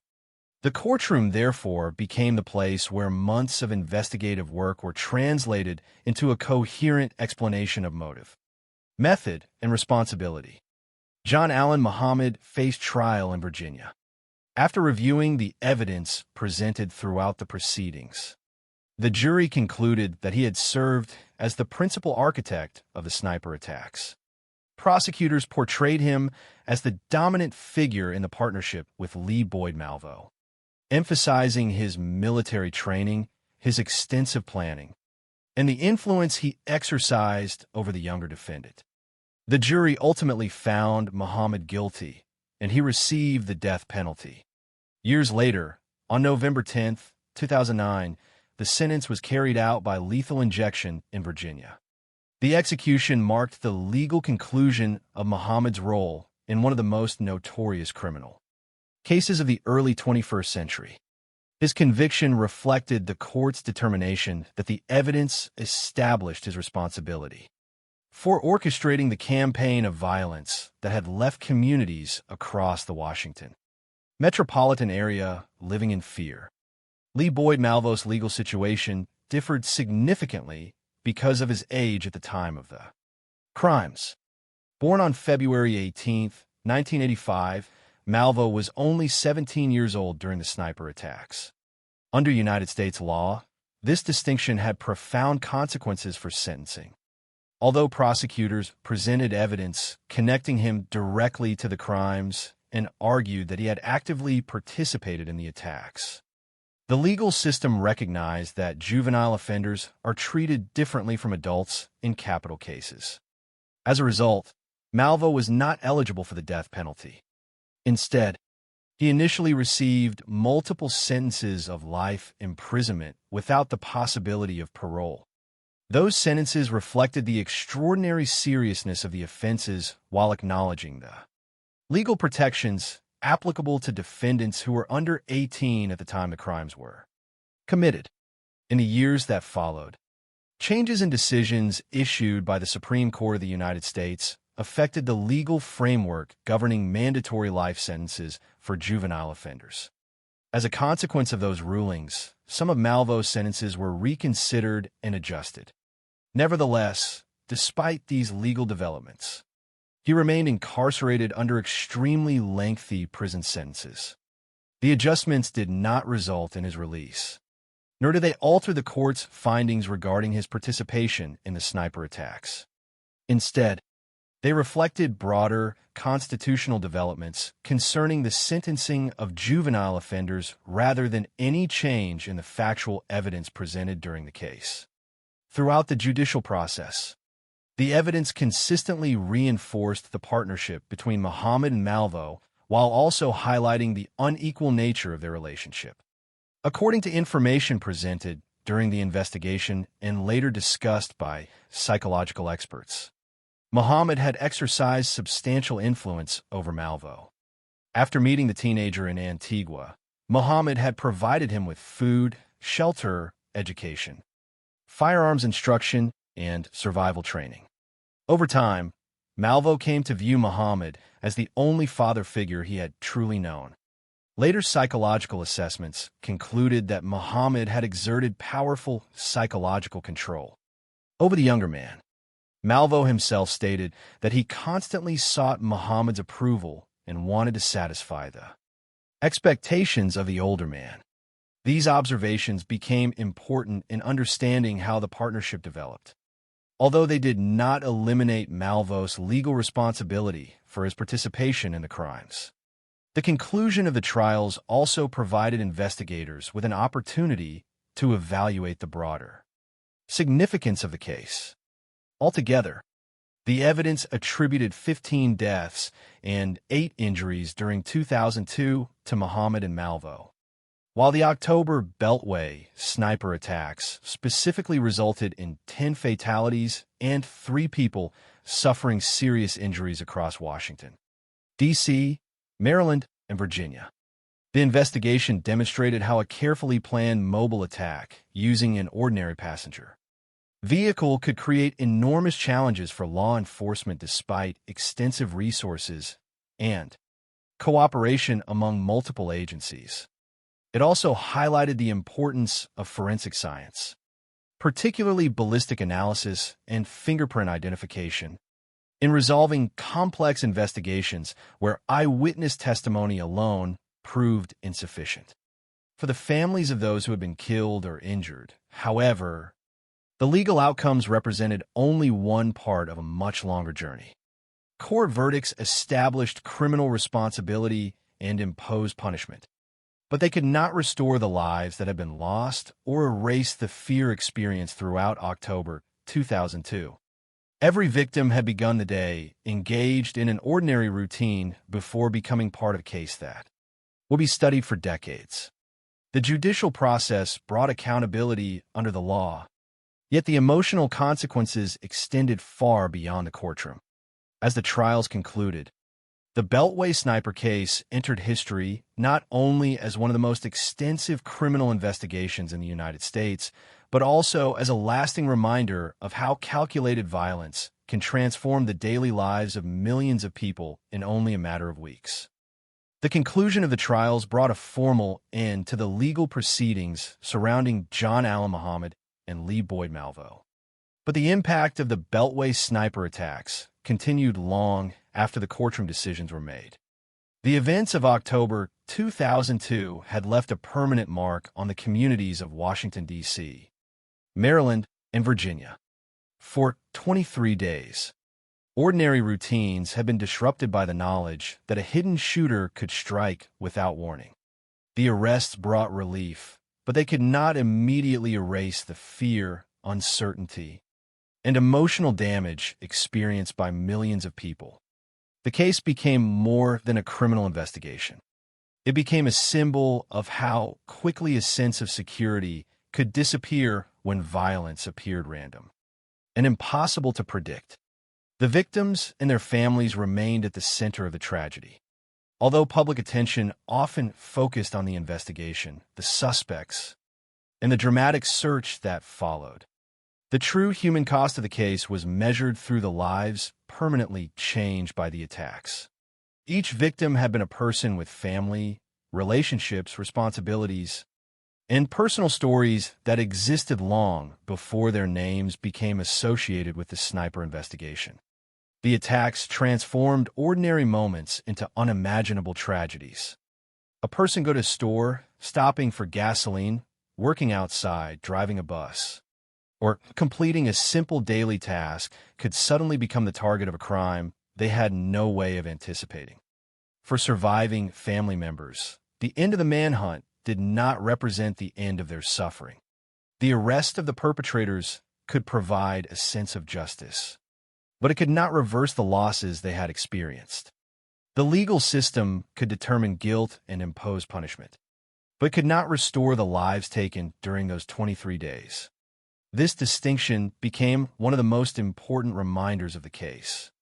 The courtroom, therefore, became the place where months of investigative work were translated into a coherent explanation of motive, method, and responsibility. John Allen Muhammad faced trial in Virginia. After reviewing the evidence presented throughout the proceedings, the jury concluded that he had served as the principal architect of the sniper attacks. Prosecutors portrayed him as the dominant figure in the partnership with Lee Boyd Malvo, emphasizing his military training, his extensive planning, and the influence he exercised over the younger defendant. The jury ultimately found Muhammad guilty, and he received the death penalty. Years later, on November 10, 2009, the sentence was carried out by lethal injection in Virginia. The execution marked the legal conclusion of Muhammad's role in one of the most notorious criminal cases of the early 21st century. His conviction reflected the court's determination that the evidence established his responsibility for orchestrating the campaign of violence that had left communities across the Washington metropolitan area living in fear. Lee Boyd Malvo's legal situation differed significantly because of his age at the time of the crimes. Born on February 18, 1985, Malvo was only 17 years old during the sniper attacks. Under United States law, this distinction had profound consequences for sentencing. Although prosecutors presented evidence connecting him directly to the crimes and argued that he had actively participated in the attacks, the legal system recognized that juvenile offenders are treated differently from adults in capital cases. As a result, Malvo was not eligible for the death penalty. Instead, he initially received multiple sentences of life imprisonment without the possibility of parole. Those sentences reflected the extraordinary seriousness of the offenses while acknowledging the legal protections applicable to defendants who were under 18 at the time the crimes were committed. In the years that followed, Changes in decisions issued by the Supreme Court of the United States affected the legal framework governing mandatory life sentences for juvenile offenders. As a consequence of those rulings, some of Malveau's sentences were reconsidered and adjusted. Nevertheless, despite these legal developments, he remained incarcerated under extremely lengthy prison sentences. The adjustments did not result in his release, nor did they alter the court's findings regarding his participation in the sniper attacks. Instead, they reflected broader constitutional developments concerning the sentencing of juvenile offenders rather than any change in the factual evidence presented during the case. Throughout the judicial process, the evidence consistently reinforced the partnership between Muhammad and Malveaux while also highlighting the unequal nature of their relationship. According to information presented during the investigation and later discussed by psychological experts, Muhammad had exercised substantial influence over Malveaux. After meeting the teenager in Antigua, Muhammad had provided him with food, shelter, education, firearms instruction, and survival training. Over time, Malveaux came to view Muhammad as the only father figure he had truly known. Later psychological assessments concluded that Muhammad had exerted powerful psychological control over the younger man. Malveaux himself stated that he constantly sought Muhammad's approval and wanted to satisfy the expectations of the older man. These observations became important in understanding how the partnership developed. Although they did not eliminate Malveau's legal responsibility for his participation in the crimes, the conclusion of the trials also provided investigators with an opportunity to evaluate the broader significance of the case. Altogether, the evidence attributed 15 deaths and 8 injuries during 2002 to Muhammad and Malveaux, while the October Beltway sniper attacks specifically resulted in 10 fatalities and 3 people suffering serious injuries across Washington, D.C., Maryland, and Virginia. The investigation demonstrated how a carefully planned mobile attack using an ordinary passenger vehicle could create enormous challenges for law enforcement despite extensive resources and cooperation among multiple agencies. It also highlighted the importance of forensic science, particularly ballistic analysis and fingerprint identification, in resolving complex investigations where eyewitness testimony alone proved insufficient. For the families of those who had been killed or injured, however, the legal outcomes represented only one part of a much longer journey. Court verdicts established criminal responsibility and imposed punishment, but they could not restore the lives that had been lost or erase the fear experienced throughout October 2002. Every victim had begun the day engaged in an ordinary routine before becoming part of a case that will be studied for decades. The judicial process brought accountability under the law, yet the emotional consequences extended far beyond the courtroom. As the trials concluded, the Beltway sniper case entered history not only as one of the most extensive criminal investigations in the United States, but also as a lasting reminder of how calculated violence can transform the daily lives of millions of people in only a matter of weeks. The conclusion of the trials brought a formal end to the legal proceedings surrounding John Allen Muhammad and Lee Boyd Malveaux. But the impact of the Beltway sniper attacks continued long after the courtroom decisions were made. The events of October 2002 had left a permanent mark on the communities of Washington, D.C., Maryland, and Virginia. For 23 days, ordinary routines had been disrupted by the knowledge that a hidden shooter could strike without warning. The arrests brought relief, but they could not immediately erase the fear, uncertainty, and emotional damage experienced by millions of people. The case became more than a criminal investigation. It became a symbol of how quickly a sense of security could disappear when violence appeared random and impossible to predict. The victims and their families remained at the center of the tragedy. Although public attention often focused on the investigation, the suspects, and the dramatic search that followed, The true human cost of the case was measured through the lives permanently changed by the attacks. Each victim had been a person with family, relationships, responsibilities, and personal stories that existed long before their names became associated with the sniper investigation. The attacks transformed ordinary moments into unimaginable tragedies. A person go to a store, stopping for gasoline, working outside, driving a bus, or completing a simple daily task could suddenly become the target of a crime they had no way of anticipating. For surviving family members, the end of the manhunt did not represent the end of their suffering. The arrest of the perpetrators could provide a sense of justice, but it could not reverse the losses they had experienced. The legal system could determine guilt and impose punishment, but could not restore the lives taken during those 23 days. This distinction became one of the most important reminders of the case.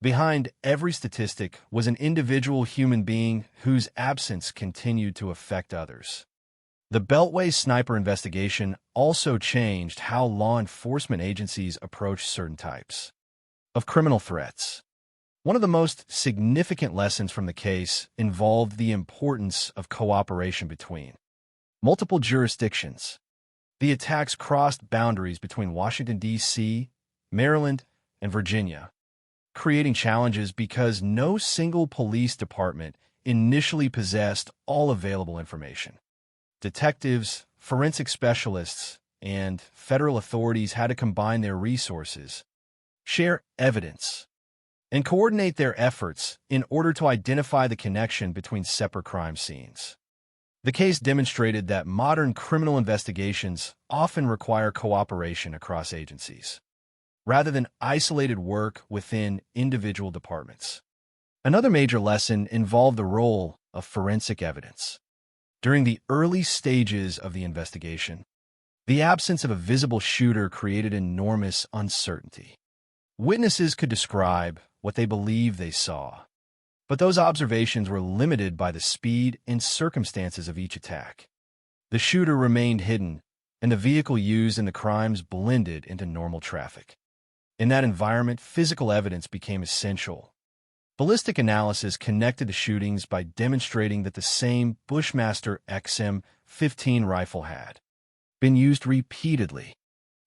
Behind every statistic was an individual human being whose absence continued to affect others. The Beltway sniper investigation also changed how law enforcement agencies approach certain types of criminal threats. One of the most significant lessons from the case involved the importance of cooperation between multiple jurisdictions. The attacks crossed boundaries between Washington, D.C., Maryland, and Virginia, creating challenges because no single police department initially possessed all available information. Detectives, forensic specialists, and federal authorities had to combine their resources, share evidence, and coordinate their efforts in order to identify the connection between separate crime scenes. The case demonstrated that modern criminal investigations often require cooperation across agencies, rather than isolated work within individual departments. Another major lesson involved the role of forensic evidence. During the early stages of the investigation, the absence of a visible shooter created enormous uncertainty. Witnesses could describe what they believed they saw, but those observations were limited by the speed and circumstances of each attack. The shooter remained hidden, and the vehicle used in the crimes blended into normal traffic. In that environment, physical evidence became essential. Ballistic analysis connected the shootings by demonstrating that the same Bushmaster XM-15 rifle had been used repeatedly.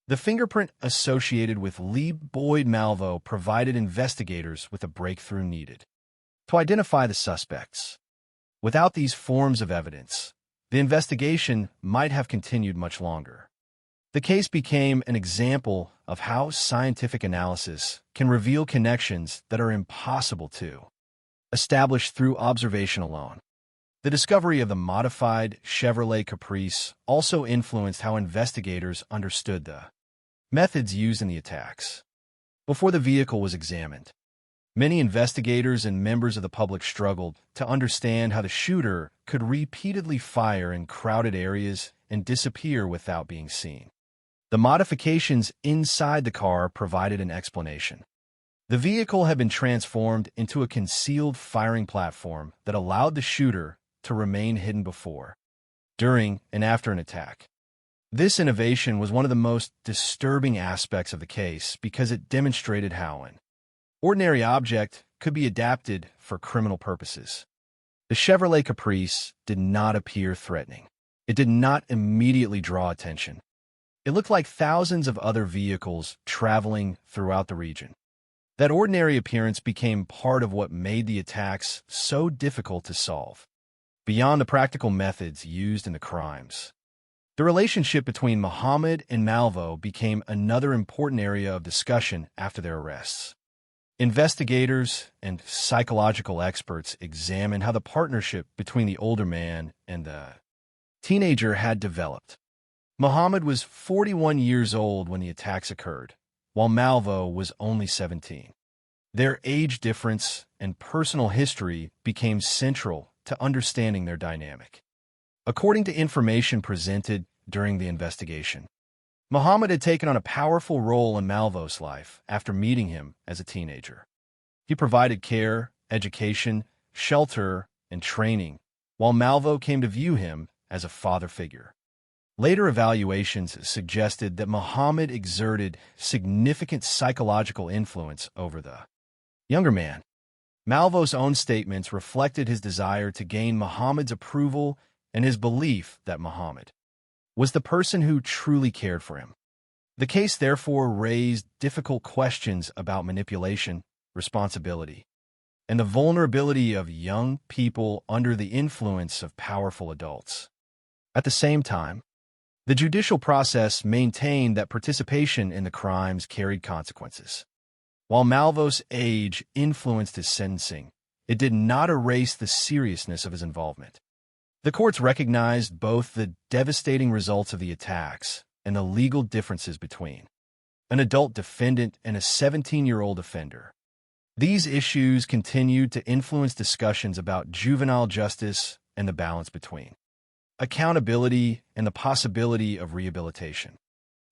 The fingerprint associated with Lee Boyd Malvo provided investigators with a breakthrough needed to identify the suspects. Without these forms of evidence, the investigation might have continued much longer. The case became an example of how scientific analysis can reveal connections that are impossible to establish through observation alone. The discovery of the modified Chevrolet Caprice also influenced how investigators understood the methods used in the attacks. Before the vehicle was examined, many investigators and members of the public struggled to understand how the shooter could repeatedly fire in crowded areas and disappear without being seen. The modifications inside the car provided an explanation. The vehicle had been transformed into a concealed firing platform that allowed the shooter to remain hidden before, during, and after an attack. This innovation was one of the most disturbing aspects of the case because it demonstrated how an ordinary object could be adapted for criminal purposes. The Chevrolet Caprice did not appear threatening. It did not immediately draw attention. It looked like thousands of other vehicles traveling throughout the region. That ordinary appearance became part of what made the attacks so difficult to solve. Beyond the practical methods used in the crimes, the relationship between Muhammad and Malvo became another important area of discussion after their arrests. Investigators and psychological experts examined how the partnership between the older man and the teenager had developed. Muhammad was 41 years old when the attacks occurred, while Malvo was only 17. Their age difference and personal history became central to understanding their dynamic. According to information presented during the investigation, Muhammad had taken on a powerful role in Malvo's life after meeting him as a teenager. He provided care, education, shelter, and training, while Malvo came to view him as a father figure. Later evaluations suggested that Muhammad exerted significant psychological influence over the younger man. Malvo's own statements reflected his desire to gain Muhammad's approval and his belief that Muhammad was the person who truly cared for him. The case therefore raised difficult questions about manipulation, responsibility, and the vulnerability of young people under the influence of powerful adults. At the same time, the judicial process maintained that participation in the crimes carried consequences. While Malvo's age influenced his sentencing, it did not erase the seriousness of his involvement. The courts recognized both the devastating results of the attacks and the legal differences between an adult defendant and a 17-year-old offender. These issues continued to influence discussions about juvenile justice and the balance between accountability and the possibility of rehabilitation.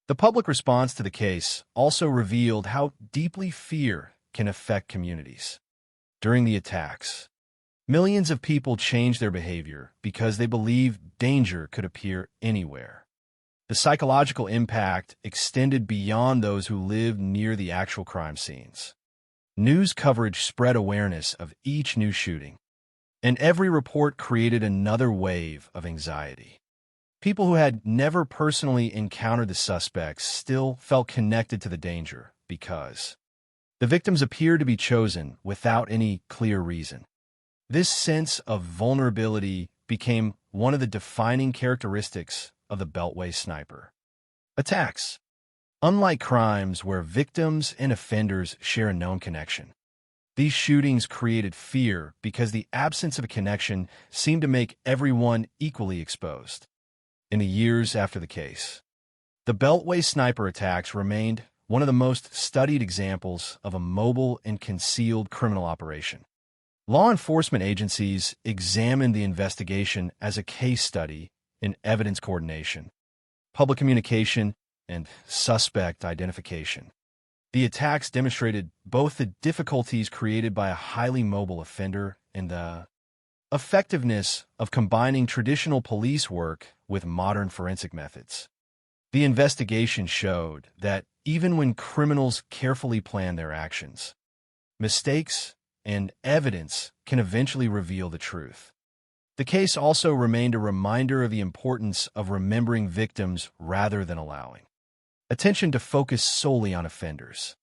The public response to the case also revealed how deeply fear can affect communities. During the attacks, millions of people changed their behavior because they believed danger could appear anywhere. The psychological impact extended beyond those who lived near the actual crime scenes. News coverage spread awareness of each new shooting, and every report created another wave of anxiety. People who had never personally encountered the suspects still felt connected to the danger because the victims appeared to be chosen without any clear reason. This sense of vulnerability became one of the defining characteristics of the Beltway sniper attacks. Unlike crimes where victims and offenders share a known connection, these shootings created fear because the absence of a connection seemed to make everyone equally exposed. In the years after the case, the Beltway sniper attacks remained one of the most studied examples of a mobile and concealed criminal operation. Law enforcement agencies examined the investigation as a case study in evidence coordination, public communication, and suspect identification. The attacks demonstrated both the difficulties created by a highly mobile offender and the effectiveness of combining traditional police work with modern forensic methods. The investigation showed that even when criminals carefully plan their actions, mistakes and evidence can eventually reveal the truth. The case also remained a reminder of the importance of remembering victims rather than allowing attention to focus solely on offenders.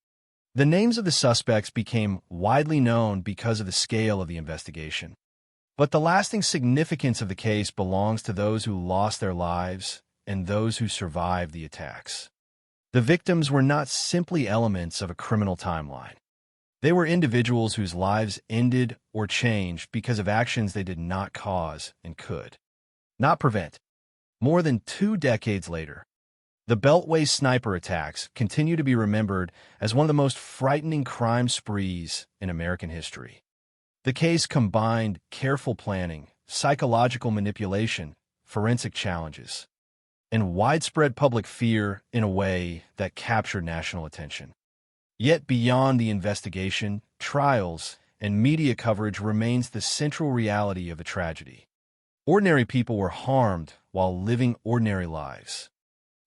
The names of the suspects became widely known because of the scale of the investigation, but the lasting significance of the case belongs to those who lost their lives and those who survived the attacks. The victims were not simply elements of a criminal timeline. They were individuals whose lives ended or changed because of actions they did not cause and could not prevent. More than 2 decades later, the Beltway sniper attacks continue to be remembered as one of the most frightening crime sprees in American history. The case combined careful planning, psychological manipulation, forensic challenges, and widespread public fear in a way that captured national attention. Yet beyond the investigation, trials, and media coverage remains the central reality of the tragedy. Ordinary people were harmed while living ordinary lives.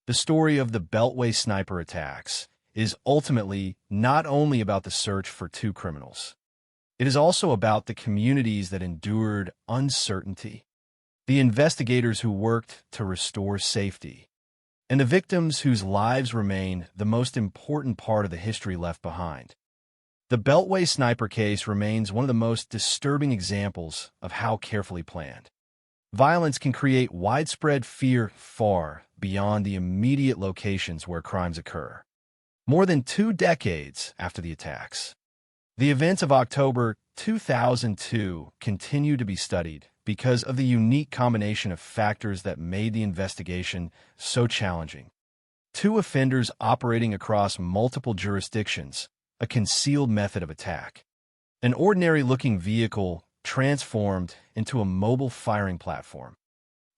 The story of the Beltway sniper attacks is ultimately not only about the search for 2 criminals. It is also about the communities that endured uncertainty, the investigators who worked to restore safety, and the victims whose lives remain the most important part of the history left behind. The Beltway sniper case remains one of the most disturbing examples of how carefully planned violence can create widespread fear far beyond the immediate locations where crimes occur. More than 2 decades after the attacks, the events of October 2002 continue to be studied because of the unique combination of factors that made the investigation so challenging. 2 offenders operating across multiple jurisdictions, a concealed method of attack, an ordinary-looking vehicle transformed into a mobile firing platform,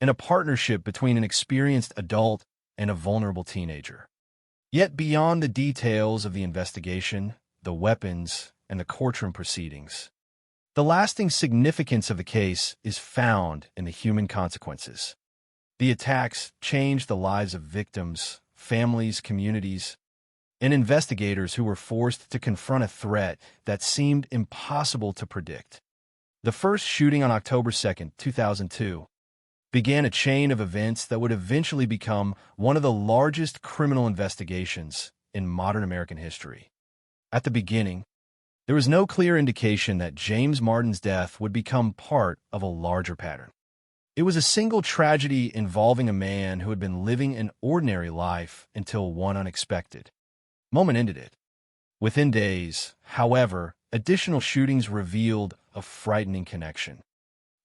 and a partnership between an experienced adult and a vulnerable teenager. Yet beyond the details of the investigation, the weapons, and the courtroom proceedings, the lasting significance of the case is found in the human consequences. The attacks changed the lives of victims, families, communities, and investigators who were forced to confront a threat that seemed impossible to predict. The first shooting on October 2, 2002, began a chain of events that would eventually become one of the largest criminal investigations in modern American history. At the beginning, there was no clear indication that James Martin's death would become part of a larger pattern. It was a single tragedy involving a man who had been living an ordinary life until one unexpected moment ended it. Within days, however, additional shootings revealed a frightening connection.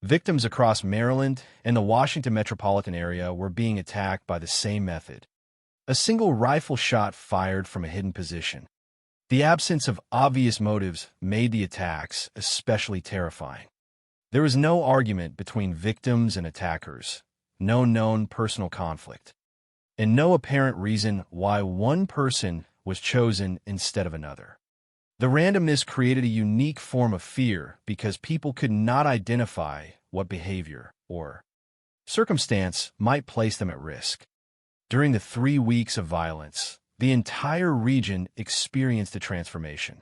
Victims across Maryland and the Washington metropolitan area were being attacked by the same method. A single rifle shot fired from a hidden position. The absence of obvious motives made the attacks especially terrifying. There was no argument between victims and attackers, no known personal conflict, and no apparent reason why one person was chosen instead of another. The randomness created a unique form of fear because people could not identify what behavior or circumstance might place them at risk. During the 3 weeks of violence, the entire region experienced a transformation.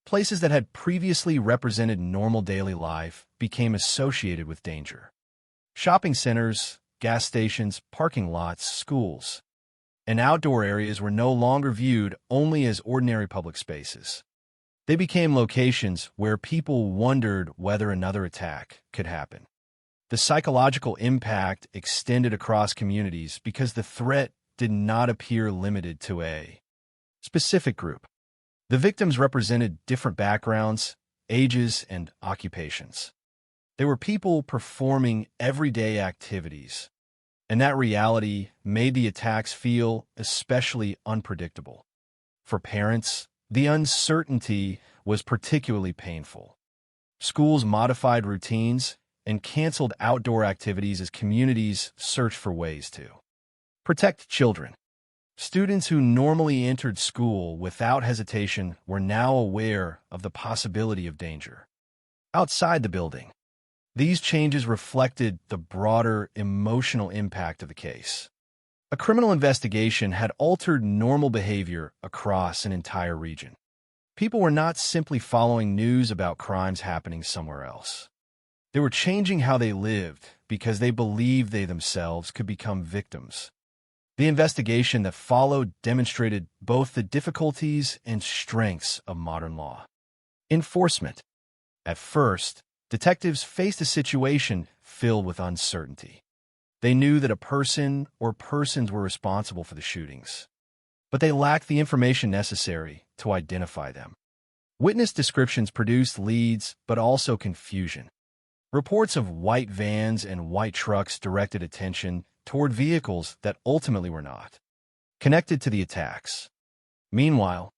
Places that had previously represented normal daily life became associated with danger. Shopping centers, gas stations, parking lots, schools, and outdoor areas were no longer viewed only as ordinary public spaces. They became locations where people wondered whether another attack could happen. The psychological impact extended across communities because the threat did not appear limited to a specific group. The victims represented different backgrounds, ages, and occupations. They were people performing everyday activities, and that reality made the attacks feel especially unpredictable. For parents, the uncertainty was particularly painful. Schools modified routines and canceled outdoor activities as communities searched for ways to protect children. Students who normally entered school without hesitation were now aware of the possibility of danger outside the building. These changes reflected the broader emotional impact of the case. A criminal investigation had altered normal behavior across an entire region. People were not simply following news about crimes happening somewhere else. They were changing how they lived because they believed they themselves could become victims. The investigation that followed demonstrated both the difficulties and strengths of modern law enforcement. At first, detectives faced a situation filled with uncertainty. They knew that a person or persons were responsible for the shootings, but they lacked the information necessary to identify them. Witness descriptions produced leads, but also confusion. Reports of white vans and white trucks directed attention toward vehicles that ultimately were not connected to the attacks. Meanwhile,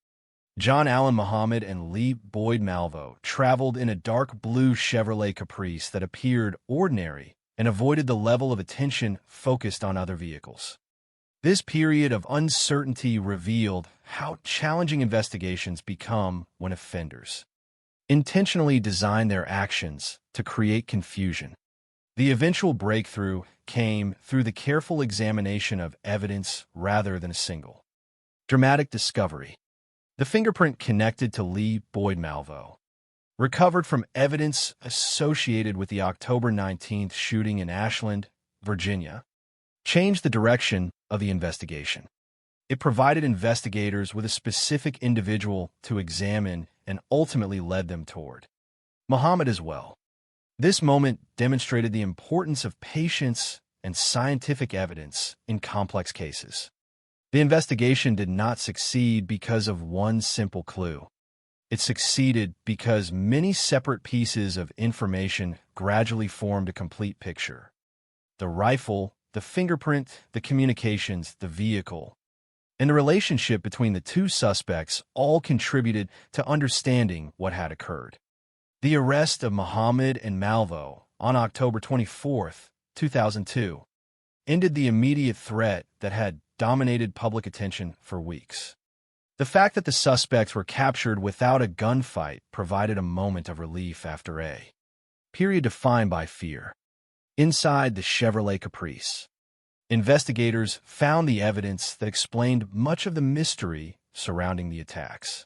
John Allen Muhammad and Lee Boyd Malvo traveled in a dark blue Chevrolet Caprice that appeared ordinary and avoided the level of attention focused on other vehicles. This period of uncertainty revealed how challenging investigations become when offenders intentionally design their actions to create confusion. The eventual breakthrough came through the careful examination of evidence rather than a single dramatic discovery. The fingerprint connected to Lee Boyd Malvo, recovered from evidence associated with the October 19th shooting in Ashland, Virginia, changed the direction of the investigation. It provided investigators with a specific individual to examine and ultimately led them toward Muhammad as well. This moment demonstrated the importance of patience and scientific evidence in complex cases. The investigation did not succeed because of one simple clue. It succeeded because many separate pieces of information gradually formed a complete picture. The rifle, the fingerprint, the communications, the vehicle, and the relationship between the two suspects all contributed to understanding what had occurred. The arrest of Muhammad and Malvo on October 24, 2002, ended the immediate threat that had dominated public attention for weeks. The fact that the suspects were captured without a gunfight provided a moment of relief after a period defined by fear. Inside the Chevrolet Caprice, Investigators found the evidence that explained much of the mystery surrounding the attacks.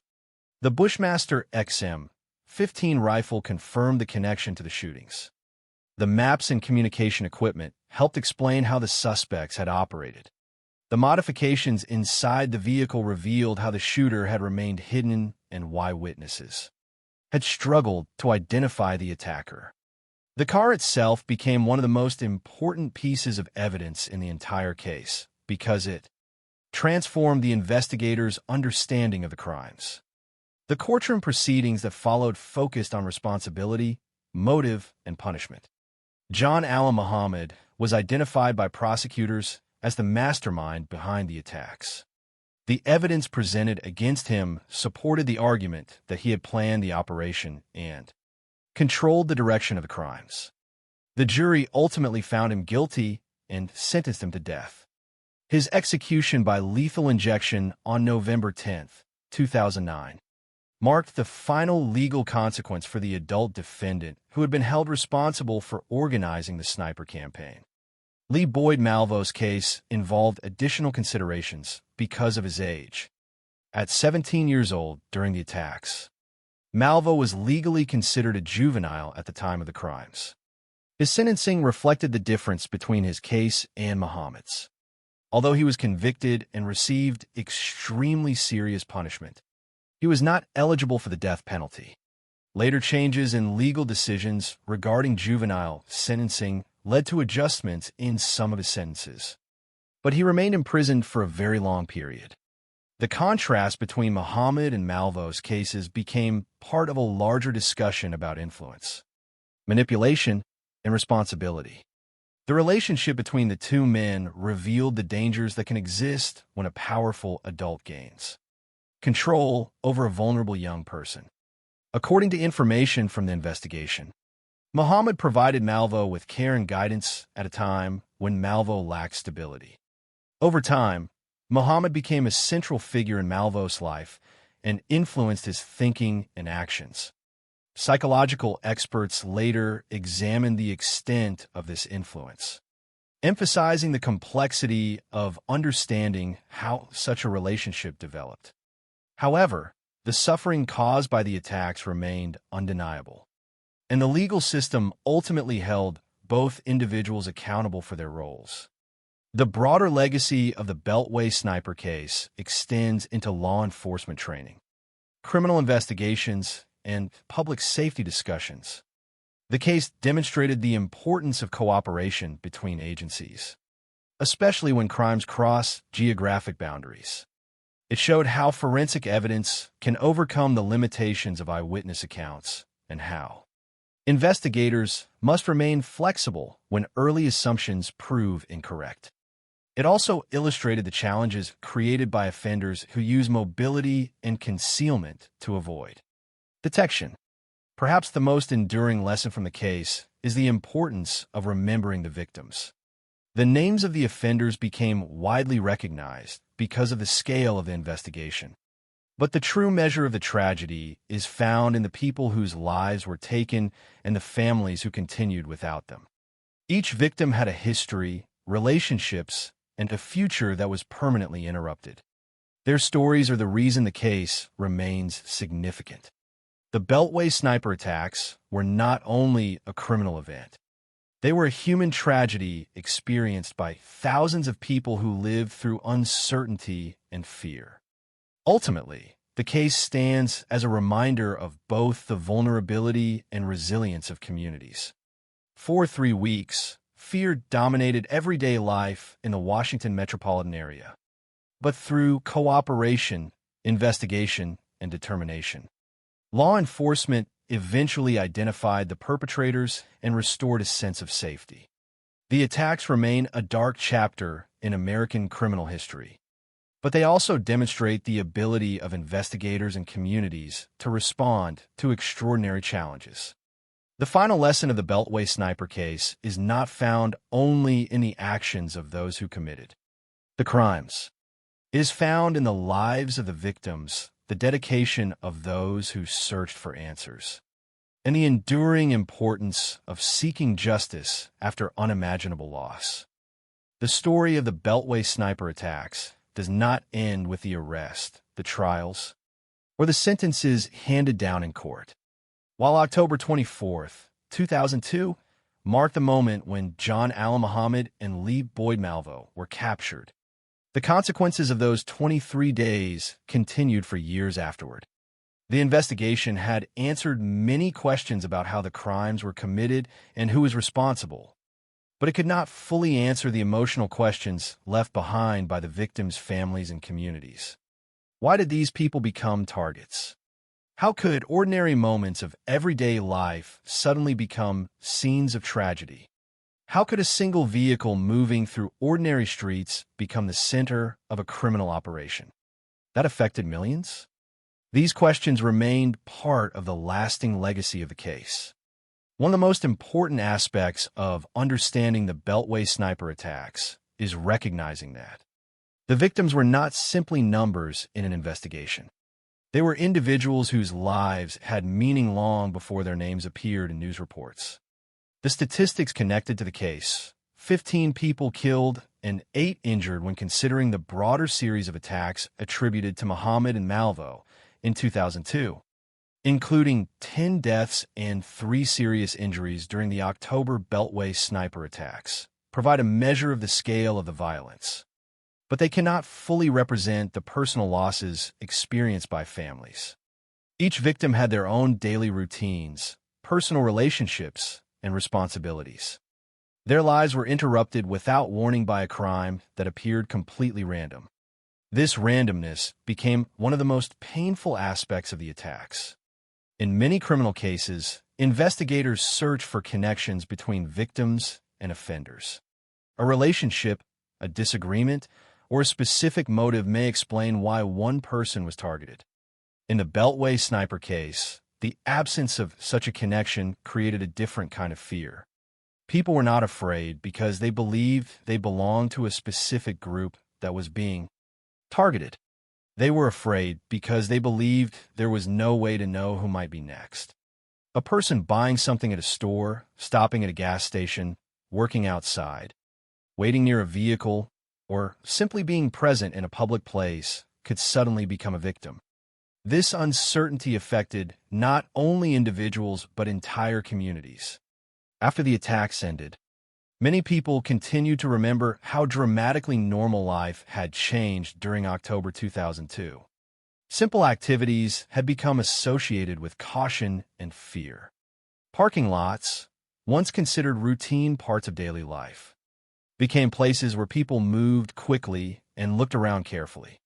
The Bushmaster XM-15 rifle confirmed the connection to the shootings. The maps and communication equipment helped explain how the suspects had operated. The modifications inside the vehicle revealed how the shooter had remained hidden and why witnesses had struggled to identify the attacker. The car itself became one of the most important pieces of evidence in the entire case because it transformed the investigators' understanding of the crimes. The courtroom proceedings that followed focused on responsibility, motive, and punishment. John Allen Muhammad was identified by prosecutors as the mastermind behind the attacks. The evidence presented against him supported the argument that he had planned the operation and controlled the direction of the crimes. The jury ultimately found him guilty and sentenced him to death. His execution by lethal injection on November 10, 2009, marked the final legal consequence for the adult defendant who had been held responsible for organizing the sniper campaign. Lee Boyd Malvo's case involved additional considerations because of his age. At 17 years old during the attacks, Malvo was legally considered a juvenile at the time of the crimes. His sentencing reflected the difference between his case and Muhammad's. Although he was convicted and received extremely serious punishment, he was not eligible for the death penalty. Later changes in legal decisions regarding juvenile sentencing led to adjustments in some of his sentences, but he remained imprisoned for a very long period. The contrast between Muhammad and Malvo's cases became part of a larger discussion about influence, manipulation, and responsibility. The relationship between the two men revealed the dangers that can exist when a powerful adult gains control over a vulnerable young person. According to information from the investigation, Muhammad provided Malvo with care and guidance at a time when Malvo lacked stability. Over time, Muhammad became a central figure in Malvo's life and influenced his thinking and actions. Psychological experts later examined the extent of this influence, emphasizing the complexity of understanding how such a relationship developed. However, the suffering caused by the attacks remained undeniable, and the legal system ultimately held both individuals accountable for their roles. The broader legacy of the Beltway sniper case extends into law enforcement training, criminal investigations, and public safety discussions. The case demonstrated the importance of cooperation between agencies, especially when crimes cross geographic boundaries. It showed how forensic evidence can overcome the limitations of eyewitness accounts and how investigators must remain flexible when early assumptions prove incorrect. It also illustrated the challenges created by offenders who use mobility and concealment to avoid detection. Perhaps the most enduring lesson from the case is the importance of remembering the victims. The names of the offenders became widely recognized because of the scale of the investigation. But the true measure of the tragedy is found in the people whose lives were taken and the families who continued without them. Each victim had a history, relationships, and a future that was permanently interrupted. Their stories are the reason the case remains significant. The Beltway sniper attacks were not only a criminal event. They were a human tragedy experienced by thousands of people who lived through uncertainty and fear. Ultimately, the case stands as a reminder of both the vulnerability and resilience of communities. For 3 weeks, fear dominated everyday life in the Washington metropolitan area. But through cooperation, investigation, and determination, law enforcement eventually identified the perpetrators and restored a sense of safety. The attacks remain a dark chapter in American criminal history, but they also demonstrate the ability of investigators and communities to respond to extraordinary challenges. The final lesson of the Beltway sniper case is not found only in the actions of those who committed the crimes. It is found in the lives of the victims, the dedication of those who searched for answers, and the enduring importance of seeking justice after unimaginable loss. The story of the Beltway sniper attacks does not end with the arrest, the trials, or the sentences handed down in court. While October 24th, 2002, marked the moment when John Allen Muhammad and Lee Boyd Malvo were captured, the consequences of those 23 days continued for years afterward. The investigation had answered many questions about how the crimes were committed and who was responsible, but it could not fully answer the emotional questions left behind by the victims' families and communities. Why did these people become targets? How could ordinary moments of everyday life suddenly become scenes of tragedy? How could a single vehicle moving through ordinary streets become the center of a criminal operation that affected millions? These questions remained part of the lasting legacy of the case. One of the most important aspects of understanding the Beltway sniper attacks is recognizing that the victims were not simply numbers in an investigation. They were individuals whose lives had meaning long before their names appeared in news reports. The statistics connected to the case, 15 people killed and 8 injured when considering the broader series of attacks attributed to Muhammad and Malvo in 2002, including 10 deaths and 3 serious injuries during the October Beltway sniper attacks, provide a measure of the scale of the violence. But they cannot fully represent the personal losses experienced by families. Each victim had their own daily routines, personal relationships, and responsibilities. Their lives were interrupted without warning by a crime that appeared completely random. This randomness became one of the most painful aspects of the attacks. In many criminal cases, investigators search for connections between victims and offenders. A relationship, a disagreement, or a specific motive may explain why one person was targeted. In the Beltway sniper case, the absence of such a connection created a different kind of fear. People were not afraid because they believed they belonged to a specific group that was being targeted. They were afraid because they believed there was no way to know who might be next. A person buying something at a store, stopping at a gas station, working outside, waiting near a vehicle, or simply being present in a public place could suddenly become a victim. This uncertainty affected not only individuals but entire communities. After the attacks ended, many people continued to remember how dramatically normal life had changed during October 2002. Simple activities had become associated with caution and fear. Parking lots, once considered routine parts of daily life, became places where people moved quickly and looked around carefully.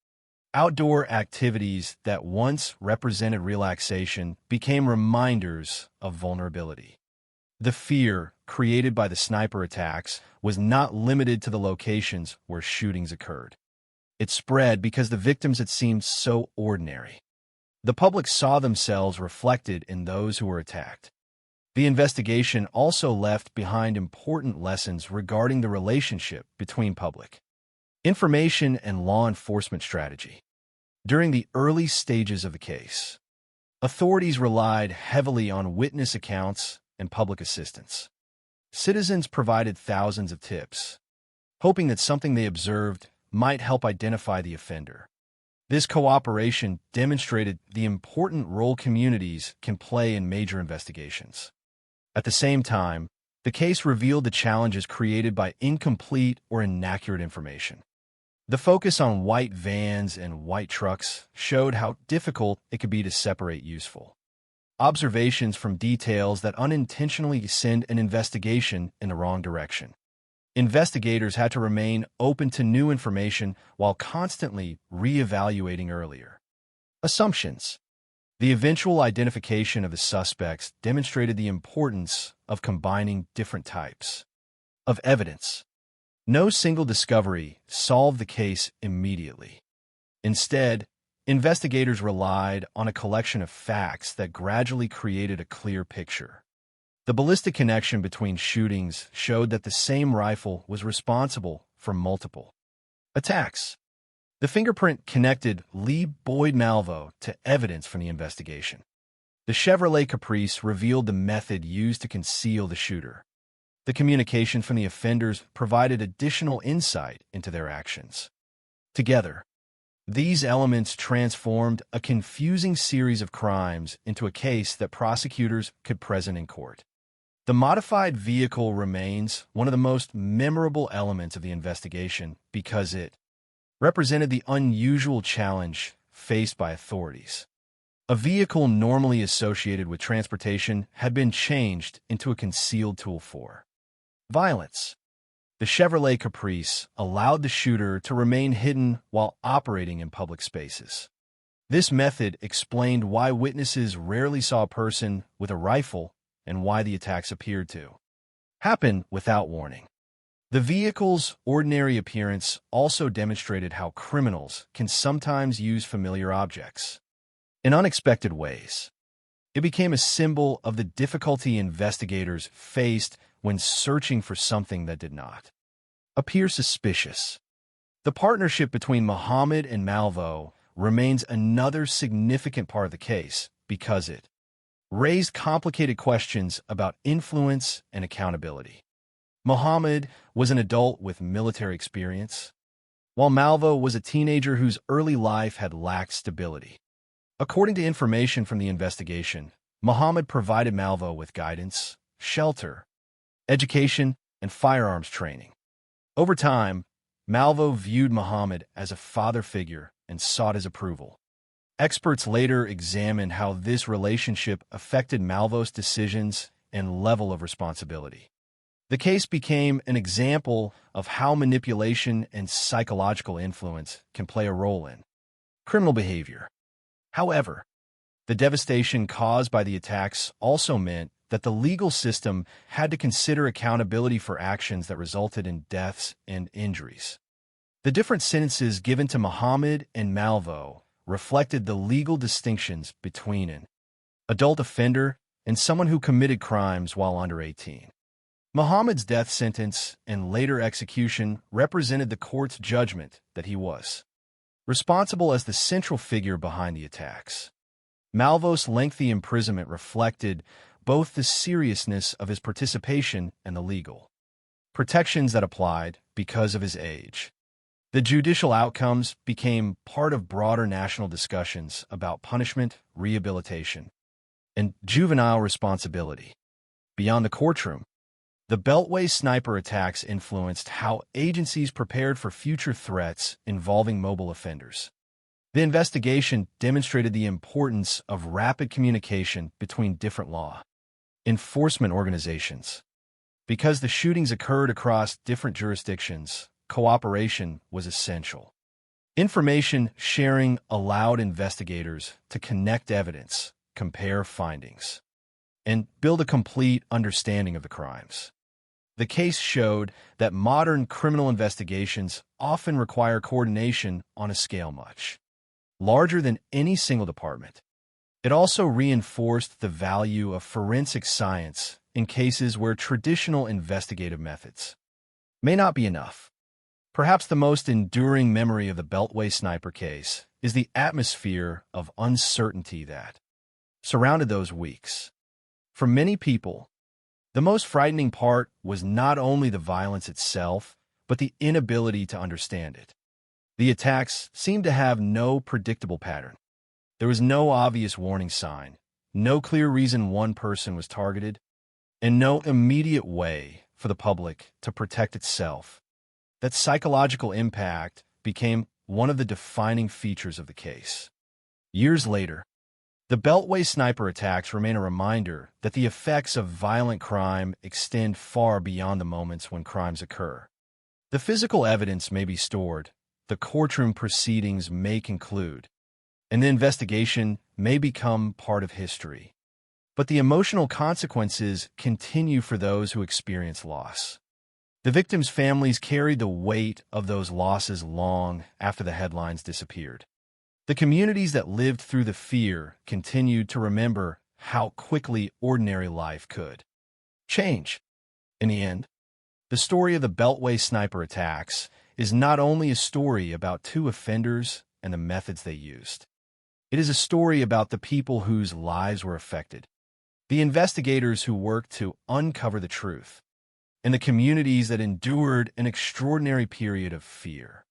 Outdoor activities that once represented relaxation became reminders of vulnerability. The fear created by the sniper attacks was not limited to the locations where shootings occurred. It spread because the victims had seemed so ordinary. The public saw themselves reflected in those who were attacked. The investigation also left behind important lessons regarding the relationship between public information and law enforcement strategy. During the early stages of the case, authorities relied heavily on witness accounts and public assistance. Citizens provided thousands of tips, hoping that something they observed might help identify the offender. This cooperation demonstrated the important role communities can play in major investigations. At the same time, the case revealed the challenges created by incomplete or inaccurate information. The focus on white vans and white trucks showed how difficult it could be to separate useful observations from details that unintentionally send an investigation in the wrong direction. Investigators had to remain open to new information while constantly re-evaluating earlier assumptions. The eventual identification of the suspects demonstrated the importance of combining different types of evidence. No single discovery solved the case immediately. Instead, investigators relied on a collection of facts that gradually created a clear picture. The ballistic connection between shootings showed that the same rifle was responsible for multiple attacks. The fingerprint connected Lee Boyd Malvo to evidence from the investigation. The Chevrolet Caprice revealed the method used to conceal the shooter. The communication from the offenders provided additional insight into their actions. Together, these elements transformed a confusing series of crimes into a case that prosecutors could present in court. The modified vehicle remains one of the most memorable elements of the investigation because it represented the unusual challenge faced by authorities. A vehicle normally associated with transportation had been changed into a concealed tool for violence. The Chevrolet Caprice allowed the shooter to remain hidden while operating in public spaces. This method explained why witnesses rarely saw a person with a rifle and why the attacks appeared to happen without warning. The vehicle's ordinary appearance also demonstrated how criminals can sometimes use familiar objects in unexpected ways. It became a symbol of the difficulty investigators faced when searching for something that did not appear suspicious. The partnership between Muhammad and Malvo remains another significant part of the case because it raised complicated questions about influence and accountability. Muhammad was an adult with military experience, while Malvo was a teenager whose early life had lacked stability. According to information from the investigation, Muhammad provided Malvo with guidance, shelter, education, and firearms training. Over time, Malvo viewed Muhammad as a father figure and sought his approval. Experts later examined how this relationship affected Malvo's decisions and level of responsibility. The case became an example of how manipulation and psychological influence can play a role in criminal behavior. However, the devastation caused by the attacks also meant that the legal system had to consider accountability for actions that resulted in deaths and injuries. The different sentences given to Muhammad and Malvo reflected the legal distinctions between an adult offender and someone who committed crimes while under 18. Muhammad's death sentence and later execution represented the court's judgment that he was responsible as the central figure behind the attacks. Malvo's lengthy imprisonment reflected both the seriousness of his participation and the legal protections that applied because of his age. The judicial outcomes became part of broader national discussions about punishment, rehabilitation, and juvenile responsibility. Beyond the courtroom, the Beltway sniper attacks influenced how agencies prepared for future threats involving mobile offenders. The investigation demonstrated the importance of rapid communication between different law enforcement organizations. Because the shootings occurred across different jurisdictions, cooperation was essential. Information sharing allowed investigators to connect evidence, compare findings, and build a complete understanding of the crimes. The case showed that modern criminal investigations often require coordination on a scale much larger than any single department. It also reinforced the value of forensic science in cases where traditional investigative methods may not be enough. Perhaps the most enduring memory of the Beltway sniper case is the atmosphere of uncertainty that surrounded those weeks. For many people, the most frightening part was not only the violence itself, but the inability to understand it. The attacks seemed to have no predictable pattern. There was no obvious warning sign, no clear reason one person was targeted, and no immediate way for the public to protect itself. That psychological impact became one of the defining features of the case. Years later, the Beltway sniper attacks remain a reminder that the effects of violent crime extend far beyond the moments when crimes occur. The physical evidence may be stored, the courtroom proceedings may conclude, and the investigation may become part of history. But the emotional consequences continue for those who experience loss. The victims' families carried the weight of those losses long after the headlines disappeared. The communities that lived through the fear continued to remember how quickly ordinary life could change. In the end, the story of the Beltway sniper attacks is not only a story about two offenders and the methods they used. It is a story about the people whose lives were affected, the investigators who worked to uncover the truth, and the communities that endured an extraordinary period of fear.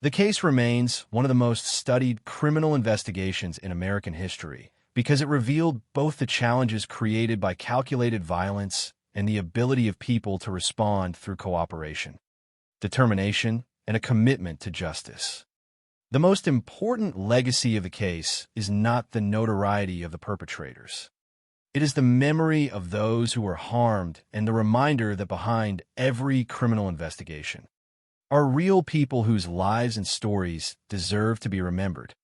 The case remains one of the most studied criminal investigations in American history because it revealed both the challenges created by calculated violence and the ability of people to respond through cooperation, determination, and a commitment to justice. The most important legacy of the case is not the notoriety of the perpetrators. It is the memory of those who were harmed and the reminder that behind every criminal investigation are real people whose lives and stories deserve to be remembered.